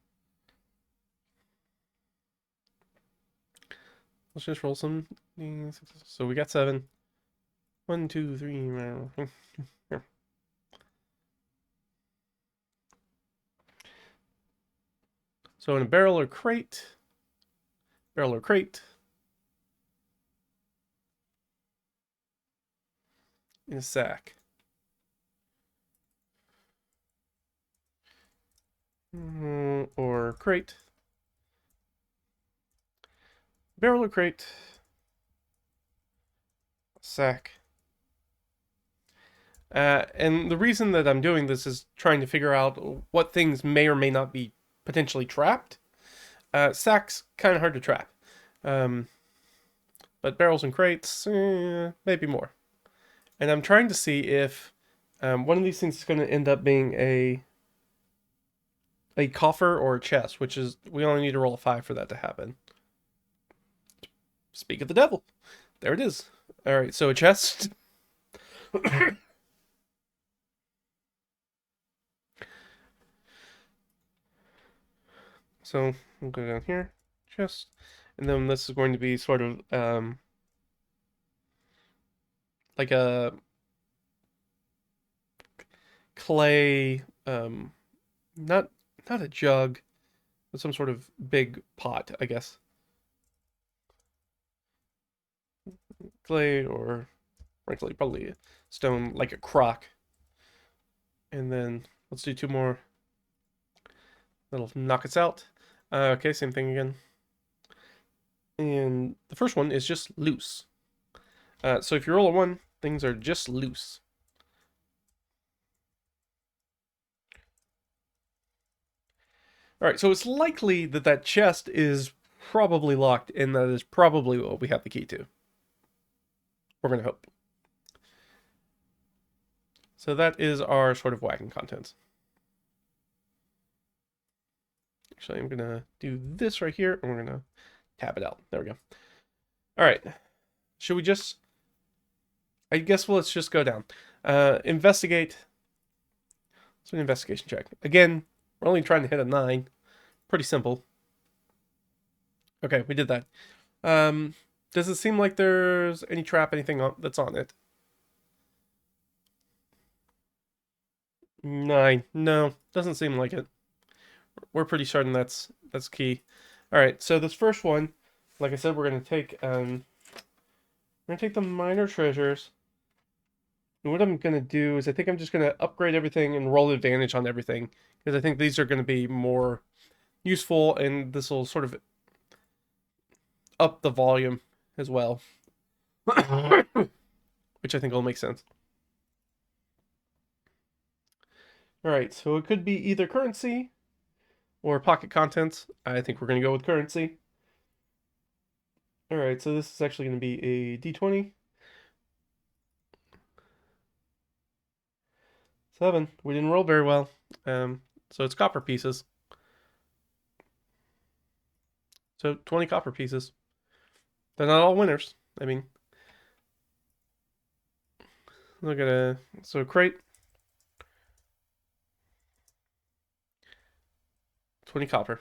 Let's just roll some D6. So we got 7. 1, 2, 3. So in a barrel or crate, in a sack. Or crate, barrel or crate, sack. And the reason that I'm doing this is trying to figure out what things may or may not be potentially trapped. Sacks, kind of hard to trap. But barrels and crates, maybe more. And I'm trying to see if one of these things is going to end up being a coffer or a chest, which is, we only need to roll a 5 for that to happen. Speak of the devil. There it is. All right, so a chest. So we'll go down here, chest, and then this is going to be sort of like a clay, not a jug, but some sort of big pot, I guess. Clay or frankly probably a stone like a crock. And then let's do 2 more. That'll knock us out. Okay, same thing again. And the first one is just loose. So if you roll a 1, things are just loose. Alright, so it's likely that that chest is probably locked, and that is probably what we have the key to. We're going to hope. So that is our sort of wagon contents. Actually, I'm going to do this right here, and we're going to tab it out. There we go. Alright. Should we just... I guess let's just go down. Investigate. It's an investigation check. Again, we're only trying to hit a 9. Pretty simple. Okay, we did that. Does it seem like there's any trap, anything that's on it? 9. No, doesn't seem like it. We're pretty certain that's key. All right, so this first one, like I said, we're gonna take the minor treasures. And what I'm gonna do is I think I'm just gonna upgrade everything and roll advantage on everything, because I think these are gonna be more useful, and this will sort of up the volume as well. Which I think will make sense. Alright, so it could be either currency or pocket contents. I think we're going to go with currency. Alright, so this is actually going to be a d20. 7. We didn't roll very well. So it's copper pieces. So 20 copper pieces. They're not all winners. I mean, look at a... So crate. 20 copper.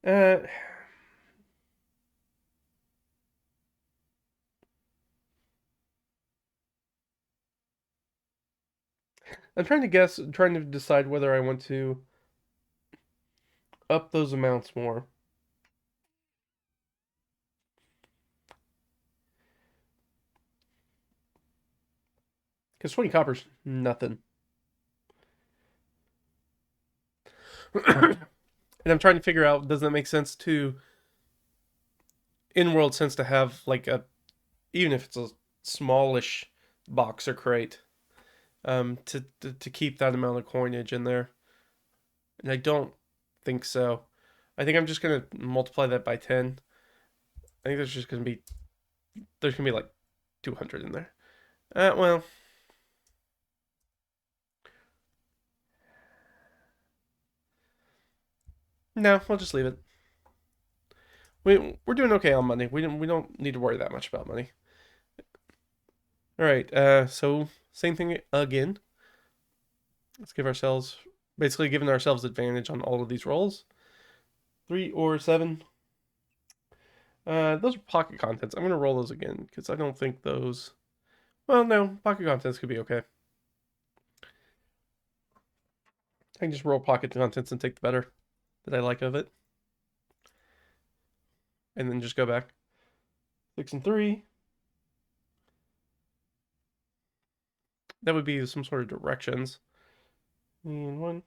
I'm trying to decide whether I want to up those amounts more. Because 20 copper's nothing. And I'm trying to figure out, does that make sense to, in-world sense, to have like a, even if it's a smallish box or crate, to keep that amount of coinage in there. And I don't think so. I think I'm just gonna multiply that by 10. I think there's gonna be like 200 in there. Well, no, we'll just leave it. We're doing okay on money. We don't need to worry that much about money. All right. So same thing again. Let's give ourselves, basically giving ourselves advantage on all of these rolls. 3 or 7. Those are pocket contents. I'm gonna roll those again because I don't think those. Well, no, pocket contents could be okay. I can just roll pocket contents and take the better that I like of it. And then just go back. 6 and 3. That would be some sort of directions. And 1.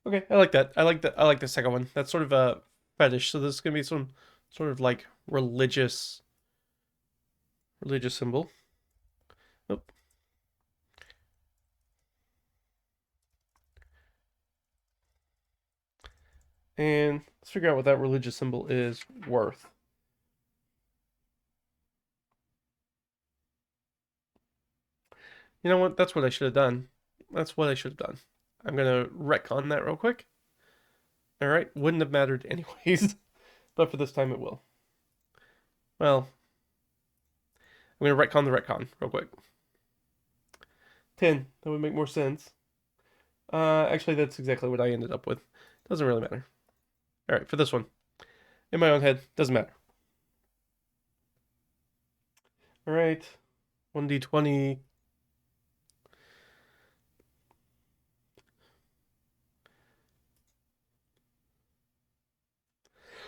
Okay, I like that. I like the second one. That's sort of a fetish. So this is gonna be some sort of like religious symbol. Oh. And let's figure out what that religious symbol is worth. You know what? That's what I should have done. That's what I should have done. I'm going to retcon that real quick. All right. Wouldn't have mattered anyways. But for this time it will. Well, I'm going to retcon the retcon real quick. 10. That would make more sense. Actually, that's exactly what I ended up with. Doesn't really matter. All right, for this one. In my own head, doesn't matter. All right. 1d20.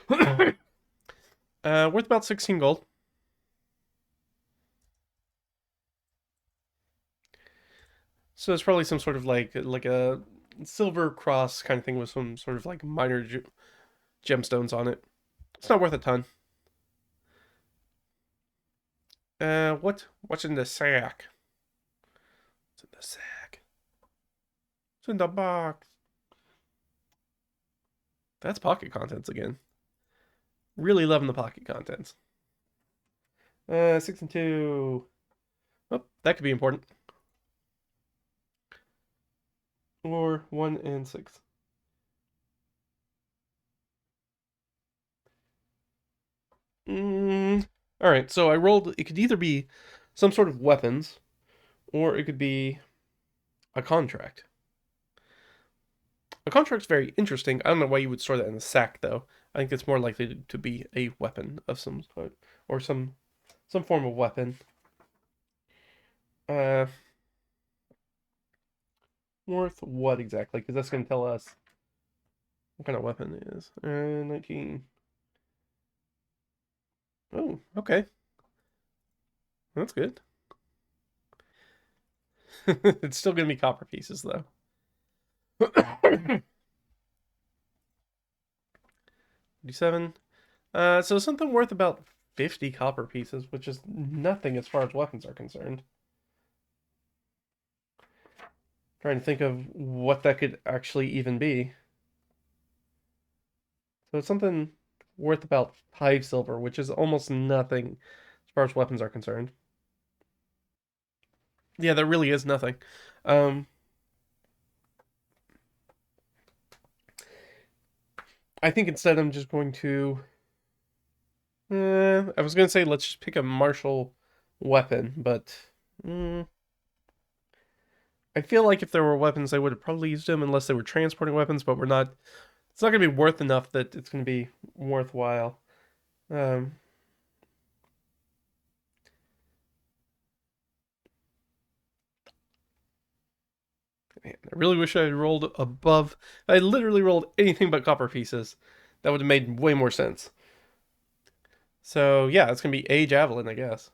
Worth about 16 gold. So it's probably some sort of like a silver cross kind of thing with some sort of like minor gemstones on it. It's not worth a ton. What's in the sack? What's in the sack? What's in the box? That's pocket contents again. Really loving the pocket contents. 6 and 2. Oh, that could be important. Or 1 and 6. All right, so I rolled. It could either be some sort of weapons, or it could be a contract. A contract's very interesting. I don't know why you would store that in a sack, though. I think it's more likely to be a weapon of some sort, or some form of weapon. Uh, Worth what exactly? Because that's going to tell us what kind of weapon it is. 19. Oh, okay. That's good. It's still going to be copper pieces, though. 57. So something worth about 50 copper pieces, which is nothing as far as weapons are concerned. Trying to think of what that could actually even be. So it's something worth about 5 silver, which is almost nothing as far as weapons are concerned. Yeah, that really is nothing. Um, I think instead I'm just going to. I was going to say let's just pick a martial weapon, but I feel like if there were weapons, I would have probably used them unless they were transporting weapons, but we're not. It's not going to be worth enough that it's going to be worthwhile. Um, Man, I really wish I had rolled above. I literally rolled anything but copper pieces. That would have made way more sense. So yeah, it's gonna be a javelin, I guess.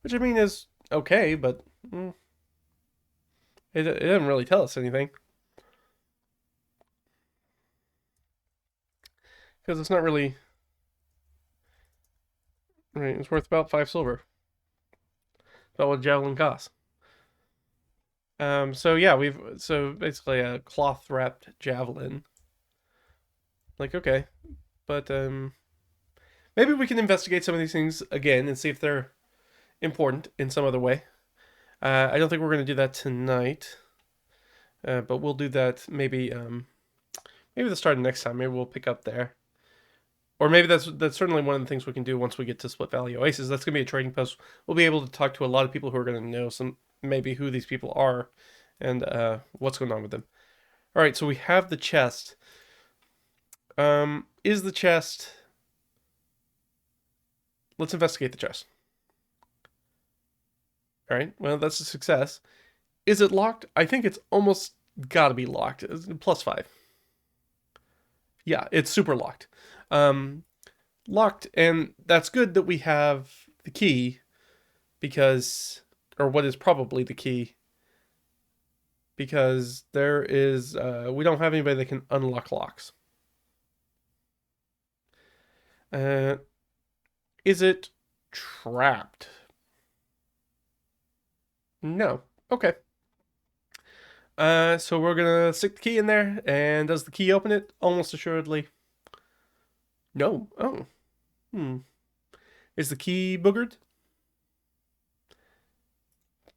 Which I mean is okay, but it doesn't really tell us anything because it's not really right. It's worth about 5 silver. About what a javelin costs. So yeah, so basically a cloth wrapped javelin. Like okay, but maybe we can investigate some of these things again and see if they're important in some other way. I don't think we're going to do that tonight, but we'll do that maybe the start of next time. Maybe we'll pick up there, or maybe that's certainly one of the things we can do once we get to Split Valley Oasis. That's going to be a trading post. We'll be able to talk to a lot of people who are going to know some maybe who these people are and what's going on with them. All right, so we have the chest. Is the chest? Let's investigate the chest. All right, well that's a success. Is it locked? I think it's almost got to be locked. It's +5. Yeah, it's super locked. Um, Locked, and that's good that we have the key because, or what is probably the key, because there is, we don't have anybody that can unlock locks. Uh, is it trapped? No. Okay. So we're gonna stick the key in there, and does the key open it? Almost assuredly. No. Oh. Hmm. Is the key boogered?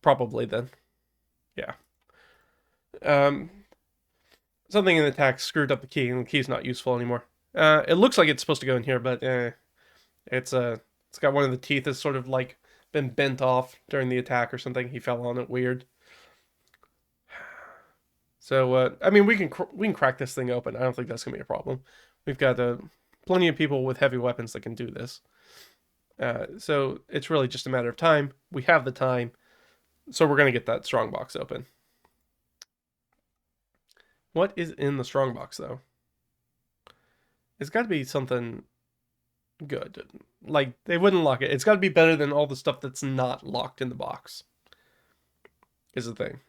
Probably then. Yeah. Um, Something in the text screwed up the key, and the key's not useful anymore. It looks like it's supposed to go in here, but it's got one of the teeth that's sort of like been bent off during the attack or something. He fell on it weird. So I mean, we can crack this thing open. I don't think that's gonna be a problem. We've got plenty of people with heavy weapons that can do this. So it's really just a matter of time. We have the time, so we're going to get that strongbox open. What is in the strongbox, though? It's got to be something good. Like, they wouldn't lock it. It's got to be better than all the stuff that's not locked in the box, is the thing.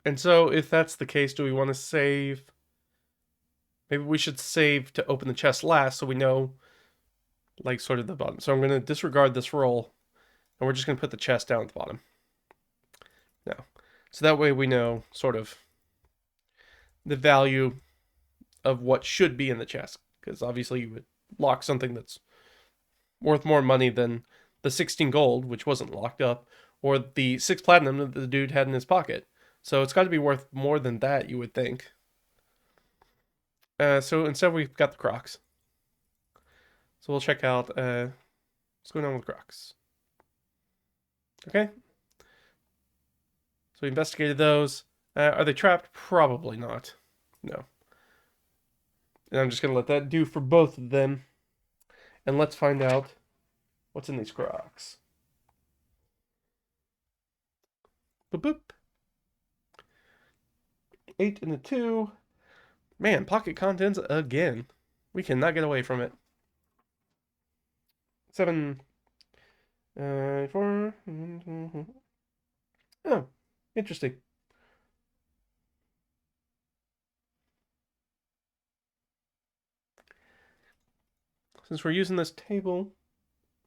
And so, if that's the case, do we want to save? Maybe we should save to open the chest last so we know, like, sort of the bottom. So I'm going to disregard this roll, and we're just going to put the chest down at the bottom. Now, so that way we know, sort of, the value of what should be in the chest. Because obviously you would lock something that's worth more money than the 16 gold, which wasn't locked up, or the 6 platinum that the dude had in his pocket. So it's got to be worth more than that, you would think. So instead we've got the Crocs. So we'll check out what's going on with Crocs. Okay. So we investigated those. Are they trapped? Probably not. No. And I'm just going to let that do for both of them. And let's find out what's in these Crocs. Boop boop. 8 and a 2. Man, pocket contents again. We cannot get away from it. 7. 4. Oh, interesting. Since we're using this table,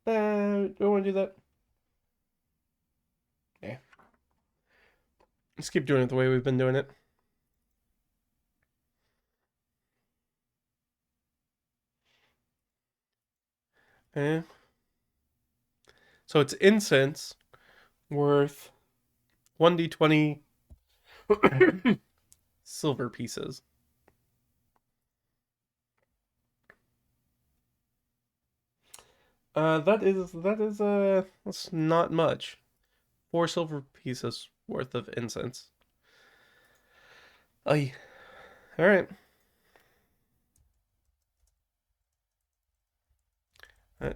do I want to do that? Yeah. Let's keep doing it the way we've been doing it. Okay. So it's incense worth 1d20 silver pieces. That's not much. 4 silver pieces worth of incense. Aye. All right.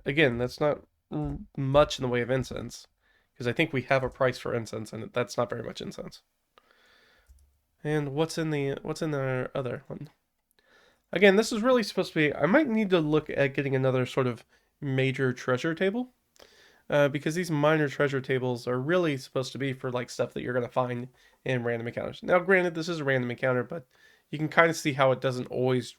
Again, that's not much in the way of incense, because I think we have a price for incense, and that's not very much incense. And what's in our other one? Again, this is really supposed to be. I might need to look at getting another sort of major treasure table, because these minor treasure tables are really supposed to be for like stuff that you're gonna find in random encounters. Now, granted, this is a random encounter, but you can kind of see how it doesn't always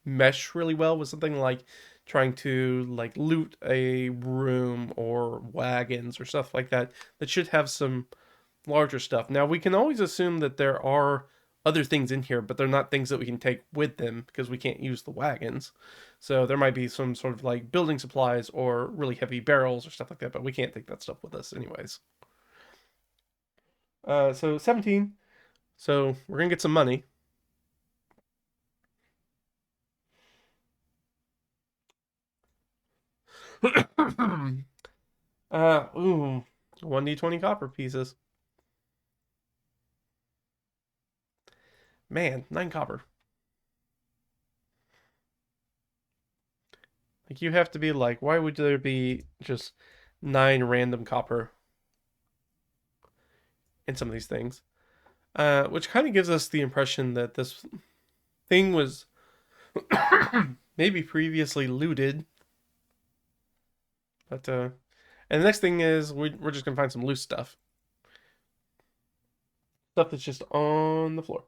mesh really well with something like trying to like loot a room or wagons or stuff like that should have some larger stuff. Now, we can always assume that there are other things in here, but they're not things that we can take with them because we can't use the wagons. So there might be some sort of like building supplies or really heavy barrels or stuff like that, but we can't take that stuff with us anyways. So 17. So we're gonna get some money. Ooh, 1d20 copper pieces. Man, 9 copper. Like, you have to be like, why would there be just 9 random copper in some of these things? Which kind of gives us the impression that this thing was maybe previously looted. But, and the next thing is we're just going to find some loose stuff. Stuff that's just on the floor.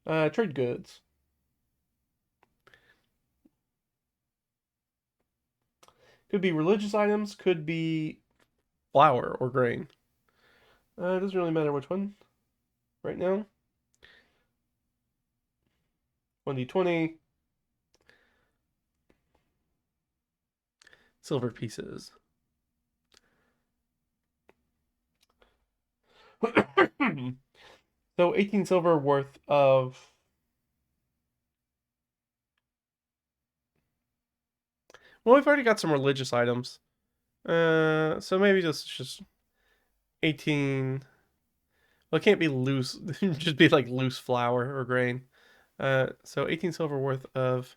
Trade goods. Could be religious items, could be flour or grain. It doesn't really matter which one right now. 1d20. Silver pieces. So 18 silver worth of... Well, we've already got some religious items. So maybe just 18... Well, it can't be loose. Just be like loose flour or grain. So 18 silver worth of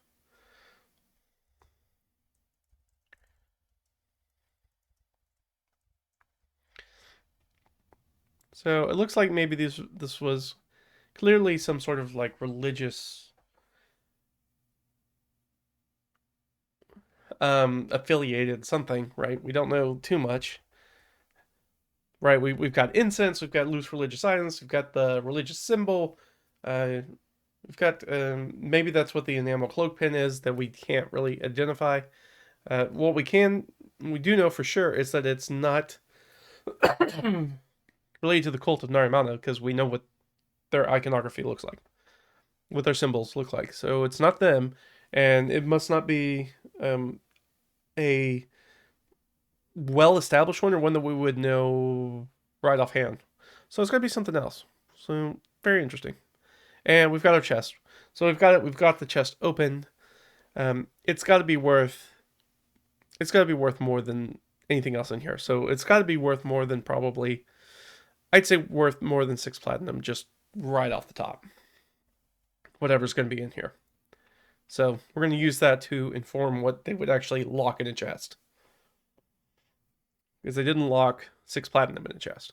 So it looks like maybe this was clearly some sort of like religious affiliated something, right? We don't know too much. Right, we've got incense, we've got loose religious items, we've got the religious symbol, uh, we've got maybe that's what the enamel cloak pin is that we can't really identify. What we do know for sure is that it's not related to the cult of Narimano because we know what their iconography looks like, what their symbols look like. So it's not them, and it must not be a well-established one or one that we would know right offhand. So it's got to be something else. So very interesting. And we've got our chest. So we've got it. We've got the chest open. It's got to be worth. It's got to be worth more than anything else in here. So it's got to be worth more than probably. I'd say worth more than 6 platinum just right off the top. Whatever's going to be in here. So we're going to use that to inform what they would actually lock in a chest. Because they didn't lock 6 platinum in a chest.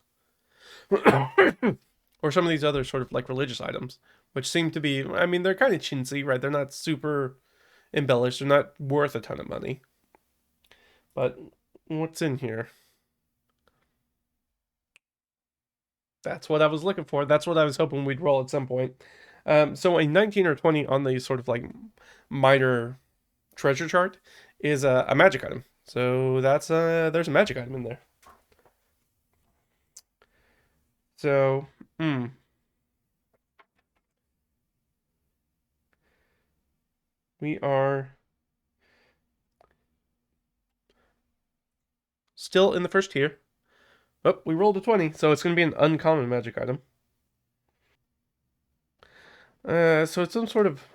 Or some of these other sort of like religious items, which seem to be, I mean, they're kind of chintzy, right? They're not super embellished. They're not worth a ton of money. But what's in here? That's what I was looking for. That's what I was hoping we'd roll at some point. So a 19 or 20 on the sort of like minor treasure chart is a magic item. So that's there's a magic item in there. So, we are still in the first tier. Oh, we rolled a 20, so it's going to be an uncommon magic item. So it's some sort of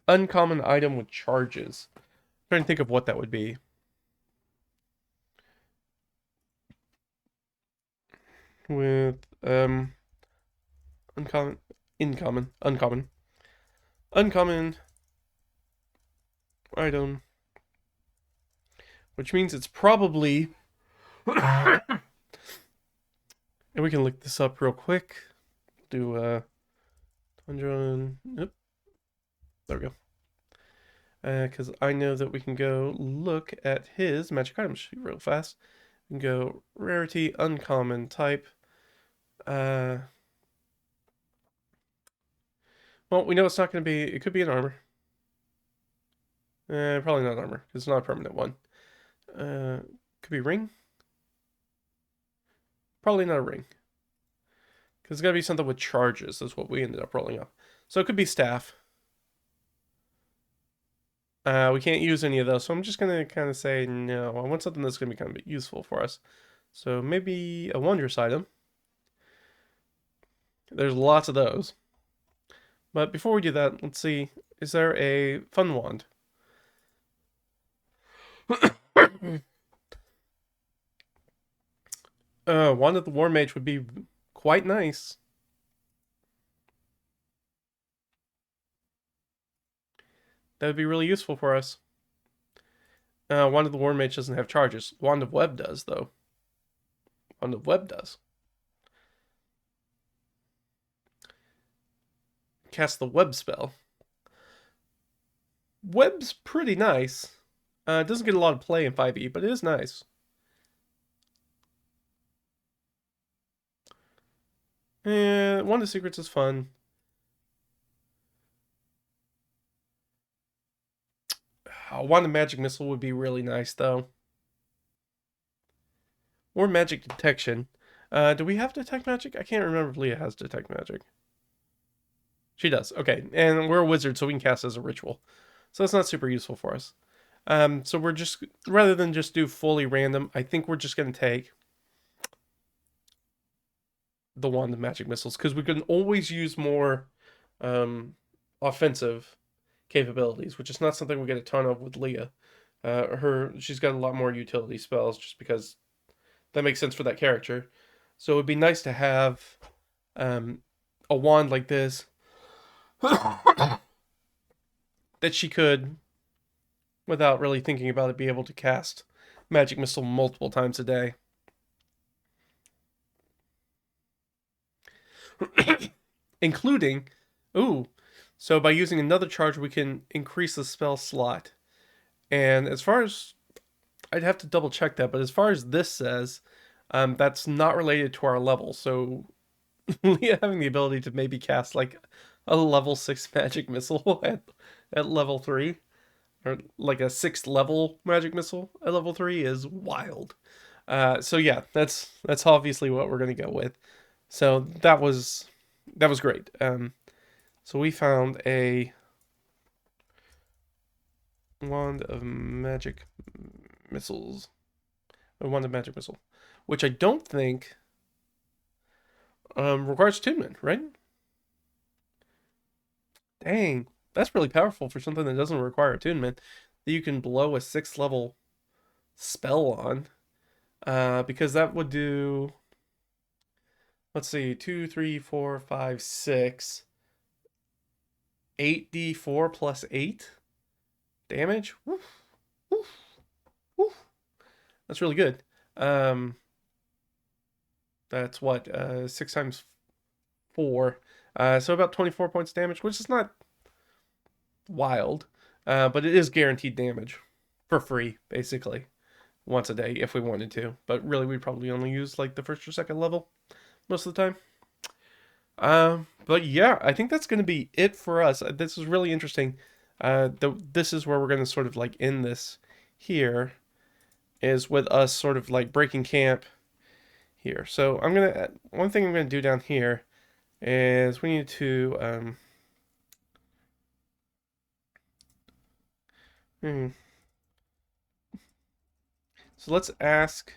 uncommon item with charges. I'm trying to think of what that would be. With uncommon, uncommon item, which means it's probably. And we can look this up real quick. Do 100. Yep. There we go. Because I know that we can go look at his magic item sheet real fast. We can go rarity, uncommon, type. Well, we know it's not going to be. It could be an armor. Probably not armor. It's not a permanent one. Could be ring. Probably not a ring. Because it's got to be something with charges. That's what we ended up rolling up. So it could be staff. We can't use any of those, so I'm just going to kind of say no. I want something that's going to be kind of useful for us. So maybe a wondrous item. There's lots of those. But before we do that, let's see. Is there a fun wand? Wand of the War Mage would be quite nice. That would be really useful for us. Wand of the War Mage doesn't have charges. Wand of Web does, though. Wand of Web does. Cast the Web spell. Web's pretty nice. It doesn't get a lot of play in 5e, but it is nice. Wand of Secrets is fun. Wand of Magic Missile would be really nice, though. Or Magic Detection. Do we have Detect Magic? I can't remember if Leah has Detect Magic. She does. Okay, and we're a wizard, so we can cast as a ritual. So that's not super useful for us. So we're just, rather than just do fully random, I think we're just going to take the Wand of Magic Missiles, because we can always use more offensive capabilities, which is not something we get a ton of with Leah. She's got a lot more utility spells, just because that makes sense for that character. So it would be nice to have a wand like this that she could, without really thinking about it, be able to cast Magic Missile multiple times a day. including, ooh, so by using another charge, we can increase the spell slot. And as far as, I'd have to double check that, but as far as this says, that's not related to our level. So Leah having the ability to maybe cast like a level 6 magic missile at level 3, or like a 6th level magic missile at level 3 is wild. So yeah, that's obviously what we're gonna go with. So that was great. So we found a wand of magic missiles, a wand of magic missile, which I don't think requires attunement, right? Dang, that's really powerful for something that doesn't require attunement. That you can blow a 6th level spell on, because that would do. Let's see, 2, 3, 4, 5, 6, 8d4 plus 8 damage. Woof, woof, woof. That's really good. That's what 6 times 4, so about 24 points of damage, which is not wild, but it is guaranteed damage for free, basically, once a day if we wanted to. But really, we'd probably only use like the 1st or 2nd level most of the time. But yeah, I think that's going to be it for us. This is really interesting. This is where we're going to sort of like end this here, is with us sort of like breaking camp here. So one thing I'm gonna do down here is we need to so let's ask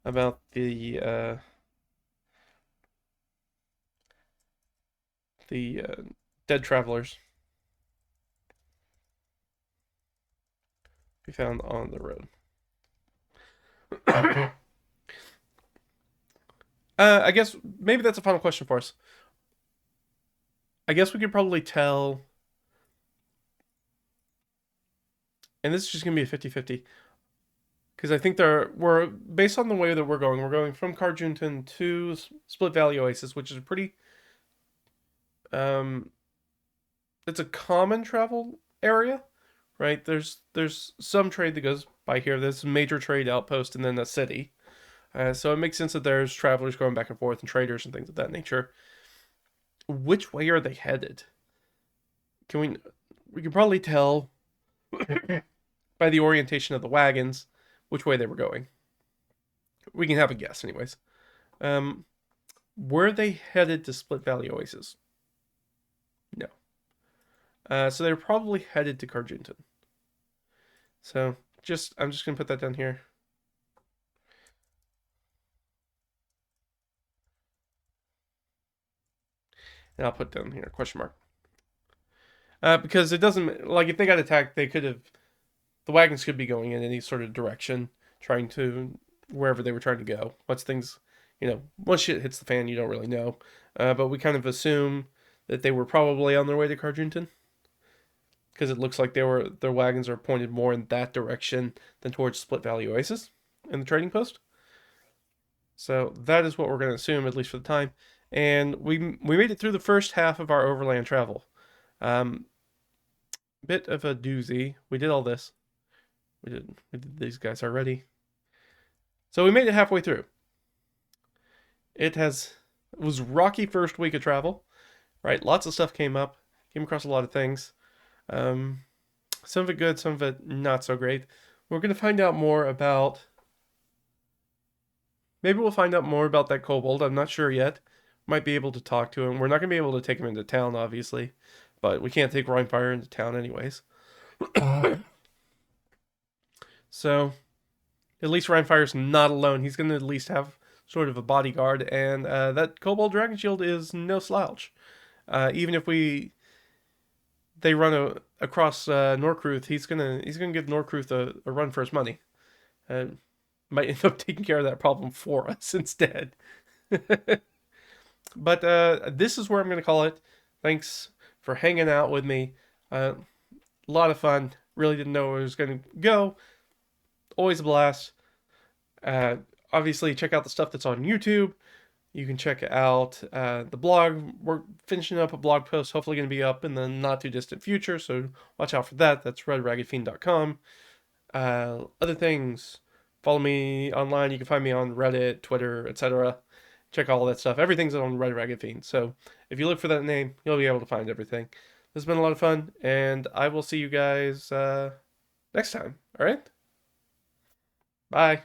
about the dead travelers we found on the road. I guess maybe that's a final question for us. I guess we could probably tell, and this is just going to be a 50-50, because I think we're, based on the way that we're going from Carjunton to Split Valley Oasis, which is a pretty, it's a common travel area, right? There's some trade that goes by here. There's a major trade outpost and then a city. So it makes sense that there's travelers going back and forth and traders and things of that nature. Which way are they headed? We can probably tell by the orientation of the wagons which way they were going. We can have a guess anyways. Were they headed to Split Valley Oasis? No. So they're probably headed to Carjunton. So I'm just gonna put that down here. And I'll put down here question mark. Because it doesn't, like, if they got attacked, the wagons could be going in any sort of direction, trying to wherever they were trying to go. Once shit hits the fan, you don't really know. But we kind of assume that they were probably on their way to Carjunton, because it looks like their wagons are pointed more in that direction than towards Split Valley Oasis in the trading post. So that is what we're going to assume, at least for the time. And we made it through the first half of our overland travel. Bit of a doozy. We did all this. We did these guys already. So we made it halfway through. It was rocky first week of travel, right? Lots of stuff came across a lot of things. Some of it good, some of it not so great. We're going to find out more about, maybe we'll find out more about that kobold. I'm not sure yet. Might be able to talk to him. We're not going to be able to take him into town, obviously, but we can't take Rimefire into town anyways. So at least Rimefire's not alone. He's going to at least have sort of a bodyguard, and that kobold dragon shield is no slouch. Even if they run across Norcruth, he's gonna give Norcruth a run for his money. Might end up taking care of that problem for us instead. But this is where I'm gonna call it. Thanks for hanging out with me. A lot of fun. Really didn't know where it was gonna go. Always a blast. Obviously, check out the stuff that's on YouTube. You can check out the blog. We're finishing up a blog post, hopefully going to be up in the not too distant future, so watch out for that. That's redraggedfiend.com. Other things, follow me online. You can find me on Reddit, Twitter, etc. Check all that stuff. Everything's on Red Ragged Fiend. So if you look for that name, you'll be able to find everything. This has been a lot of fun, and I will see you guys next time. All right? Bye.